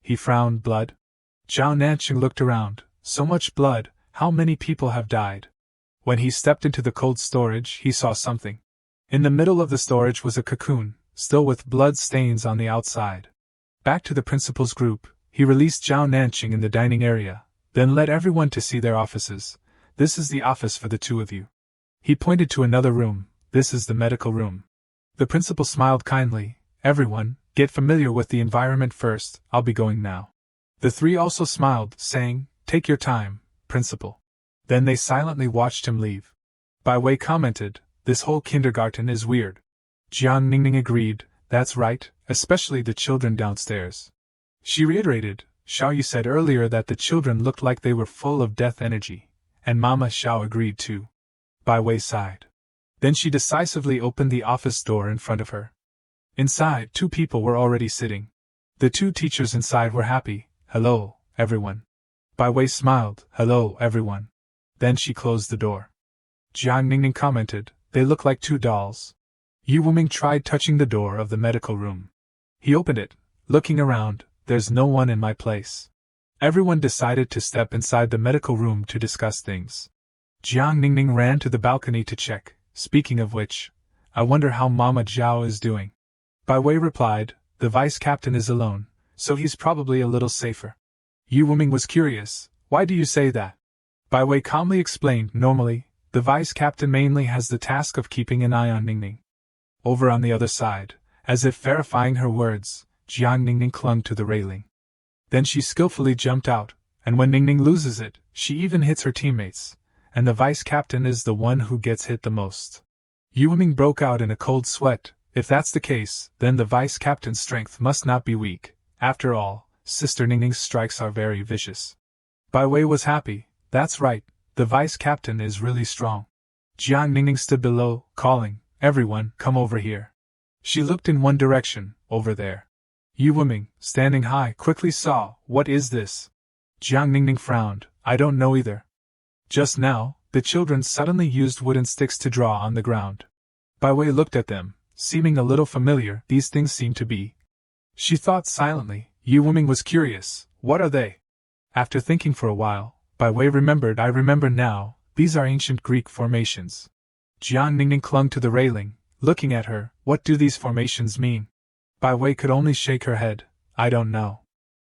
He frowned. Blood? Zhao Nanqing looked around. So much blood, how many people have died? When he stepped into the cold storage, he saw something. In the middle of the storage was a cocoon, still with blood stains on the outside. Back to the principal's group, he released Zhao Nanqing in the dining area, then led everyone to see their offices. This is the office for the two of you. He pointed to another room. This is the medical room. The principal smiled kindly. Everyone, get familiar with the environment first, I'll be going now. The three also smiled, saying, take your time, principal. Then they silently watched him leave. Bai Wei commented, "This whole kindergarten is weird." Jiang Ningning agreed, "That's right, especially the children downstairs." She reiterated, "Xiao, you said earlier that the children looked like they were full of death energy," and Mama Xiao agreed too. Bai Wei sighed. Then she decisively opened the office door in front of her. Inside, 2 people were already sitting. The 2 teachers inside were happy. "Hello, everyone." Bai Wei smiled, "Hello, everyone." Then she closed the door. Jiang Ningning commented, "They look like 2 dolls." Yu Wuming tried touching the door of the medical room. He opened it, looking around. "There's no one in my place." Everyone decided to step inside the medical room to discuss things. Jiang Ningning ran to the balcony to check. "Speaking of which, I wonder how Mama Zhao is doing." Bai Wei replied, "The vice captain is alone, so he's probably a little safer." Yu Wuming was curious, "Why do you say that?" Bai Wei calmly explained, "Normally, the vice captain mainly has the task of keeping an eye on Ningning." Over on the other side, as if verifying her words, Jiang Ningning clung to the railing. Then she skillfully jumped out, and when Ningning loses it, she even hits her teammates, and the vice captain is the one who gets hit the most. Yu Wuming broke out in a cold sweat. If that's the case, then the vice captain's strength must not be weak. After all, Sister Ningning's strikes are very vicious. Bai Wei was happy. "That's right, the vice captain is really strong." Jiang Ningning stood below, calling, "Everyone, come over here." She looked in one direction, over there. Yu Wuming, standing high, quickly saw, "What is this?" Jiang Ningning frowned, "I don't know either." Just now, the children suddenly used wooden sticks to draw on the ground. Bai Wei looked at them, seeming a little familiar. These things seem to be. She thought silently. Yu Wuming was curious, "What are they?" After thinking for a while, Bai Wei remembered, "I remember now, these are ancient Greek formations." Jiang Ningning clung to the railing, looking at her. "What do these formations mean?" Bai Wei could only shake her head. "I don't know.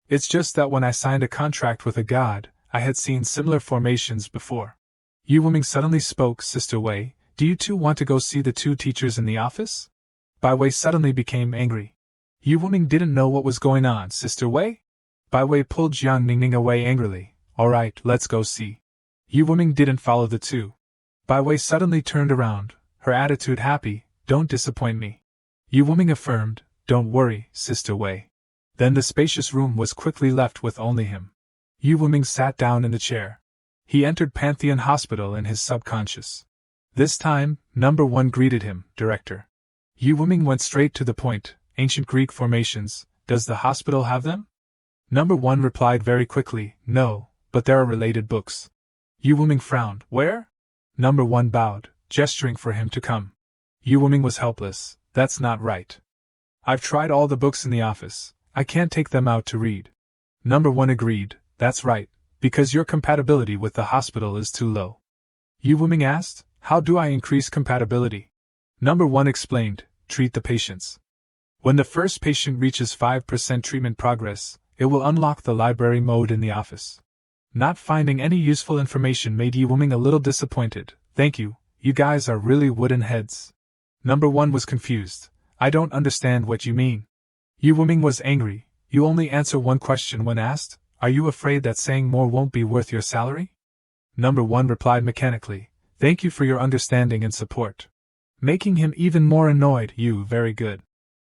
It's just that when I signed a contract with a god, I had seen similar formations before." Yu Wuming suddenly spoke, "Sister Wei, do you 2 want to go see the 2 teachers in the office?" Bai Wei suddenly became angry. Yu Wuming didn't know what was going on. "Sister Wei?" Bai Wei pulled Jiang Ningning away angrily. "All right, let's go see." Yu Wuming didn't follow the 2. Bai Wei suddenly turned around, her attitude happy. "Don't disappoint me." Yu Wuming affirmed, "Don't worry, Sister Wei." Then the spacious room was quickly left with only him. Yu Wuming sat down in the chair. He entered Pantheon Hospital in his subconscious. This time, Number 1 greeted him, "Director." Yu Wuming went straight to the point. "Ancient Greek formations, does the hospital have them?" Number 1 replied very quickly, "No, but there are related books." Yu Wuming frowned. "Where?" Number 1 bowed, gesturing for him to come. Yu Wuming was helpless. "That's not right. I've tried all the books in the office. I can't take them out to read." Number 1 agreed, "That's right, because your compatibility with the hospital is too low." Yu Wuming asked, "How do I increase compatibility?" Number 1 explained, "Treat the patients. When the first patient reaches 5% treatment progress, it will unlock the library mode in the office." Not finding any useful information made Yu Wuming a little disappointed. "Thank you, you guys are really wooden heads." Number 1 was confused. "I don't understand what you mean." Yu Wuming was angry. "You only answer one question when asked. Are you afraid that saying more won't be worth your salary?" Number 1 replied mechanically, "Thank you for your understanding and support." Making him even more annoyed. "You, very good."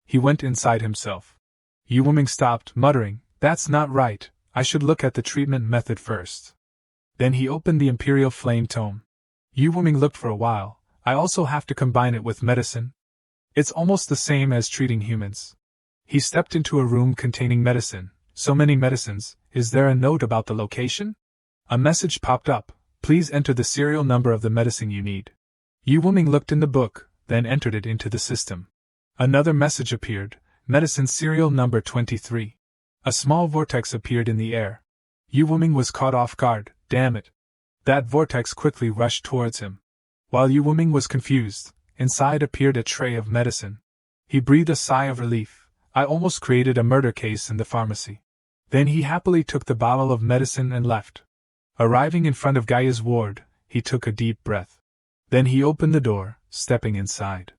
He went inside himself. Yu Wuming stopped, muttering, "That's not right, I should look at the treatment method first." Then he opened the Imperial Flame Tome. Yu Wuming looked for a while. "I also have to combine it with medicine? It's almost the same as treating humans." He stepped into a room containing medicine. "So many medicines, is there a note about the location?" A message popped up. "Please enter the serial number of the medicine you need." Yu Wuming looked in the book, then entered it into the system. Another message appeared, "Medicine serial number 23. A small vortex appeared in the air. Yu Wuming was caught off guard. "Damn it." That vortex quickly rushed towards him. While Yu Wuming was confused, inside appeared a tray of medicine. He breathed a sigh of relief. "I almost created a murder case in the pharmacy." Then he happily took the bottle of medicine and left. Arriving in front of Gaia's ward, he took a deep breath. Then he opened the door, stepping inside.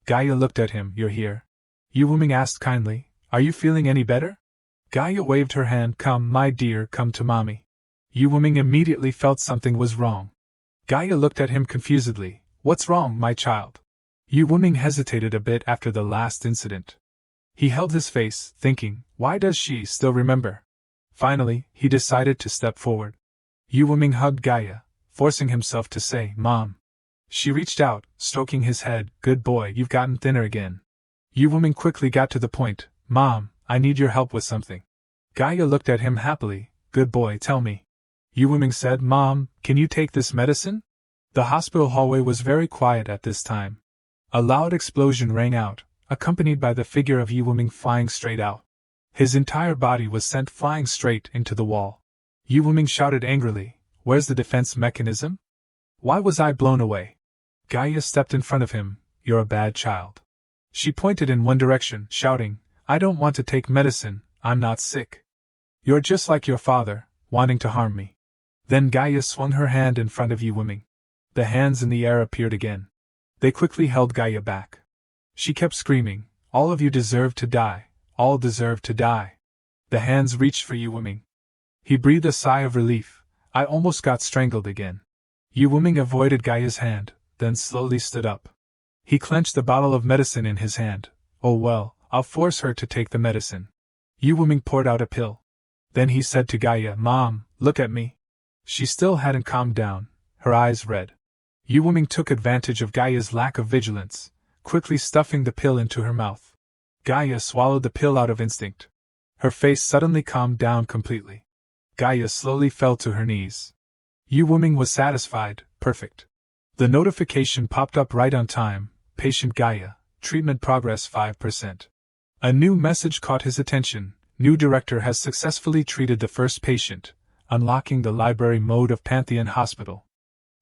Gaia looked at him. "You're here?" Yu Wuming asked kindly, "Are you feeling any better?" Gaia waved her hand. "Come, my dear, come to mommy." Yu Wuming immediately felt something was wrong. Gaia looked at him confusedly. What's wrong, my child? Yu Wuming hesitated a bit after the last incident. He held his face, thinking, why does she still remember? Finally, he decided to step forward. Yu Wuming hugged Gaia, forcing himself to say, Mom. She reached out, stroking his head. Good boy, you've gotten thinner again. Yu Wuming quickly got to the point. Mom, I need your help with something. Gaia looked at him happily. Good boy, tell me. Yu Wuming said, Mom, can you take this medicine? The hospital hallway was very quiet at this time. A loud explosion rang out, accompanied by the figure of Yu Wuming flying straight out. His entire body was sent flying straight into the wall. Yu Wuming shouted angrily, Where's the defense mechanism? Why was I blown away? Gaia stepped in front of him. You're a bad child. She pointed in one direction, shouting, I don't want to take medicine, I'm not sick. You're just like your father, wanting to harm me. Then Gaia swung her hand in front of Yu Wuming. The hands in the air appeared again. They quickly held Gaia back. She kept screaming, All of you deserve to die, all deserve to die. The hands reached for Yu Wuming. He breathed a sigh of relief. I almost got strangled again. Yu Wuming avoided Gaia's hand, then slowly stood up. He clenched the bottle of medicine in his hand. Oh well, I'll force her to take the medicine. Yu Wuming poured out a pill. Then he said to Gaia, Mom, look at me. She still hadn't calmed down, her eyes red. Yu Wuming took advantage of Gaia's lack of vigilance, quickly stuffing the pill into her mouth. Gaia swallowed the pill out of instinct. Her face suddenly calmed down completely. Gaia slowly fell to her knees. Yu Wuming was satisfied. Perfect. The notification popped up right on time. Patient Gaia, treatment progress 5%. A new message caught his attention. New director has successfully treated the first patient, unlocking the library mode of Pantheon Hospital.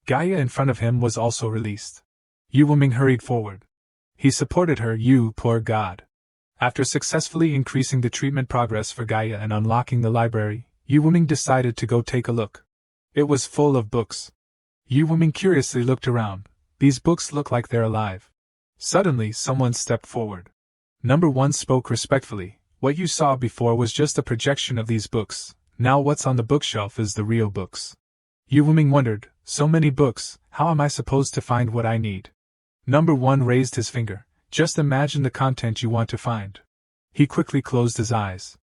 Gaia in front of him was also released. Yu Wuming hurried forward. He supported her. You poor god. After successfully increasing the treatment progress for Gaia and unlocking the library, Yu Wuming decided to go take a look. It was full of books. Yu Wuming curiously looked around. These books look like they're alive. Suddenly, someone stepped forward. Number 1 spoke respectfully. What you saw before was just a projection of these books. Now what's on the bookshelf is the real books. Yu Wuming wondered, so many books, how am I supposed to find what I need? Number 1 raised his finger. Just imagine the content you want to find. He quickly closed his eyes.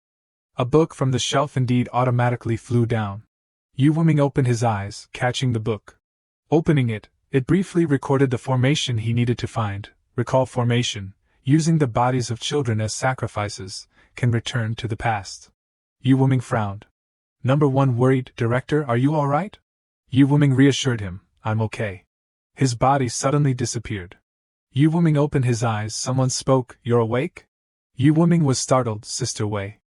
A book from the shelf indeed automatically flew down. Yu Wuming opened his eyes, catching the book. Opening it, it briefly recorded the formation he needed to find. Recall formation, using the bodies of children as sacrifices, can return to the past. Yu Wuming frowned. Number 1 worried, Director, are you alright? Yu Wuming reassured him, I'm okay. His body suddenly disappeared. Yu Wuming opened his eyes. Someone spoke, You're awake? Yu Wuming was startled. Sister Wei.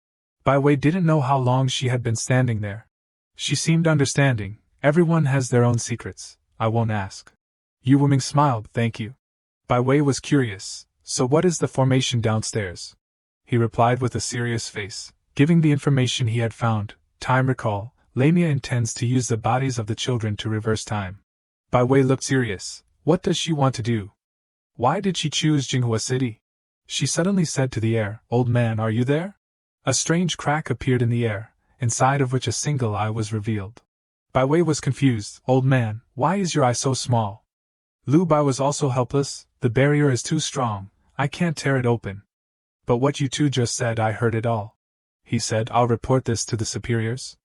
Bai Wei didn't know how long she had been standing there. She seemed understanding. Everyone has their own secrets. I won't ask. Yu Wuming smiled. Thank you. Bai Wei was curious. So what is the formation downstairs? He replied with a serious face, giving the information he had found. Time recall. Lameia intends to use the bodies of the children to reverse time. Bai Wei looked serious. What does she want to do? Why did she choose Jinghua City? She suddenly said to the air, Old man, are you there? A strange crack appeared in the air, inside of which a single eye was revealed. Bai Wei was confused. Old man, why is your eye so small? Lu Bai was also helpless. The barrier is too strong. I can't tear it open. But what you two just said, I heard it all. He said, I'll report this to the superiors.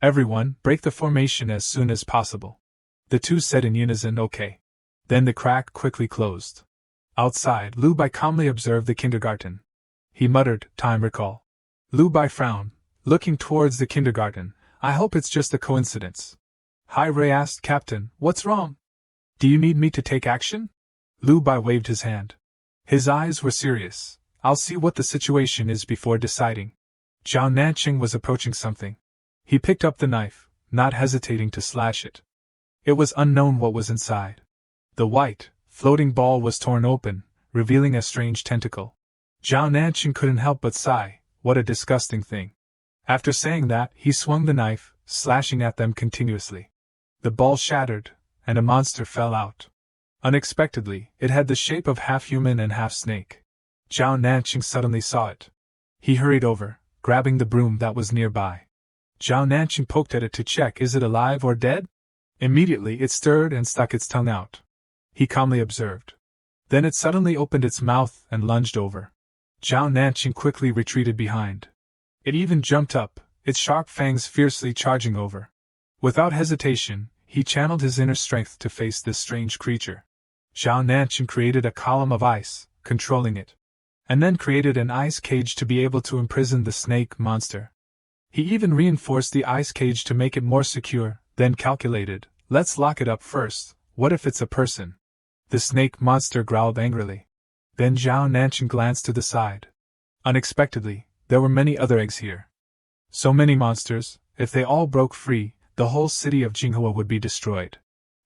Everyone, break the formation as soon as possible. The two said in unison, okay. Then the crack quickly closed. Outside, Lu Bai calmly observed the kindergarten. He muttered, Time recall. Lu Bai frowned, looking towards the kindergarten. I hope it's just a coincidence. Hai Rui asked, Captain, what's wrong? Do you need me to take action? Lu Bai waved his hand. His eyes were serious. I'll see what the situation is before deciding. Zhao Nanqing was approaching something. He picked up the knife, not hesitating to slash it. It was unknown what was inside. The white, floating ball was torn open, revealing a strange tentacle. Zhao Nanqing couldn't help but sigh, what a disgusting thing. After saying that, he swung the knife, slashing at them continuously. The ball shattered, and a monster fell out. Unexpectedly, it had the shape of half human and half snake. Zhao Nanqing suddenly saw it. He hurried over, grabbing the broom that was nearby. Zhao Nanqing poked at it to check is it alive or dead? Immediately it stirred and stuck its tongue out. He calmly observed. Then it suddenly opened its mouth and lunged over. Zhao Nanqing quickly retreated behind. It even jumped up, its sharp fangs fiercely charging over. Without hesitation, he channeled his inner strength to face this strange creature. Zhao Nanqing created a column of ice, controlling it, and then created an ice cage to be able to imprison the snake monster. He even reinforced the ice cage to make it more secure, then calculated, let's lock it up first, what if it's a person? The snake monster growled angrily. Then Zhao Nanqing glanced to the side. Unexpectedly, there were many other eggs here. So many monsters, if they all broke free, the whole city of Jinghua would be destroyed.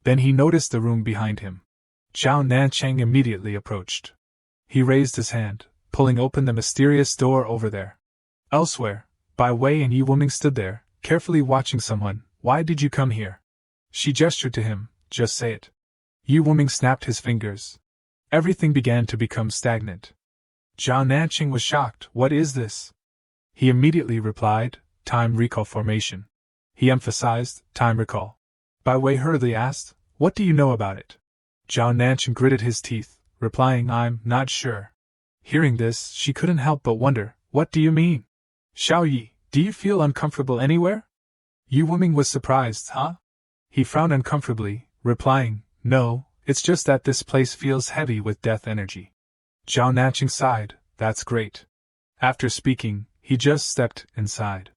Then he noticed the room behind him. Zhao Nanqing immediately approached. He raised his hand, pulling open the mysterious door over there. Elsewhere, Bai Wei and Yi Wuming stood there, carefully watching someone. Why did you come here? She gestured to him, just say it. Yi Wuming snapped his fingers. Everything began to become stagnant. Zhao Nanqing was shocked. What is this? He immediately replied, time recall formation. He emphasized, time recall. Bai Wei hurriedly asked, what do you know about it? Zhao Nanqing gritted his teeth, replying, I'm not sure. Hearing this, she couldn't help but wonder, what do you mean? Xiao Yi, do you feel uncomfortable anywhere? Yi Wuming was surprised, huh? He frowned uncomfortably, replying, no, it's just that this place feels heavy with death energy. Zhao Nanqing sighed, that's great. After speaking, he just stepped inside.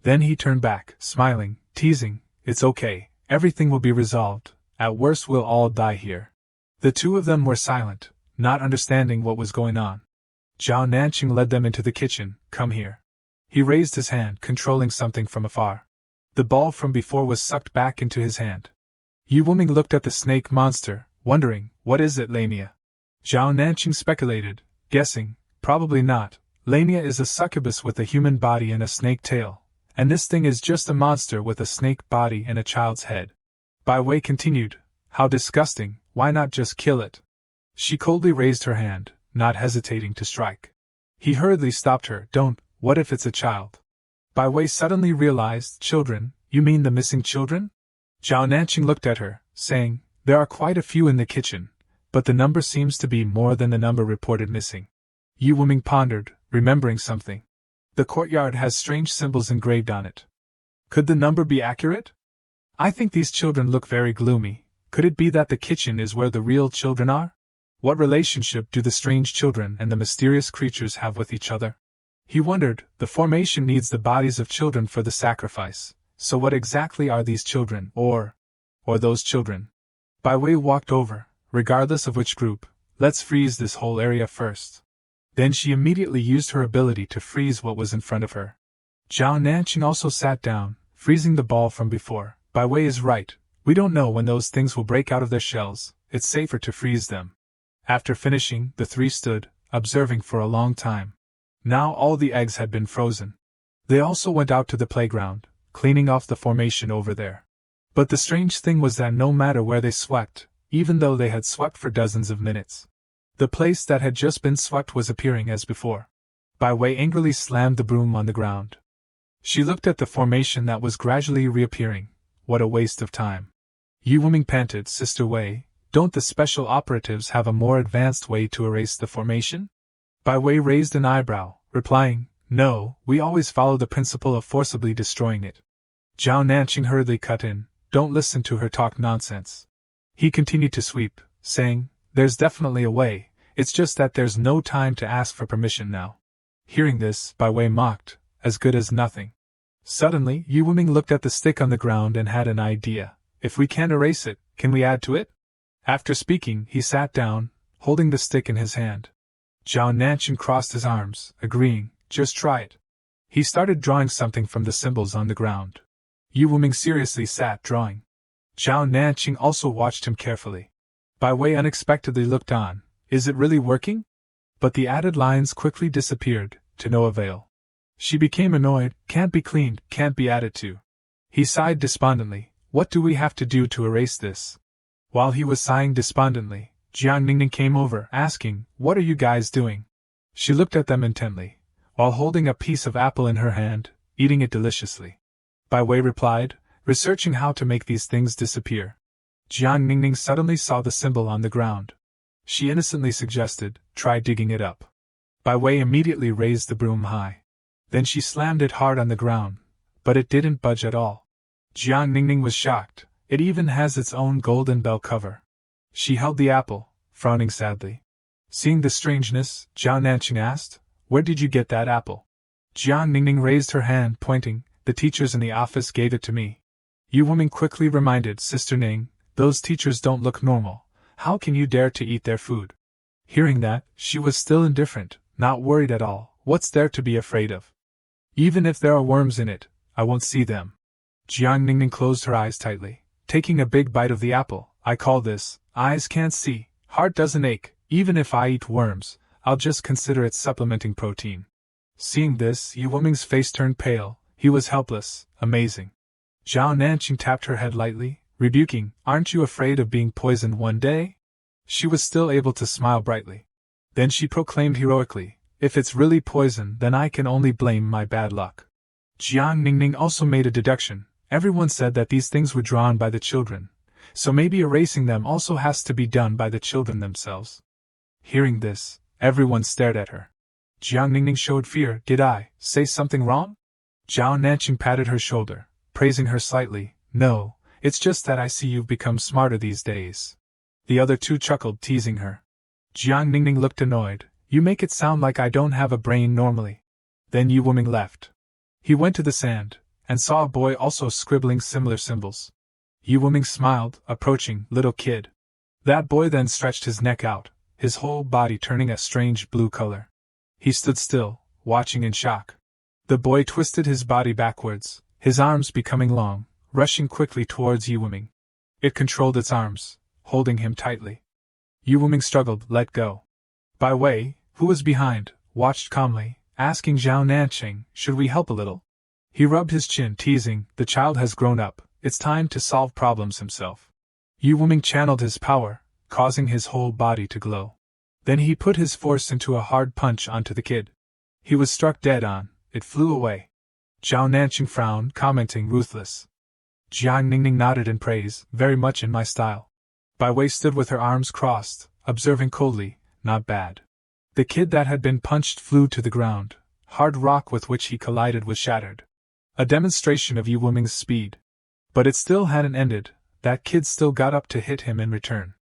Then he turned back, smiling, teasing, it's okay, everything will be resolved, at worst we'll all die here. The two of them were silent, not understanding what was going on. Zhao Nanqing led them into the kitchen, come here. He raised his hand, controlling something from afar. The ball from before was sucked back into his hand. Yi Wuming looked at the snake monster, wondering, what is it, Lameia? Zhao Nanqing speculated, guessing, probably not. Lameia is a succubus with a human body and a snake tail, and this thing is just a monster with a snake body and a child's head. Bai Wei continued, how disgusting, why not just kill it? She coldly raised her hand, not hesitating to strike. He hurriedly stopped her, don't, what if it's a child? Bai Wei suddenly realized, children, you mean the missing children? Zhao Nanqing looked at her, saying, there are quite a few in the kitchen, but the number seems to be more than the number reported missing. Yi Wuming pondered, remembering something. The courtyard has strange symbols engraved on it. Could the number be accurate? I think these children look very gloomy. Could it be that the kitchen is where the real children are? What relationship do the strange children and the mysterious creatures have with each other? He wondered, the formation needs the bodies of children for the sacrifice, so what exactly are these children, or those children? Bai Wei walked over, regardless of which group, let's freeze this whole area first. Then she immediately used her ability to freeze what was in front of her. Zhao Nanqing also sat down, freezing the ball from before. Bai Wei is right, we don't know when those things will break out of their shells, it's safer to freeze them. After finishing, the three stood, observing for a long time. Now all the eggs had been frozen. They also went out to the playground, cleaning off the formation over there. But the strange thing was that no matter where they swept, even though they had swept for dozens of minutes, the place that had just been swept was appearing as before. Bai Wei angrily slammed the broom on the ground. She looked at the formation that was gradually reappearing. What a waste of time. Yi Wuming panted, Sister Wei, don't the special operatives have a more advanced way to erase the formation? Bai Wei raised an eyebrow, replying, no, we always follow the principle of forcibly destroying it. Zhao Nanqing hurriedly cut in, don't listen to her talk nonsense. He continued to sweep, saying, there's definitely a way, it's just that there's no time to ask for permission now. Hearing this, Bai Wei mocked, as good as nothing. Suddenly, Yi Wuming looked at the stick on the ground and had an idea. If we can't erase it, can we add to it? After speaking, he sat down, holding the stick in his hand. Zhao Nanqing crossed his arms, agreeing, just try it. He started drawing something from the symbols on the ground. Yi Wuming seriously sat drawing. Zhao Nanqing also watched him carefully. Bai Wei unexpectedly looked on, is it really working? But the added lines quickly disappeared, to no avail. She became annoyed, can't be cleaned, can't be added to. He sighed despondently, what do we have to do to erase this? While he was sighing despondently, Jiang Ningning came over, asking, what are you guys doing? She looked at them intently, while holding a piece of apple in her hand, eating it deliciously. Bai Wei replied, researching how to make these things disappear. Jiang Ningning suddenly saw the symbol on the ground. She innocently suggested, try digging it up. Bai Wei immediately raised the broom high. Then she slammed it hard on the ground, but it didn't budge at all. Jiang Ningning was shocked. It even has its own golden bell cover. She held the apple, frowning sadly. Seeing the strangeness, Zhao Nanqing asked, where did you get that apple? Jiang Ningning raised her hand, pointing, the teachers in the office gave it to me. Yu Woman quickly reminded Sister Ning, those teachers don't look normal. How can you dare to eat their food? Hearing that, she was still indifferent, not worried at all. What's there to be afraid of? Even if there are worms in it, I won't see them. Jiang Ningning closed her eyes tightly, taking a big bite of the apple. I call this, eyes can't see, heart doesn't ache. Even if I eat worms, I'll just consider it supplementing protein. Seeing this, Yu Wuming's face turned pale. He was helpless. Amazing. Zhao Nanqing tapped her head lightly, rebuking, aren't you afraid of being poisoned one day? She was still able to smile brightly. Then she proclaimed heroically, if it's really poison, then I can only blame my bad luck. Jiang Ningning also made a deduction. Everyone said that these things were drawn by the children, so maybe erasing them also has to be done by the children themselves. Hearing this, everyone stared at her. Jiang Ningning showed fear. Did I say something wrong? Zhao Nanqing patted her shoulder, praising her slightly. No, it's just that I see you've become smarter these days. The other two chuckled, teasing her. Jiang Ningning looked annoyed. You make it sound like I don't have a brain normally. Then Yu Wuming left. He went to the sand, and saw a boy also scribbling similar symbols. Yu Wuming smiled, approaching, little kid. That boy then stretched his neck out, his whole body turning a strange blue color. He stood still, watching in shock. The boy twisted his body backwards, his arms becoming long, rushing quickly towards Yu Wuming. It controlled its arms, holding him tightly. Yu Wuming struggled, let go. Bai Wei, who was behind, watched calmly, asking Zhao Nanqing, should we help a little? He rubbed his chin, teasing, the child has grown up, it's time to solve problems himself. Yu Wuming channeled his power, causing his whole body to glow. Then he put his force into a hard punch onto the kid. He was struck dead on, it flew away. Zhao Nanqing frowned, commenting, ruthless. Jiang Ningning nodded in praise, very much in my style. Bai Wei stood with her arms crossed, observing coldly, not bad. The kid that had been punched flew to the ground. Hard rock with which he collided was shattered. A demonstration of Yu Wuming's speed. But it still hadn't ended. That kid still got up to hit him in return.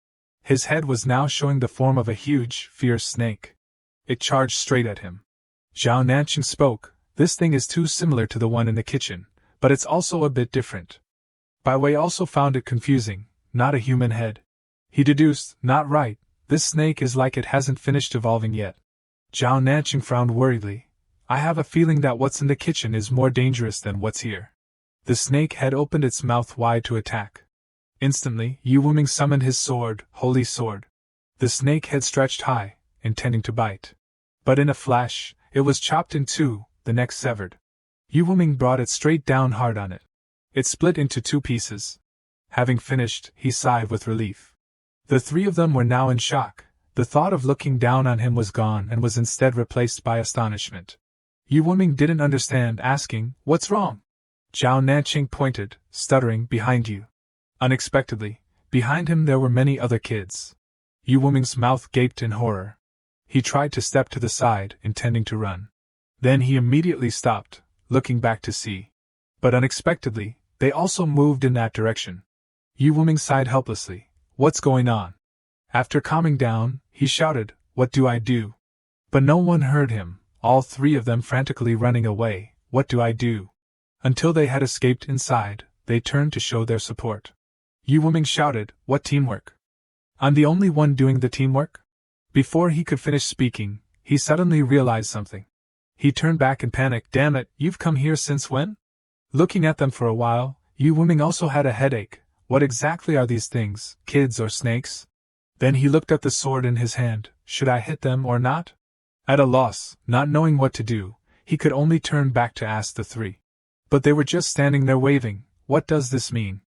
His head was now showing the form of a huge, fierce snake. It charged straight at him. Zhao Nanqing spoke, this thing is too similar to the one in the kitchen, but it's also a bit different. Bai Wei also found it confusing, not a human head. He deduced, not right, this snake is like it hasn't finished evolving yet. Zhao Nanqing frowned worriedly. I have a feeling that what's in the kitchen is more dangerous than what's here. The snake had opened its mouth wide to attack. Instantly, Yu Wuming summoned his sword, Holy Sword. The snake head stretched high, intending to bite. But in a flash, it was chopped in two, the neck severed. Yu Wuming brought it straight down hard on it. It split into two pieces. Having finished, he sighed with relief. The three of them were now in shock. The thought of looking down on him was gone and was instead replaced by astonishment. Yu Wuming didn't understand, asking, what's wrong? Zhao Nanqing pointed, stuttering, behind you. Unexpectedly, behind him there were many other kids. Yu Wuming's mouth gaped in horror. He tried to step to the side, intending to run. Then he immediately stopped, looking back to see. But unexpectedly, they also moved in that direction. Yu Wuming sighed helplessly. What's going on? After calming down, he shouted, what do I do? But no one heard him, all three of them frantically running away. What do I do? Until they had escaped inside, they turned to show their support. Yu Wuming shouted, what teamwork? I'm the only one doing the teamwork? Before he could finish speaking, he suddenly realized something. He turned back in panic. Damn it, you've come here since when? Looking at them for a while, Yu Wuming also had a headache. What exactly are these things, kids or snakes? Then he looked at the sword in his hand. Should I hit them or not? At a loss, not knowing what to do, he could only turn back to ask the three. But they were just standing there waving. What does this mean?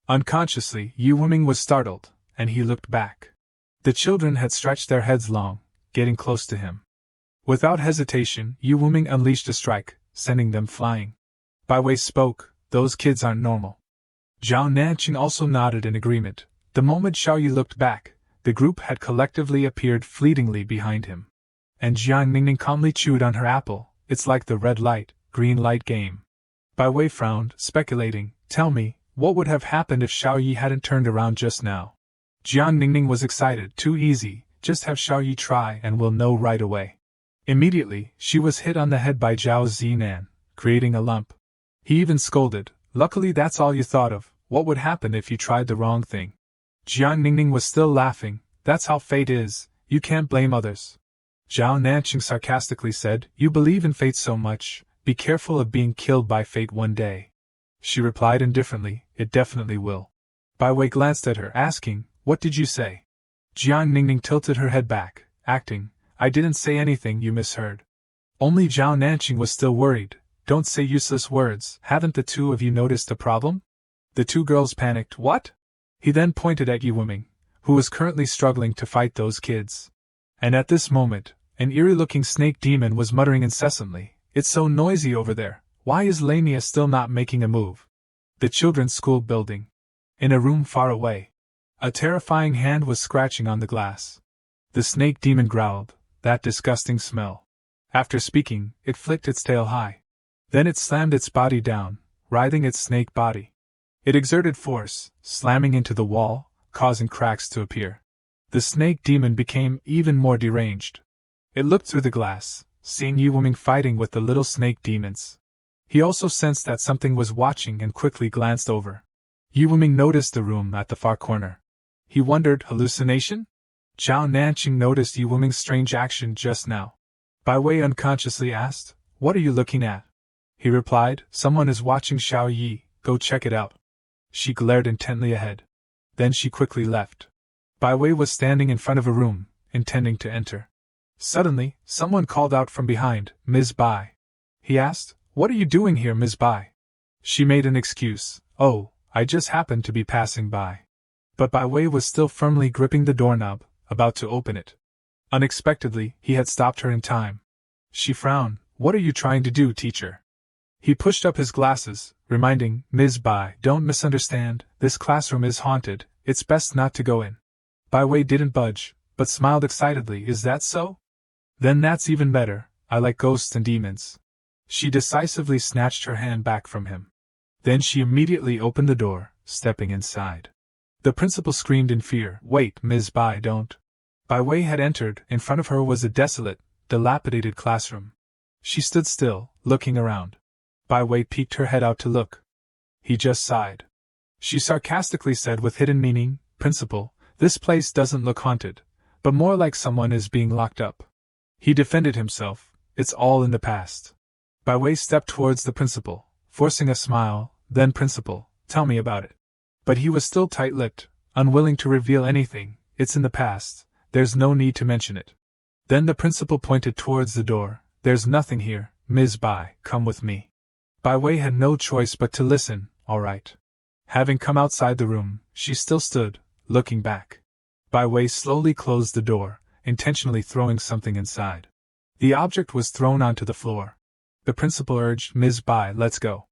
Unconsciously, Yu Wuming was startled, and he looked back. The children had stretched their heads long, getting close to him. Without hesitation, Yu Wuming unleashed a strike, sending them flying. Bai Wei spoke, those kids aren't normal. Zhao Nanqing also nodded in agreement. The moment Xiao Yi looked back, the group had collectively appeared fleetingly behind him. And Jiang Ningning calmly chewed on her apple. It's like the red light, green light game. Bai Wei frowned, speculating. Tell me, what would have happened if Xiao Yi hadn't turned around just now? Jiang Ningning was excited. Too easy, just have Xiao Yi try and we'll know right away. Immediately, she was hit on the head by Zhao Zinan, creating a lump. He even scolded. Luckily that's all you thought of. What would happen if you tried the wrong thing? Jiang Ningning was still laughing. That's how fate is, you can't blame others. Zhao Nanqing sarcastically said, You believe in fate so much, be careful of being killed by fate one day. She replied indifferently, It definitely will. Bai Wei glanced at her, asking, What did you say? Jiang Ningning tilted her head back, acting, I didn't say anything, you misheard. Only Zhao Nanqing was still worried. Don't say useless words, haven't the two of you noticed a problem? The two girls panicked, What? He then pointed at Yi Wuming, who was currently struggling to fight those kids. And at this moment, an eerie-looking snake demon was muttering incessantly, It's so noisy over there, why is Lameia still not making a move? The children's school building. In a room far away. A terrifying hand was scratching on the glass. The snake demon growled, That disgusting smell. After speaking, it flicked its tail high. Then it slammed its body down, writhing its snake body. It exerted force, slamming into the wall, causing cracks to appear. The snake demon became even more deranged. It looked through the glass, seeing Yi Wuming fighting with the little snake demons. He also sensed that something was watching and quickly glanced over. Yi Wuming noticed the room at the far corner. He wondered, hallucination? Zhao Nanqing noticed Yi Wuming's strange action just now. Bai Wei unconsciously asked, What are you looking at? He replied, Someone is watching Xiao Yi, go check it out. She glared intently ahead. Then she quickly left. Bai Wei was standing in front of a room, intending to enter. Suddenly, someone called out from behind, Ms. Bai. He asked, What are you doing here, Ms. Bai? She made an excuse, Oh, I just happened to be passing by. But Bai Wei was still firmly gripping the doorknob, about to open it. Unexpectedly, he had stopped her in time. She frowned, What are you trying to do, teacher? He pushed up his glasses, reminding, Ms. Bai, don't misunderstand, this classroom is haunted, it's best not to go in. Bai Wei didn't budge, but smiled excitedly, Is that so? Then that's even better, I like ghosts and demons. She decisively snatched her hand back from him. Then she immediately opened the door, stepping inside. The principal screamed in fear, Wait, Ms. Bai, don't. Bai Wei had entered. In front of her was a desolate, dilapidated classroom. She stood still, looking around. Bai Wei peeked her head out to look. He just sighed. She sarcastically said with hidden meaning, Principal, this place doesn't look haunted, but more like someone is being locked up. He defended himself, It's all in the past. Bai Wei stepped towards the principal, forcing a smile, Then Principal, tell me about it. But he was still tight-lipped, unwilling to reveal anything, It's in the past, there's no need to mention it. Then the principal pointed towards the door, There's nothing here, Ms. Bai, come with me. Bai Wei had no choice but to listen, All right. Having come outside the room, she still stood, looking back. Bai Wei slowly closed the door, intentionally throwing something inside. The object was thrown onto the floor. The principal urged, Ms. Bai, let's go.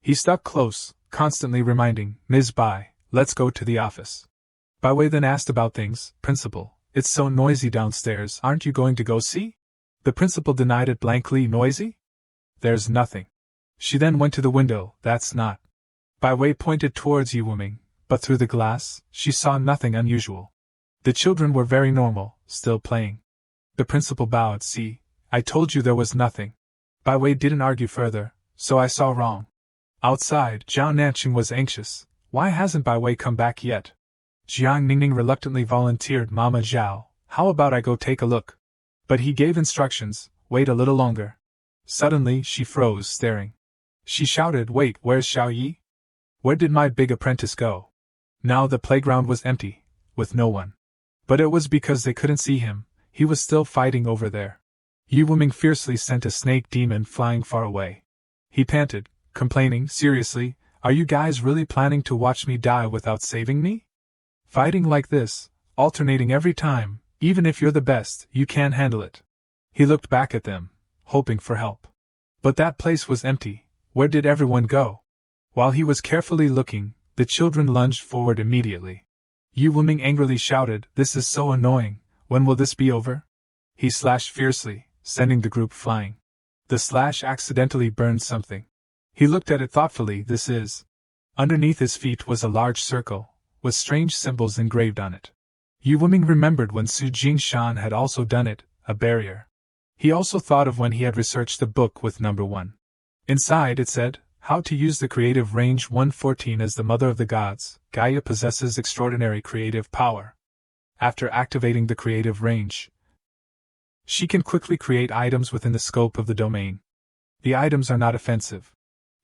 He stuck close, constantly reminding, Ms. Bai, let's go to the office. Bai Wei then asked about things, Principal, it's so noisy downstairs, aren't you going to go see? The principal denied it blankly, Noisy? There's nothing. She then went to the window, That's not. Bai Wei pointed towards Yi Wuming, but through the glass, she saw nothing unusual. The children were very normal, still playing. The principal bowed, See, I told you there was nothing. Bai Wei didn't argue further, so I saw wrong. Outside, Zhao Nanqing was anxious. Why hasn't Bai Wei come back yet? Jiang Ningning reluctantly volunteered, Mama Zhao, how about I go take a look? But he gave instructions, Wait a little longer. Suddenly, she froze, staring. She shouted, Wait, where's Xiao Yi? Where did my big apprentice go? Now the playground was empty, with no one. But it was because they couldn't see him, he was still fighting over there. Yi Wuming fiercely sent a snake demon flying far away. He panted, complaining, Seriously, are you guys really planning to watch me die without saving me? Fighting like this, alternating every time, even if you're the best, you can't handle it. He looked back at them, hoping for help. But that place was empty. Where did everyone go? While he was carefully looking, the children lunged forward immediately. Yu Wuming angrily shouted, "This is so annoying, when will this be over?" He slashed fiercely, sending the group flying. The slash accidentally burned something. He looked at it thoughtfully. This is. Underneath his feet was a large circle, with strange symbols engraved on it. Yu Wuming remembered when Su Jingshan had also done it, a barrier. He also thought of when he had researched the book with number 1. Inside it said, "How to use the creative range 114 as the mother of the gods. Gaia possesses extraordinary creative power. After activating the creative range, she can quickly create items within the scope of the domain. The items are not offensive."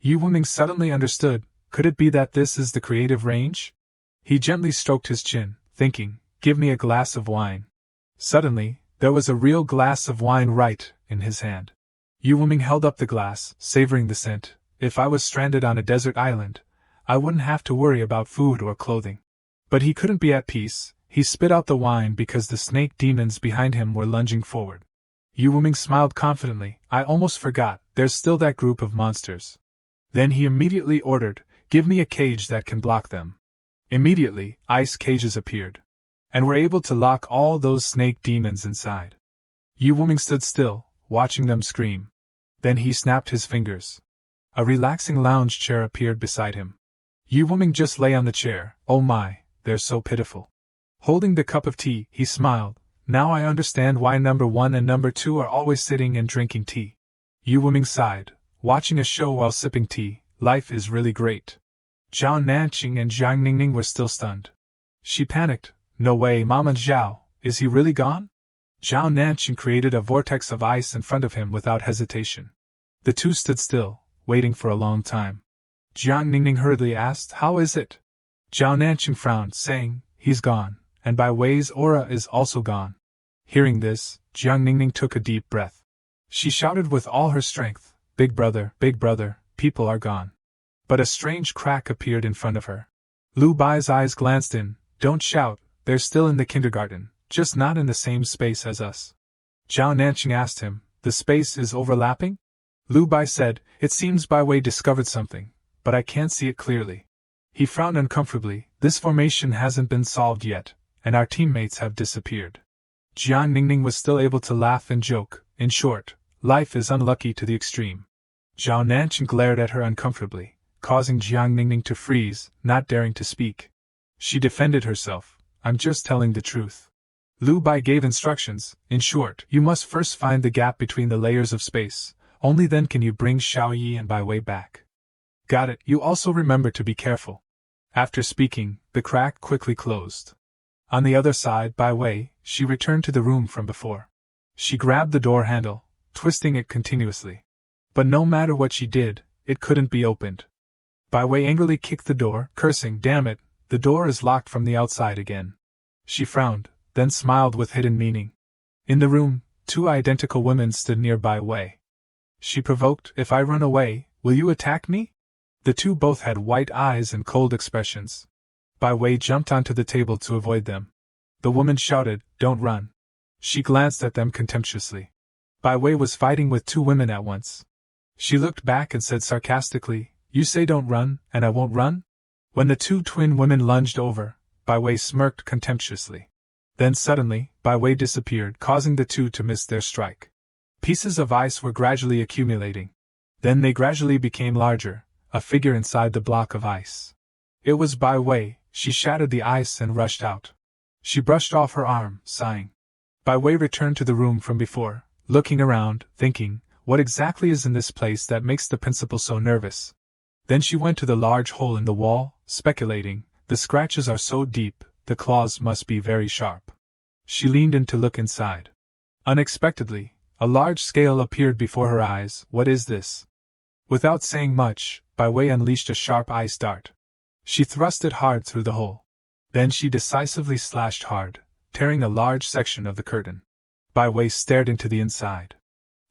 Yu Wuming suddenly understood. Could it be that this is the creative range? He gently stroked his chin, thinking, "Give me a glass of wine." Suddenly, there was a real glass of wine right in his hand. Yu Wuming held up the glass, savoring the scent. If I was stranded on a desert island, I wouldn't have to worry about food or clothing. But he couldn't be at peace. He spit out the wine because the snake demons behind him were lunging forward. Yu Wuming smiled confidently. "I almost forgot, there's still that group of monsters." Then he immediately ordered, "Give me a cage that can block them." Immediately, ice cages appeared, and were able to lock all those snake demons inside. Yu Wuming stood still, watching them scream. Then he snapped his fingers. A relaxing lounge chair appeared beside him. Yu Wuming just lay on the chair. "Oh my, they're so pitiful." Holding the cup of tea, he smiled. "Now I understand why number 1 and number 2 are always sitting and drinking tea." Yu Wuming sighed, watching a show while sipping tea. Life is really great. Zhao Nanqing and Jiang Ningning were still stunned. She panicked. "No way, Mama Zhao, is he really gone?" Zhao Nanqing created a vortex of ice in front of him without hesitation. The two stood still, waiting for a long time. Jiang Ningning hurriedly asked, "How is it?" Zhao Nanqing frowned, saying, "He's gone, and Bai Wei's aura is also gone." Hearing this, Jiang Ningning took a deep breath. She shouted with all her strength, big brother, people are gone." But a strange crack appeared in front of her. Lu Bai's eyes glanced in. "Don't shout, they're still in the kindergarten, just not in the same space as us." Zhao Nanqing asked him, "The space is overlapping?" Lu Bai said, "It seems Bai Wei discovered something, but I can't see it clearly." He frowned uncomfortably. "This formation hasn't been solved yet, and our teammates have disappeared." Jiang Ningning was still able to laugh and joke. "In short, life is unlucky to the extreme." Zhao Nanqing glared at her uncomfortably, causing Jiang Ningning to freeze, not daring to speak. She defended herself. "I'm just telling the truth." Lu Bai gave instructions. "In short, you must first find the gap between the layers of space. Only then can you bring Xiaoyi and Bai Wei back." "Got it. You also remember to be careful." After speaking, the crack quickly closed. On the other side, Bai Wei, she returned to the room from before. She grabbed the door handle, twisting it continuously. But no matter what she did, it couldn't be opened. Bai Wei angrily kicked the door, cursing, "Damn it, the door is locked from the outside again." She frowned, then smiled with hidden meaning. In the room, 2 identical women stood near Bai Wei. She provoked, "If I run away, will you attack me?" The two both had white eyes and cold expressions. Bai Wei jumped onto the table to avoid them. The woman shouted, "Don't run." She glanced at them contemptuously. Bai Wei was fighting with 2 women at once. She looked back and said sarcastically, "You say don't run, and I won't run?" When the 2 twin women lunged over, Bai Wei smirked contemptuously. Then suddenly, Bai Wei disappeared, causing the 2 to miss their strike. Pieces of ice were gradually accumulating. Then they gradually became larger, a figure inside the block of ice. It was Bai Wei. She shattered the ice and rushed out. She brushed off her arm, sighing. Bai Wei returned to the room from before, looking around, thinking, what exactly is in this place that makes the principal so nervous? Then she went to the large hole in the wall, speculating, the scratches are so deep, the claws must be very sharp. She leaned in to look inside. Unexpectedly, a large scale appeared before her eyes. What is this? Without saying much, Bai Wei unleashed a sharp ice dart. She thrust it hard through the hole. Then she decisively slashed hard, tearing a large section of the curtain. Bai Wei stared into the inside.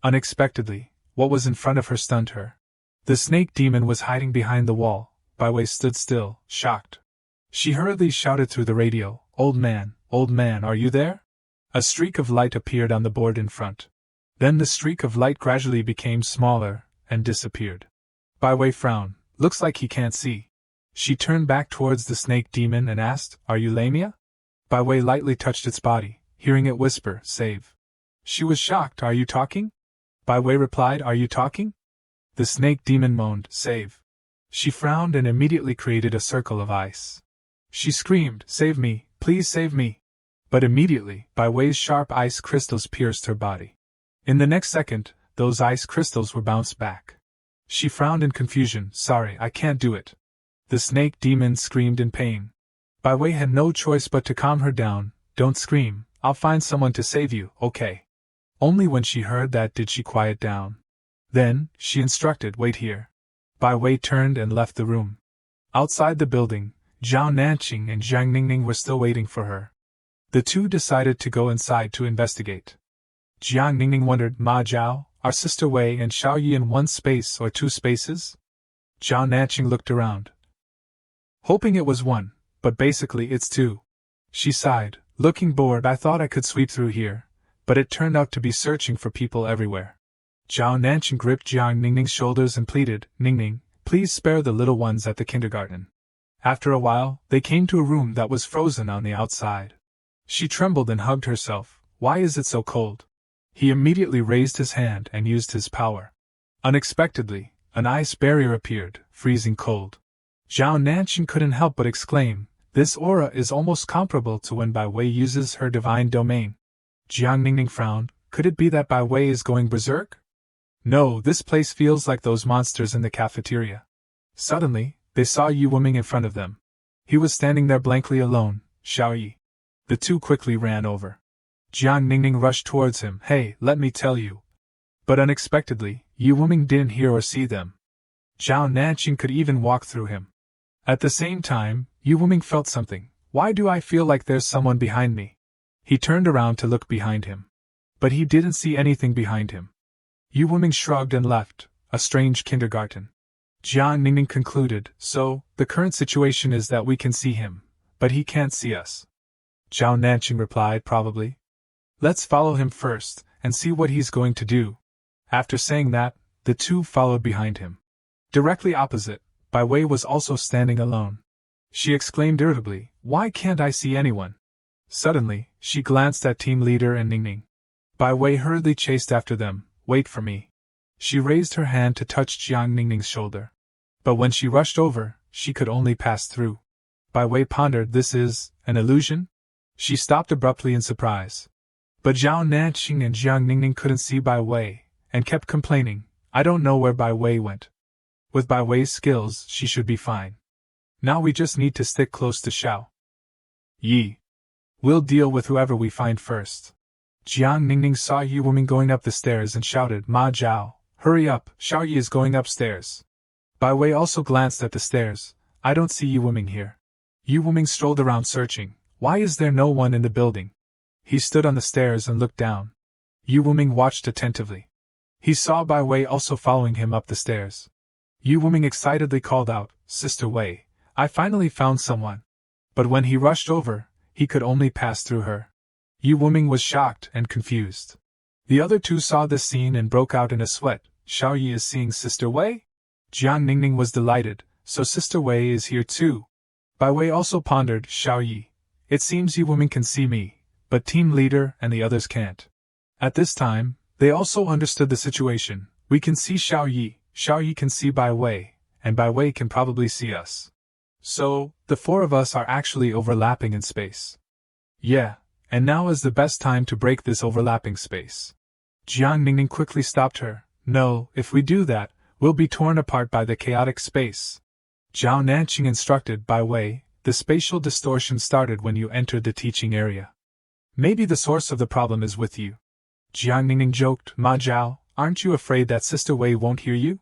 Unexpectedly, what was in front of her stunned her. The snake demon was hiding behind the wall. Bai Wei stood still, shocked. She hurriedly shouted through the radio, old man, are you there?" A streak of light appeared on the board in front. Then the streak of light gradually became smaller, and disappeared. Bai Wei frowned. Looks like he can't see. She turned back towards the snake demon and asked, "Are you Lameia?" Bai Wei lightly touched its body, hearing it whisper, "Save." She was shocked. "Are you talking?" Bai Wei replied, "Are you talking?" The snake demon moaned, "Save." She frowned and immediately created a circle of ice. She screamed, "Save me, please save me." But immediately, Bai Wei's sharp ice crystals pierced her body. In the next second, those ice crystals were bounced back. She frowned in confusion, "Sorry, I can't do it." The snake demon screamed in pain. Bai Wei had no choice but to calm her down. "Don't scream, I'll find someone to save you, okay?" Only when she heard that did she quiet down. Then, she instructed, "Wait here." Bai Wei turned and left the room. Outside the building, Zhao Nanqing and Jiang Ningning were still waiting for her. The two decided to go inside to investigate. Jiang Ningning wondered, "Ma Zhao, are Sister Wei and Xiao Yi in one space or two spaces?" Zhao Nanqing looked around, hoping it was one, but basically it's two. She sighed, looking bored. "I thought I could sweep through here, but it turned out to be searching for people everywhere." Zhao Nanqing gripped Jiang Ningning's shoulders and pleaded, "Ningning, please spare the little ones at the kindergarten." After a while, they came to a room that was frozen on the outside. She trembled and hugged herself. "Why is it so cold?" He immediately raised his hand and used his power. Unexpectedly, an ice barrier appeared, freezing cold. Zhao Nanqing couldn't help but exclaim, "This aura is almost comparable to when Bai Wei uses her divine domain." Jiang Ningning frowned. Could it be that Bai Wei is going berserk? No, this place feels like those monsters in the cafeteria. Suddenly, they saw Yi Wuming in front of them. He was standing there blankly alone. "Xiao Yi." The two quickly ran over. Jiang Ningning rushed towards him. "Hey, let me tell you." But unexpectedly, Yi Wuming didn't hear or see them. Zhao Nanqing could even walk through him. At the same time, Yi Wuming felt something. "Why do I feel like there's someone behind me?" He turned around to look behind him. But he didn't see anything behind him. Yi Wuming shrugged and left. A strange kindergarten. Jiang Ningning concluded, "So, the current situation is that we can see him, but he can't see us." Zhao Nanqing replied, "Probably. Let's follow him first, and see what he's going to do." After saying that, the two followed behind him. Directly opposite, Bai Wei was also standing alone. She exclaimed irritably, "Why can't I see anyone?" Suddenly, she glanced at team leader and Ningning. Bai Wei hurriedly chased after them. "Wait for me." She raised her hand to touch Jiang Ningning's shoulder. But when she rushed over, she could only pass through. Bai Wei pondered, "This is an illusion?" She stopped abruptly in surprise. But Zhao Nanqing and Jiang Ningning couldn't see Bai Wei, and kept complaining, "I don't know where Bai Wei went." With Bai Wei's skills, she should be fine. Now we just need to stick close to Xiao Yi. We'll deal with whoever we find first. Jiang Ningning saw Yi Wuming going up the stairs and shouted, "Ma Zhao, hurry up, Xiao Yi is going upstairs." Bai Wei also glanced at the stairs. "I don't see Yi Wuming here." Yi Wuming strolled around searching. "Why is there no one in the building?" He stood on the stairs and looked down. Yi Wuming watched attentively. He saw Bai Wei also following him up the stairs. Yi Wuming excitedly called out, "Sister Wei, I finally found someone." But when he rushed over, he could only pass through her. Yi Wuming was shocked and confused. The other two saw this scene and broke out in a sweat. "Xiao Yi is seeing Sister Wei?" Jiang Ningning was delighted. "So Sister Wei is here too." Bai Wei also pondered, "Xiao Yi. It seems Yi Wuming can see me, but team leader and the others can't." At this time, they also understood the situation. "We can see Xiao Yi can see Bai Wei, and Bai Wei can probably see us. So, the four of us are actually overlapping in space." "Yeah, and now is the best time to break this overlapping space." Jiang Ningning quickly stopped her. "No, if we do that, we'll be torn apart by the chaotic space." Zhao Nanqing instructed Bai Wei, "The spatial distortion started when you entered the teaching area. Maybe the source of the problem is with you." Jiang Ningning joked, "Ma Zhao, aren't you afraid that Sister Wei won't hear you?"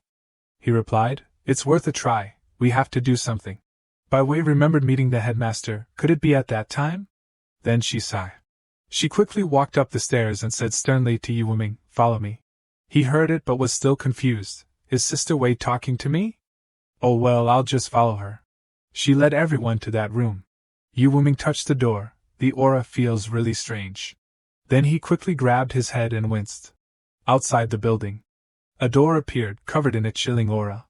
He replied, "It's worth a try, we have to do something." Bai Wei remembered meeting the headmaster. Could it be at that time? Then she sighed. She quickly walked up the stairs and said sternly to Yi Wuming, "Follow me." He heard it but was still confused. Is Sister Wei talking to me? Oh well, I'll just follow her. She led everyone to that room. Yi Wuming touched the door. The aura feels really strange. Then he quickly grabbed his head and winced. Outside the building, a door appeared, covered in a chilling aura.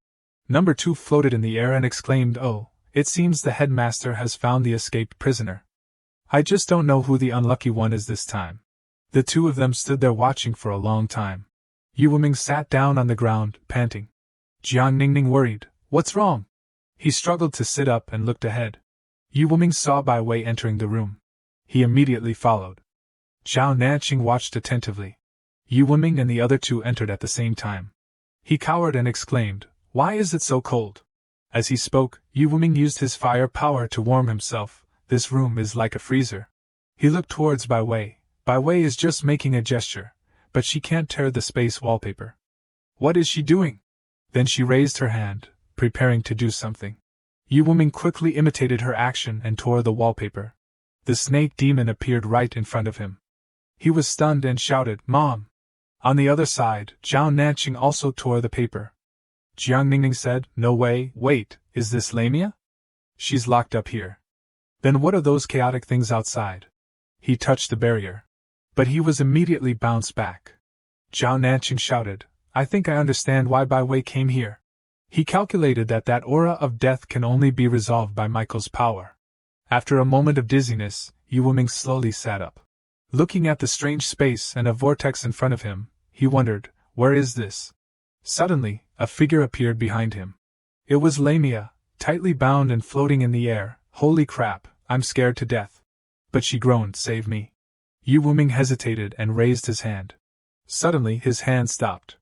Number 2 floated in the air and exclaimed, "Oh, it seems the headmaster has found the escaped prisoner. I just don't know who the unlucky one is this time." The two of them stood there watching for a long time. Yu Wuming sat down on the ground, panting. Jiang Ningning worried, "What's wrong?" He struggled to sit up and looked ahead. Yu Wuming saw Bai Wei entering the room. He immediately followed. Zhao Nanqing watched attentively. Yu Wuming and the other two entered at the same time. He cowered and exclaimed, "Why is it so cold?" As he spoke, Yu Wuming used his fire power to warm himself. "This room is like a freezer." He looked towards Bai Wei. Bai Wei is just making a gesture, but she can't tear the space wallpaper. What is she doing? Then she raised her hand, preparing to do something. Yu Wuming quickly imitated her action and tore the wallpaper. The snake demon appeared right in front of him. He was stunned and shouted, "Mom!" On the other side, Zhao Nanqing also tore the paper. Jiang Ningning said, "No way, wait, is this Lameia? She's locked up here. Then what are those chaotic things outside?" He touched the barrier. But he was immediately bounced back. Zhao Nanqing shouted, "I think I understand why Bai Wei came here." He calculated that aura of death can only be resolved by Michael's power. After a moment of dizziness, Yu Wuming slowly sat up. Looking at the strange space and a vortex in front of him, he wondered, where is this? Suddenly, a figure appeared behind him. It was Lameia, tightly bound and floating in the air. "Holy crap, I'm scared to death." But she groaned, "Save me." Yu Wuming hesitated and raised his hand. Suddenly his hand stopped.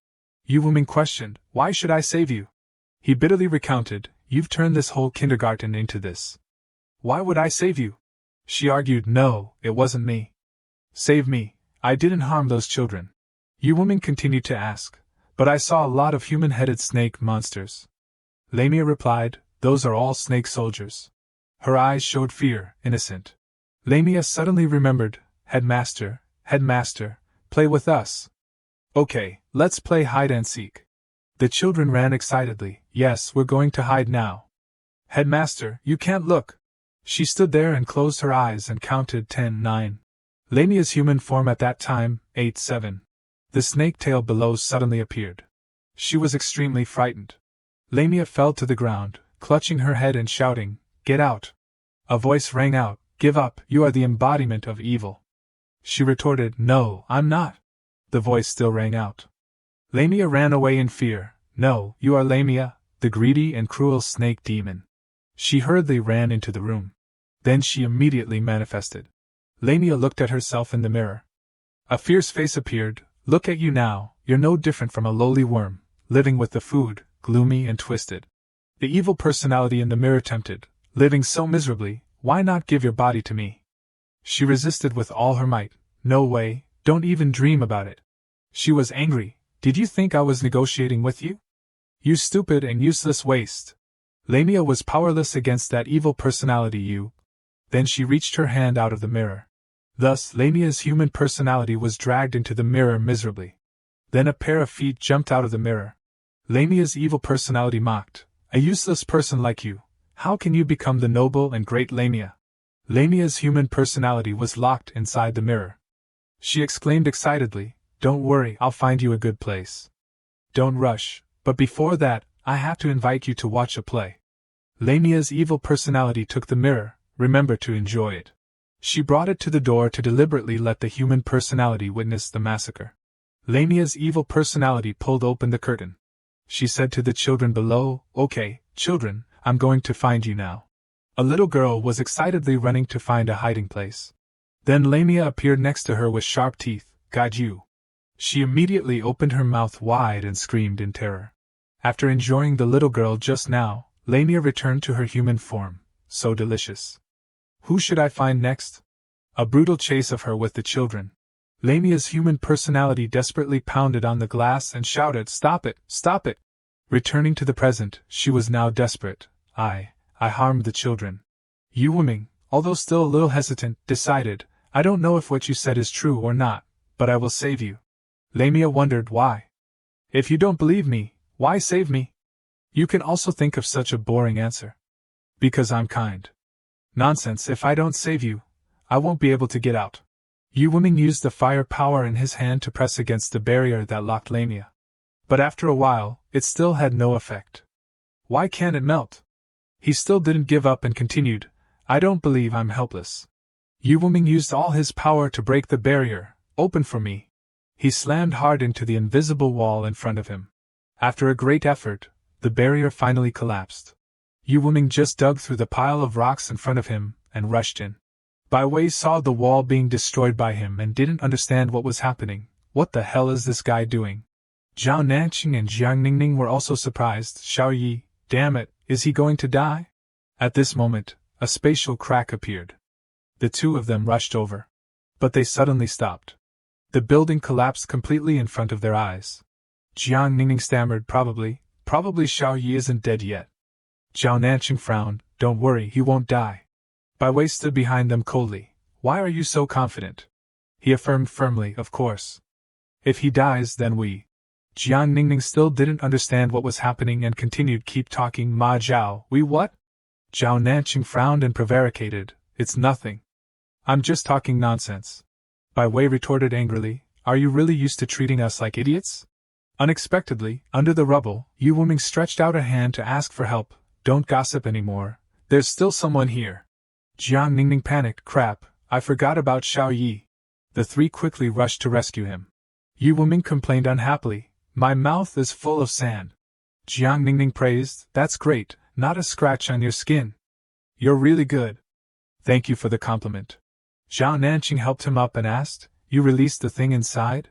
Yu Wuming questioned, "Why should I save you?" He bitterly recounted, "You've turned this whole kindergarten into this. Why would I save you?" She argued, "No, it wasn't me. Save me, I didn't harm those children." Yu Wuming continued to ask, "But I saw a lot of human-headed snake monsters." Lameia replied, "Those are all snake soldiers." Her eyes showed fear, innocent. Lameia suddenly remembered, Headmaster, play with us." "Okay, let's play hide and seek." The children ran excitedly. "Yes, we're going to hide now." "Headmaster, you can't look." She stood there and closed her eyes and counted 10, 9. Lameia's human form at that time, 8, 7. The snake tail below suddenly appeared. She was extremely frightened. Lameia fell to the ground, clutching her head and shouting, "Get out!" A voice rang out, "Give up, you are the embodiment of evil." She retorted, "No, I'm not." The voice still rang out. Lameia ran away in fear. "No, you are Lameia, the greedy and cruel snake demon." She hurriedly ran into the room. Then she immediately manifested. Lameia looked at herself in the mirror. A fierce face appeared. "Look at you now, you're no different from a lowly worm, living with the food, gloomy and twisted." The evil personality in the mirror tempted, "Living so miserably, why not give your body to me?" She resisted with all her might. "No way, don't even dream about it." She was angry. "Did you think I was negotiating with you? You stupid and useless waste." Lameia was powerless against that evil personality. Then she reached her hand out of the mirror. Thus, Lameia's human personality was dragged into the mirror miserably. Then a pair of feet jumped out of the mirror. Lameia's evil personality mocked, "A useless person like you, how can you become the noble and great Lameia?" Lameia's human personality was locked inside the mirror. She exclaimed excitedly, "Don't worry, I'll find you a good place. Don't rush, but before that, I have to invite you to watch a play." Lameia's evil personality took the mirror. "Remember to enjoy it." She brought it to the door to deliberately let the human personality witness the massacre. Lameia's evil personality pulled open the curtain. She said to the children below, "Okay, children, I'm going to find you now." A little girl was excitedly running to find a hiding place. Then Lameia appeared next to her with sharp teeth. "Got you." She immediately opened her mouth wide and screamed in terror. After enjoying the little girl just now, Lameia returned to her human form. So delicious. Who should I find next? A brutal chase of her with the children. Lameia's human personality desperately pounded on the glass and shouted, "Stop it! Stop it!" Returning to the present, she was now desperate. I harmed the children." Yu Wuming, although still a little hesitant, decided, "I don't know if what you said is true or not, but I will save you." Lameia wondered why. "If you don't believe me, why save me?" You can also think of such a boring answer. "Because I'm kind." "Nonsense, if I don't save you, I won't be able to get out." Yu Wuming used the fire power in his hand to press against the barrier that locked Lameia. But after a while, it still had no effect. Why can't it melt? He still didn't give up and continued, I don't believe I'm helpless. Yu Wuming used all his power to break the barrier. Open for me. He slammed hard into the invisible wall in front of him. After a great effort, the barrier finally collapsed. Yu Wuming just dug through the pile of rocks in front of him and rushed in. Bai Wei saw the wall being destroyed by him and didn't understand what was happening. What the hell is this guy doing? Zhao Nanqing and Jiang Ningning were also surprised. Xiao Yi, damn it, is he going to die? At this moment, a spatial crack appeared. The two of them rushed over. But they suddenly stopped. The building collapsed completely in front of their eyes. Jiang Ningning stammered, probably Xiao Yi isn't dead yet. Zhao Nanqing frowned, don't worry, he won't die. Bai Wei stood behind them coldly. Why are you so confident? He affirmed firmly, of course. If he dies, then we. Jiang Ningning still didn't understand what was happening and continued, keep talking, Ma Zhao, we what? Zhao Nanqing frowned and prevaricated, it's nothing. I'm just talking nonsense. Bai Wei retorted angrily, are you really used to treating us like idiots? Unexpectedly, under the rubble, Yu Wuming stretched out a hand to ask for help. Don't gossip anymore. There's still someone here. Jiang Ningning panicked, crap, I forgot about Xiao Yi. The three quickly rushed to rescue him. Yu Wuming complained unhappily, my mouth is full of sand. Jiang Ningning praised, that's great, not a scratch on your skin. You're really good. Thank you for the compliment. Zhao Nanqing helped him up and asked, you released the thing inside?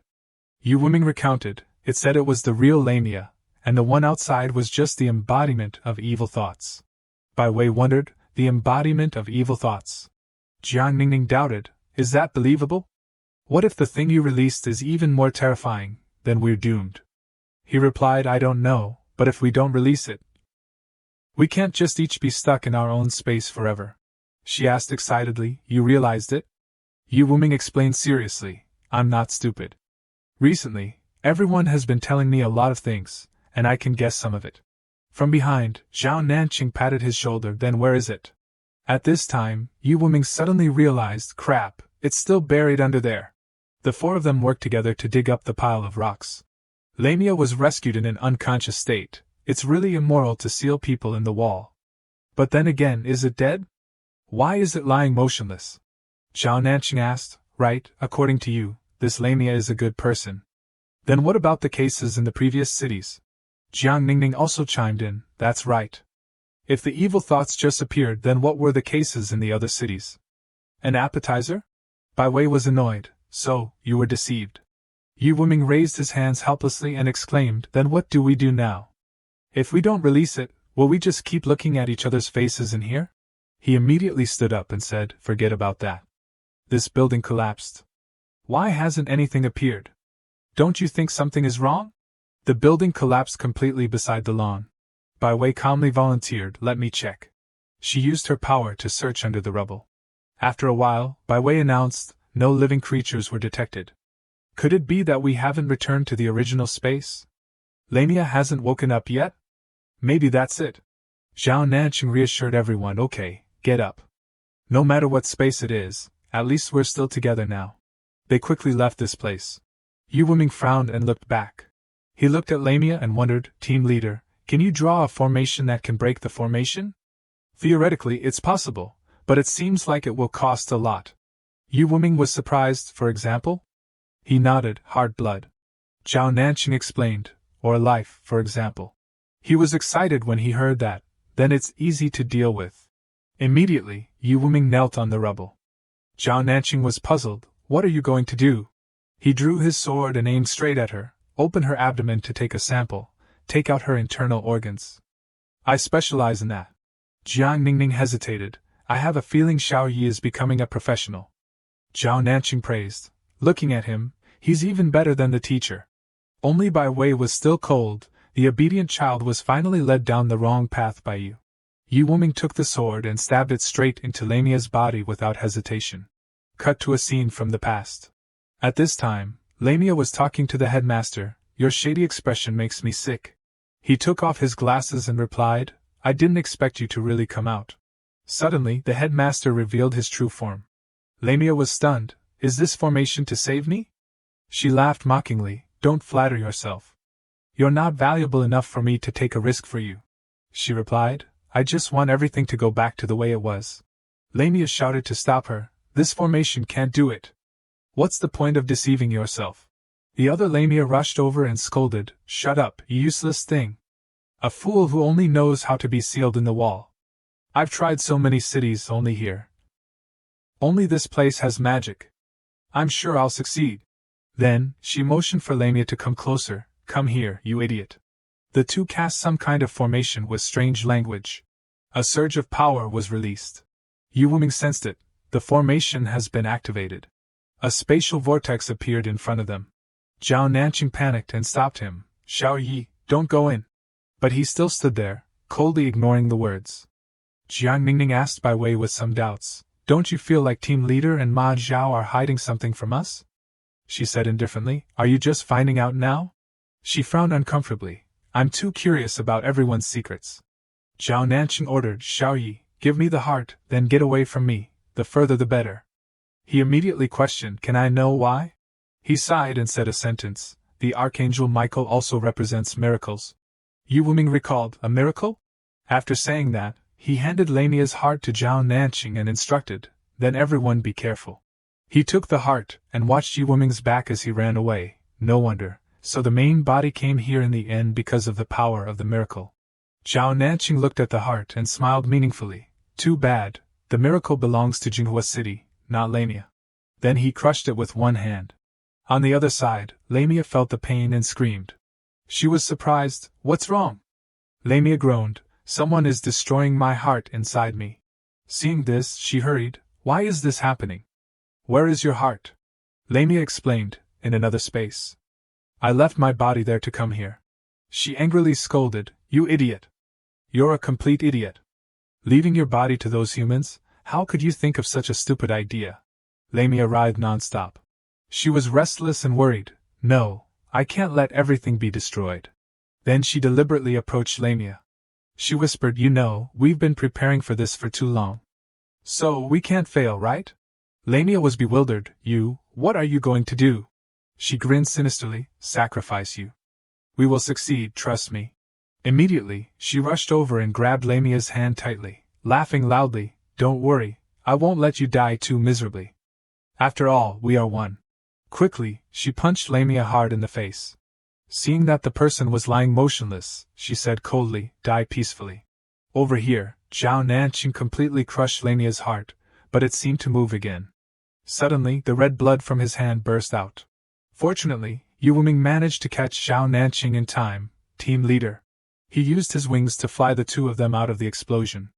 Yu Wuming recounted, it said it was the real Lameia, and the one outside was just the embodiment of evil thoughts. Bai Wei wondered, the embodiment of evil thoughts. Jiang Ningning doubted, is that believable? What if the thing you released is even more terrifying, then we're doomed? He replied, I don't know, but if we don't release it, we can't just each be stuck in our own space forever. She asked excitedly, you realized it? Yu Wuming explained seriously, I'm not stupid. Recently, everyone has been telling me a lot of things, and I can guess some of it. From behind, Zhao Nanqing patted his shoulder, then where is it? At this time, Yu Wuming suddenly realized, crap, it's still buried under there. The four of them worked together to dig up the pile of rocks. Lameia was rescued in an unconscious state. It's really immoral to seal people in the wall. But then again, is it dead? Why is it lying motionless? Zhao Nanqing asked, right, according to you, this Lameia is a good person. Then what about the cases in the previous cities? Jiang Ningning also chimed in, that's right. If the evil thoughts just appeared, then what were the cases in the other cities? An appetizer? Bai Wei was annoyed, so, you were deceived. Yu Wuming raised his hands helplessly and exclaimed, then what do we do now? If we don't release it, will we just keep looking at each other's faces in here? He immediately stood up and said, forget about that. This building collapsed. Why hasn't anything appeared? Don't you think something is wrong? The building collapsed completely beside the lawn. Bai Wei calmly volunteered, let me check. She used her power to search under the rubble. After a while, Bai Wei announced, no living creatures were detected. Could it be that we haven't returned to the original space? Lameia hasn't woken up yet? Maybe that's it. Zhao Nanqing reassured everyone, okay, get up. No matter what space it is, at least we're still together now. They quickly left this place. Yu Wuming frowned and looked back. He looked at Lameia and wondered, team leader, can you draw a formation that can break the formation? Theoretically, it's possible, but it seems like it will cost a lot. Yu Wuming was surprised, for example? He nodded, hard blood. Zhao Nanqing explained, or life, for example. He was excited when he heard that, then it's easy to deal with. Immediately, Yu Wuming knelt on the rubble. Zhao Nanqing was puzzled, what are you going to do? He drew his sword and aimed straight at her, opened her abdomen to take a sample, take out her internal organs. I specialize in that. Jiang Ningning hesitated, I have a feeling Xiao Yi is becoming a professional. Zhao Nanqing praised, looking at him, he's even better than the teacher. Only Bai Wei was still cold. The obedient child was finally led down the wrong path by Yu. Yu Wuming took the sword and stabbed it straight into Lameia's body without hesitation. Cut to a scene from the past. At this time, Lameia was talking to the headmaster, your shady expression makes me sick. He took off his glasses and replied, I didn't expect you to really come out. Suddenly, the headmaster revealed his true form. Lameia was stunned, is this formation to save me? She laughed mockingly, don't flatter yourself. You're not valuable enough for me to take a risk for you. she replied. I just want everything to go back to the way it was. Lameia shouted to stop her. This formation can't do it. What's the point of deceiving yourself? The other Lameia rushed over and scolded. Shut up, you useless thing. A fool who only knows how to be sealed in the wall. I've tried so many cities, only here. Only this place has magic. I'm sure I'll succeed. Then, she motioned for Lameia to come closer. Come here, you idiot. The two cast some kind of formation with strange language. A surge of power was released. Yu Wuming sensed it. The formation has been activated. A spatial vortex appeared in front of them. Zhao Nanqing panicked and stopped him. Xiao Yi, don't go in. But he still stood there, coldly ignoring the words. Jiang Ningning asked Bai Wei with some doubts. Don't you feel like Team Leader and Ma Zhao are hiding something from us? She said indifferently. Are you just finding out now? She frowned uncomfortably. I'm too curious about everyone's secrets. Zhao Nanqing ordered. Xiao Yi, give me the heart, then get away from me, the further the better. He immediately questioned, can I know why? He sighed and said a sentence. The Archangel Michael also represents miracles. Yu Wuming recalled, a miracle? After saying that, he handed Lameia's heart to Zhao Nanqing and instructed, then everyone be careful. He took the heart, and watched Yu Wuming's back as he ran away. No wonder, so the main body came here in the end because of the power of the miracle. Zhao Nanqing looked at the heart and smiled meaningfully. Too bad, the miracle belongs to Jinghua City, not Lameia. Then he crushed it with one hand. On the other side, Lameia felt the pain and screamed. She was surprised. What's wrong? Lameia groaned. Someone is destroying my heart inside me. Seeing this, she hurried. Why is this happening? Where is your heart? Lameia explained, in another space. I left my body there to come here. She angrily scolded, you idiot. You're a complete idiot. Leaving your body to those humans? How could you think of such a stupid idea? Lameia writhed non-stop. She was restless and worried. No, I can't let everything be destroyed. Then she deliberately approached Lameia. She whispered, you know, we've been preparing for this for too long. So we can't fail, right? Lameia was bewildered. You, what are you going to do? She grinned sinisterly. Sacrifice you. We will succeed, trust me. Immediately, she rushed over and grabbed Lameia's hand tightly, laughing loudly. Don't worry, I won't let you die too miserably. After all, we are one. Quickly, she punched Lameia hard in the face. Seeing that the person was lying motionless, she said coldly, die peacefully. Over here, Zhao Nanqing completely crushed Lameia's heart, but it seemed to move again. Suddenly, the red blood from his hand burst out. Fortunately, Yu Wuming managed to catch Zhao Nanqing in time. Team Leader. He used his wings to fly the two of them out of the explosion.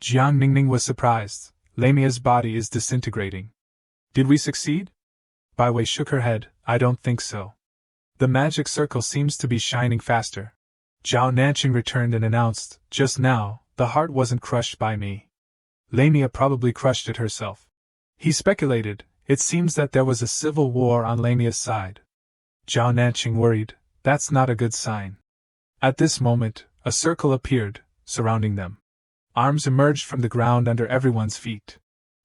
Jiang Ningning was surprised. Lameia's body is disintegrating. Did we succeed? Bai Wei shook her head. I don't think so. The magic circle seems to be shining faster. Zhao Nanqing returned and announced, just now, the heart wasn't crushed by me. Lameia probably crushed it herself. He speculated, it seems that there was a civil war on Lameia's side. Zhao Nanqing worried, that's not a good sign. At this moment, a circle appeared, surrounding them. Arms emerged from the ground under everyone's feet.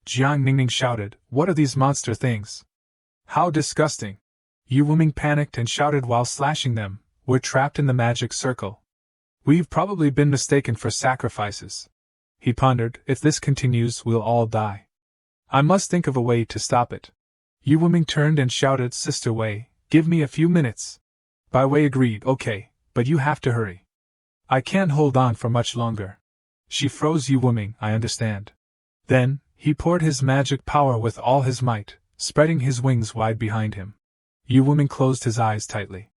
Jiang Ningning shouted, what are these monster things? How disgusting! Yu Wuming panicked and shouted while slashing them, we're trapped in the magic circle. We've probably been mistaken for sacrifices. He pondered, if this continues, we'll all die. I must think of a way to stop it. Yu Wuming turned and shouted, Sister Wei, give me a few minutes. Bai Wei agreed, okay, but you have to hurry. I can't hold on for much longer. She froze Yu Wuming, I understand. Then, he poured his magic power with all his might, spreading his wings wide behind him. Yu Wuming closed his eyes tightly.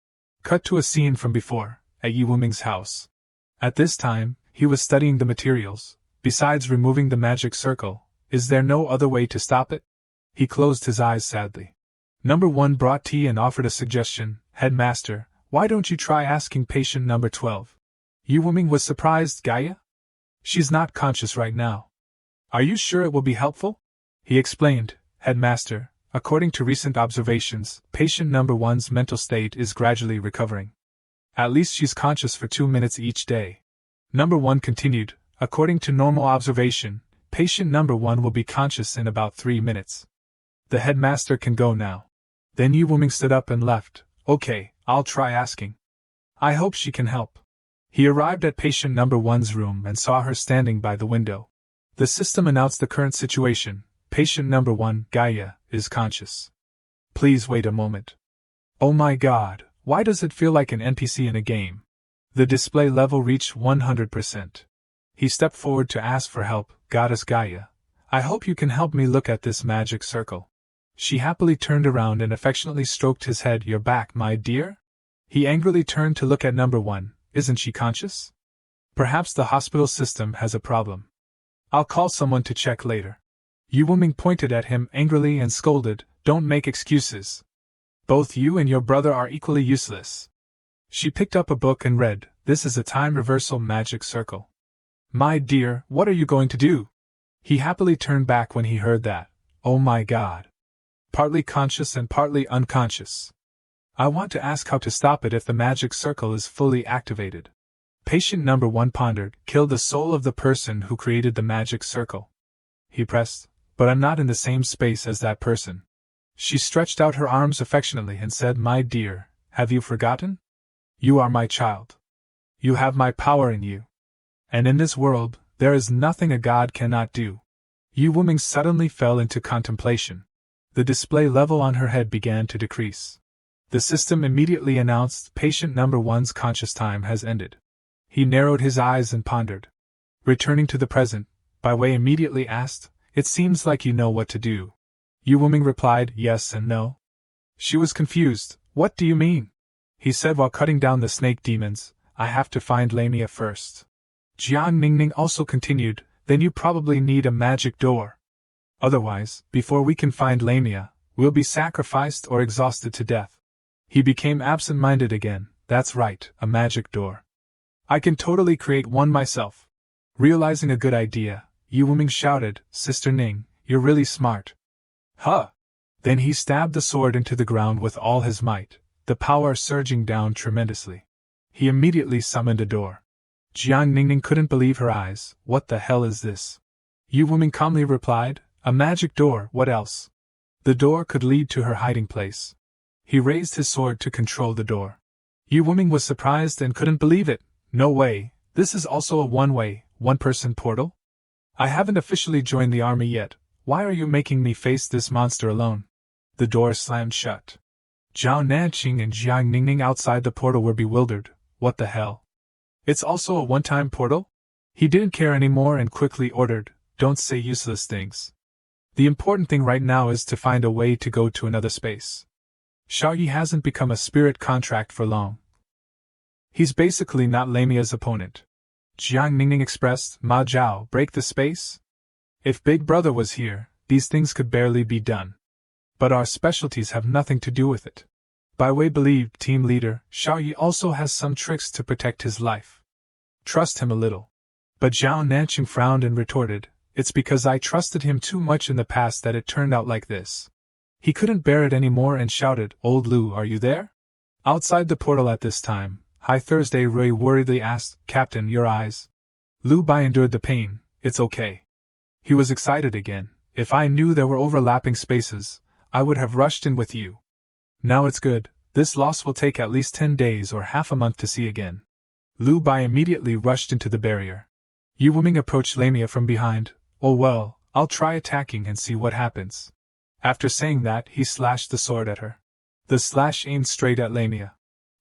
Cut to a scene from before, at Yu Wuming's house. At this time, he was studying the materials. Besides removing the magic circle, is there no other way to stop it? He closed his eyes sadly. Number 1 brought tea and offered a suggestion. Headmaster, why don't you try asking patient number 12? Yu Wuming was surprised. Gaia? She's not conscious right now. Are you sure it will be helpful? He explained, Headmaster, according to recent observations, patient number 1's mental state is gradually recovering. At least she's conscious for 2 minutes each day. Number 1 continued, according to normal observation, patient number 1 will be conscious in about 3 minutes. The headmaster can go now. Then Yu Wuming stood up and left. Okay, I'll try asking. I hope she can help. He arrived at patient number 1's room and saw her standing by the window. The system announced the current situation. Patient number 1, Gaia, is conscious. Please wait a moment. Oh my god, why does it feel like an NPC in a game? The display level reached 100%. He stepped forward to ask for help. Goddess Gaia, I hope you can help me look at this magic circle. She happily turned around and affectionately stroked his head. You're back, my dear? He angrily turned to look at number 1. Isn't she conscious? Perhaps the hospital system has a problem. I'll call someone to check later. Yu Wuming pointed at him angrily and scolded, Don't make excuses. Both you and your brother are equally useless. She picked up a book and read, This is a time reversal magic circle. My dear, what are you going to do? He happily turned back when he heard that. Oh my god. Partly conscious and partly unconscious. I want to ask how to stop it if the magic circle is fully activated. Patient number 1 pondered, Kill the soul of the person who created the magic circle. He pressed, But I'm not in the same space as that person. She stretched out her arms affectionately and said, My dear, have you forgotten? You are my child. You have my power in you. And in this world, there is nothing a god cannot do. Yu Wuming suddenly fell into contemplation. The display level on her head began to decrease. The system immediately announced, Patient number 1's conscious time has ended. He narrowed his eyes and pondered. Returning to the present, Bai Wei immediately asked, It seems like you know what to do. Yu Wuming replied, Yes and no. She was confused. What do you mean? He said while cutting down the snake demons, I have to find Lameia first. Jiang Ningning also continued, Then you probably need a magic door. Otherwise, before we can find Lameia, we'll be sacrificed or exhausted to death. He became absent-minded again. That's right, a magic door. I can totally create one myself. Realizing a good idea, Yu Wuming shouted, Sister Ning, you're really smart. Huh! Then he stabbed the sword into the ground with all his might, the power surging down tremendously. He immediately summoned a door. Jiang Ningning couldn't believe her eyes. What the hell is this? Yu Wuming calmly replied, A magic door, what else? The door could lead to her hiding place. He raised his sword to control the door. Yu Wuming was surprised and couldn't believe it. No way, this is also a one-way, one-person portal? I haven't officially joined the army yet. Why are you making me face this monster alone? The door slammed shut. Zhao Nanqing and Jiang Ningning outside the portal were bewildered. What the hell? It's also a one-time portal? He didn't care anymore and quickly ordered, Don't say useless things. The important thing right now is to find a way to go to another space. Xiaoyi hasn't become a spirit contract for long. He's basically not Lameia's opponent. Jiang Ningning expressed, Ma Zhao, break the space? If Big Brother was here, these things could barely be done. But our specialties have nothing to do with it. Bai Wei believed team leader, Xiaoyi also has some tricks to protect his life. Trust him a little. But Zhao Nanqing frowned and retorted, It's because I trusted him too much in the past that it turned out like this. He couldn't bear it anymore and shouted, Old Lu, are you there? Outside the portal at this time, High Thursday Rui worriedly asked, Captain, your eyes? Lu Bai endured the pain. It's okay. He was excited again. If I knew there were overlapping spaces, I would have rushed in with you. Now it's good. This loss will take at least 10 days or half a month to see again. Lu Bai immediately rushed into the barrier. Yu Wuming approached Lameia from behind. Oh well, I'll try attacking and see what happens. After saying that, he slashed the sword at her. The slash aimed straight at Lameia.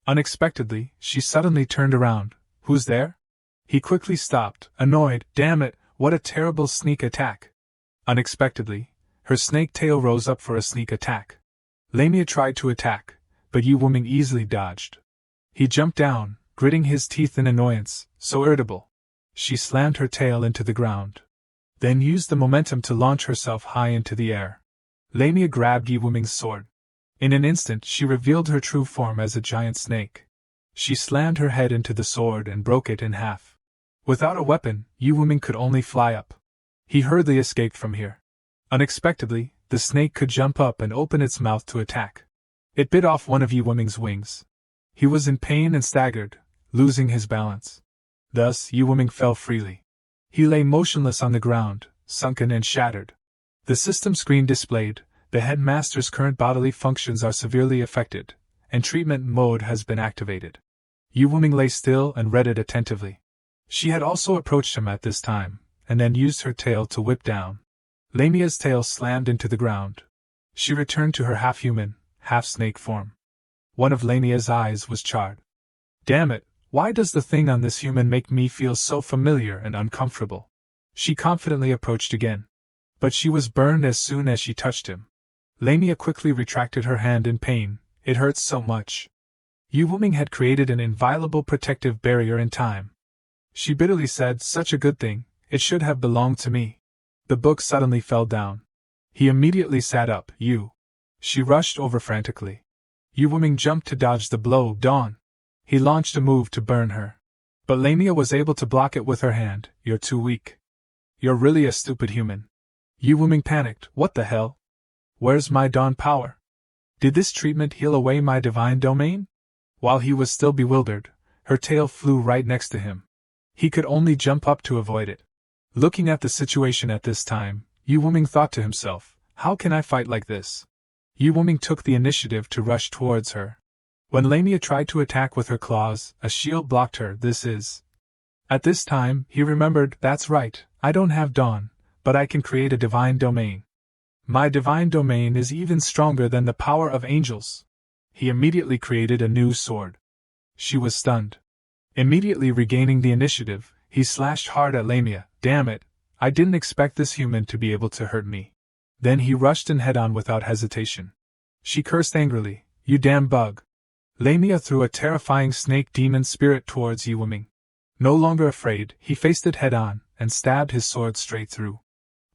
Unexpectedly, she suddenly turned around. Who's there? He quickly stopped, annoyed. Damn it, what a terrible sneak attack. Unexpectedly, her snake tail rose up for a sneak attack. Lameia tried to attack, but Yu Wuming easily dodged. He jumped down, gritting his teeth in annoyance, so irritable. She slammed her tail into the ground. Then used the momentum to launch herself high into the air. Lameia grabbed Yu Wuming's sword. In an instant she revealed her true form as a giant snake. She slammed her head into the sword and broke it in half. Without a weapon, Yu Wuming could only fly up. He hurriedly escaped from here. Unexpectedly, the snake could jump up and open its mouth to attack. It bit off one of Yu Wuming's wings. He was in pain and staggered, losing his balance. Thus, Yu Wuming fell freely. He lay motionless on the ground, sunken and shattered. The system screen displayed, the headmaster's current bodily functions are severely affected, and treatment mode has been activated. Yu Wuming lay still and read it attentively. She had also approached him at this time, and then used her tail to whip down. Lameia's tail slammed into the ground. She returned to her half-human, half-snake form. One of Lameia's eyes was charred. Damn it, why does the thing on this human make me feel so familiar and uncomfortable? She confidently approached again. But she was burned as soon as she touched him. Lameia quickly retracted her hand in pain. It hurts so much. Yu Wuming had created an inviolable protective barrier in time. She bitterly said, such a good thing, it should have belonged to me. The book suddenly fell down. He immediately sat up. She rushed over frantically. Yu Wuming jumped to dodge the blow. Dawn. He launched a move to burn her. But Lameia was able to block it with her hand. You're too weak. You're really a stupid human. Yu Wuming panicked. What the hell? Where's my dawn power? Did this treatment heal away my divine domain? While he was still bewildered, her tail flew right next to him. He could only jump up to avoid it. Looking at the situation at this time, Yu Wuming thought to himself, how can I fight like this? Yu Wuming took the initiative to rush towards her. When Lameia tried to attack with her claws, a shield blocked her. At this time, he remembered, that's right, I don't have dawn, but I can create a divine domain. My divine domain is even stronger than the power of angels. He immediately created a new sword. She was stunned. Immediately regaining the initiative, he slashed hard at Lameia. Damn it, I didn't expect this human to be able to hurt me. Then he rushed in head-on without hesitation. She cursed angrily, you damn bug. Lameia threw a terrifying snake demon spirit towards Yu Wuming. No longer afraid, he faced it head-on, and stabbed his sword straight through.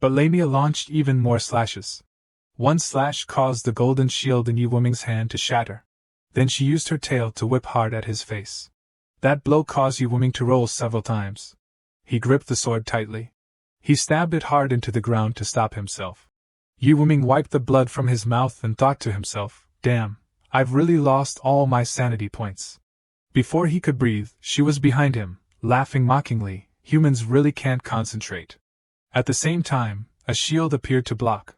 But Lameia launched even more slashes. One slash caused the golden shield in Yu Wuming's hand to shatter. Then she used her tail to whip hard at his face. That blow caused Yu Wuming to roll several times. He gripped the sword tightly. He stabbed it hard into the ground to stop himself. Yu Wuming wiped the blood from his mouth and thought to himself, damn, I've really lost all my sanity points. Before he could breathe, she was behind him, laughing mockingly. Humans really can't concentrate. At the same time, a shield appeared to block.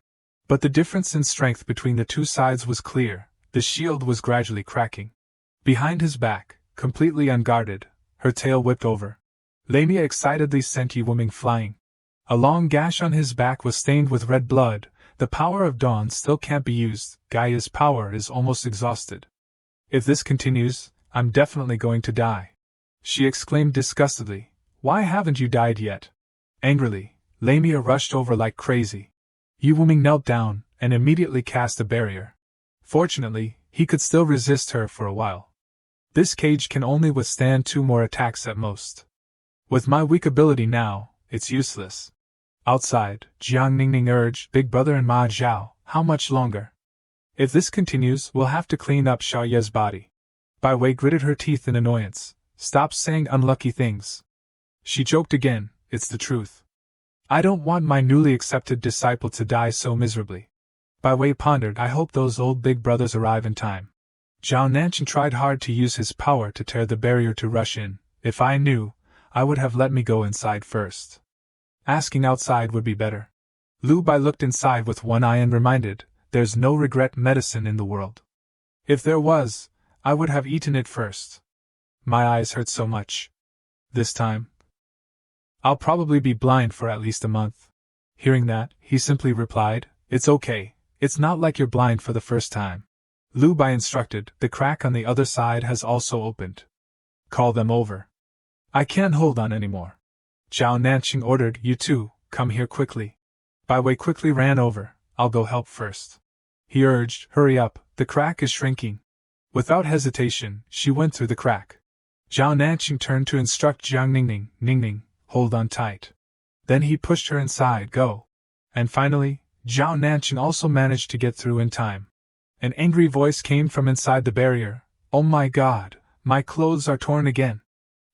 But the difference in strength between the two sides was clear. The shield was gradually cracking. Behind his back, completely unguarded, her tail whipped over. Lameia excitedly sent Yu Wuming flying. A long gash on his back was stained with red blood. The power of dawn still can't be used. Gaia's power is almost exhausted. If this continues, I'm definitely going to die. She exclaimed disgustedly. Why haven't you died yet? Angrily, Lameia rushed over like crazy. Yu Wuming knelt down and immediately cast a barrier. Fortunately, he could still resist her for a while. This cage can only withstand 2 more attacks at most. With my weak ability now, it's useless. Outside, Jiang Ningning urged, Big Brother and Ma Zhao, how much longer? If this continues, we'll have to clean up Xiaoye's body. Bai Wei gritted her teeth in annoyance. Stop saying unlucky things. She joked again, it's the truth. I don't want my newly accepted disciple to die so miserably. Bai Wei pondered, I hope those old big brothers arrive in time. Zhao Nanqing tried hard to use his power to tear the barrier to rush in. If I knew, I would have let me go inside first. Asking outside would be better. Lu Bai looked inside with one eye and reminded, there's no regret medicine in the world. If there was, I would have eaten it first. My eyes hurt so much. This time, I'll probably be blind for at least a month. Hearing that, he simply replied, it's okay, it's not like you're blind for the first time. Lu Bai instructed, the crack on the other side has also opened. Call them over. I can't hold on anymore. Zhao Nanqing ordered, you two, come here quickly. Bai Wei quickly ran over, I'll go help first. He urged, hurry up, the crack is shrinking. Without hesitation, she went through the crack. Zhao Nanqing turned to instruct Jiang Ningning, Ningning, hold on tight. Then he pushed her inside, go. And finally, Zhao Nanqing also managed to get through in time. An angry voice came from inside the barrier, oh my god, my clothes are torn again.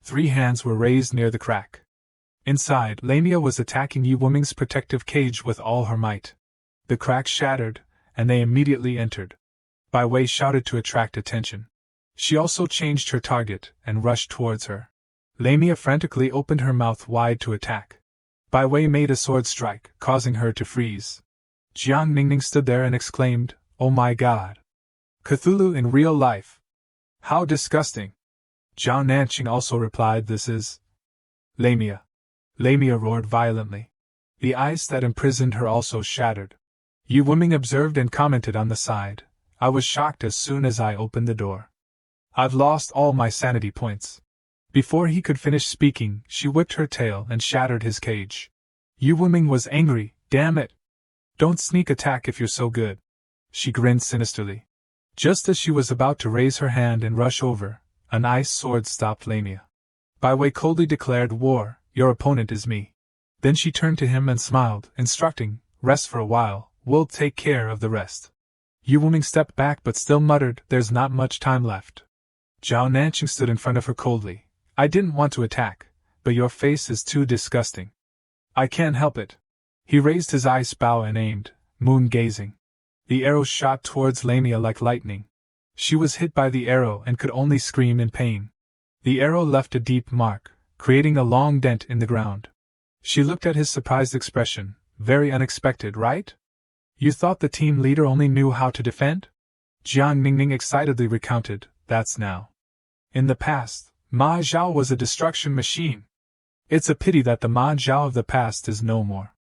3 hands were raised near the crack. Inside, Lameia was attacking Yu Wuming's protective cage with all her might. The crack shattered, and they immediately entered. Bai Wei shouted to attract attention. She also changed her target and rushed towards her. Lameia frantically opened her mouth wide to attack. Bai Wei made a sword strike, causing her to freeze. Jiang Ningning stood there and exclaimed, oh my god. Cthulhu in real life. How disgusting. Zhao Nanqing also replied, "This is Lameia." Lameia roared violently. The ice that imprisoned her also shattered. Yu Wuming observed and commented on the side. I was shocked as soon as I opened the door. I've lost all my sanity points. Before he could finish speaking, she whipped her tail and shattered his cage. Yu Wuming was angry. Damn it! Don't sneak attack if you're so good. She grinned sinisterly. Just as she was about to raise her hand and rush over, an ice sword stopped Lameia. Bai Wei coldly declared war, your opponent is me. Then she turned to him and smiled, instructing, rest for a while, we'll take care of the rest. Yu Wuming stepped back but still muttered, there's not much time left. Zhao Nanqing stood in front of her coldly. I didn't want to attack, but your face is too disgusting. I can't help it. He raised his ice bow and aimed, moon-gazing. The arrow shot towards Lameia like lightning. She was hit by the arrow and could only scream in pain. The arrow left a deep mark, creating a long dent in the ground. She looked at his surprised expression. Very unexpected, right? You thought the team leader only knew how to defend? Jiang Ningning excitedly recounted, that's now. In the past, Ma Zhao was a destruction machine. It's a pity that the Ma Zhao of the past is no more.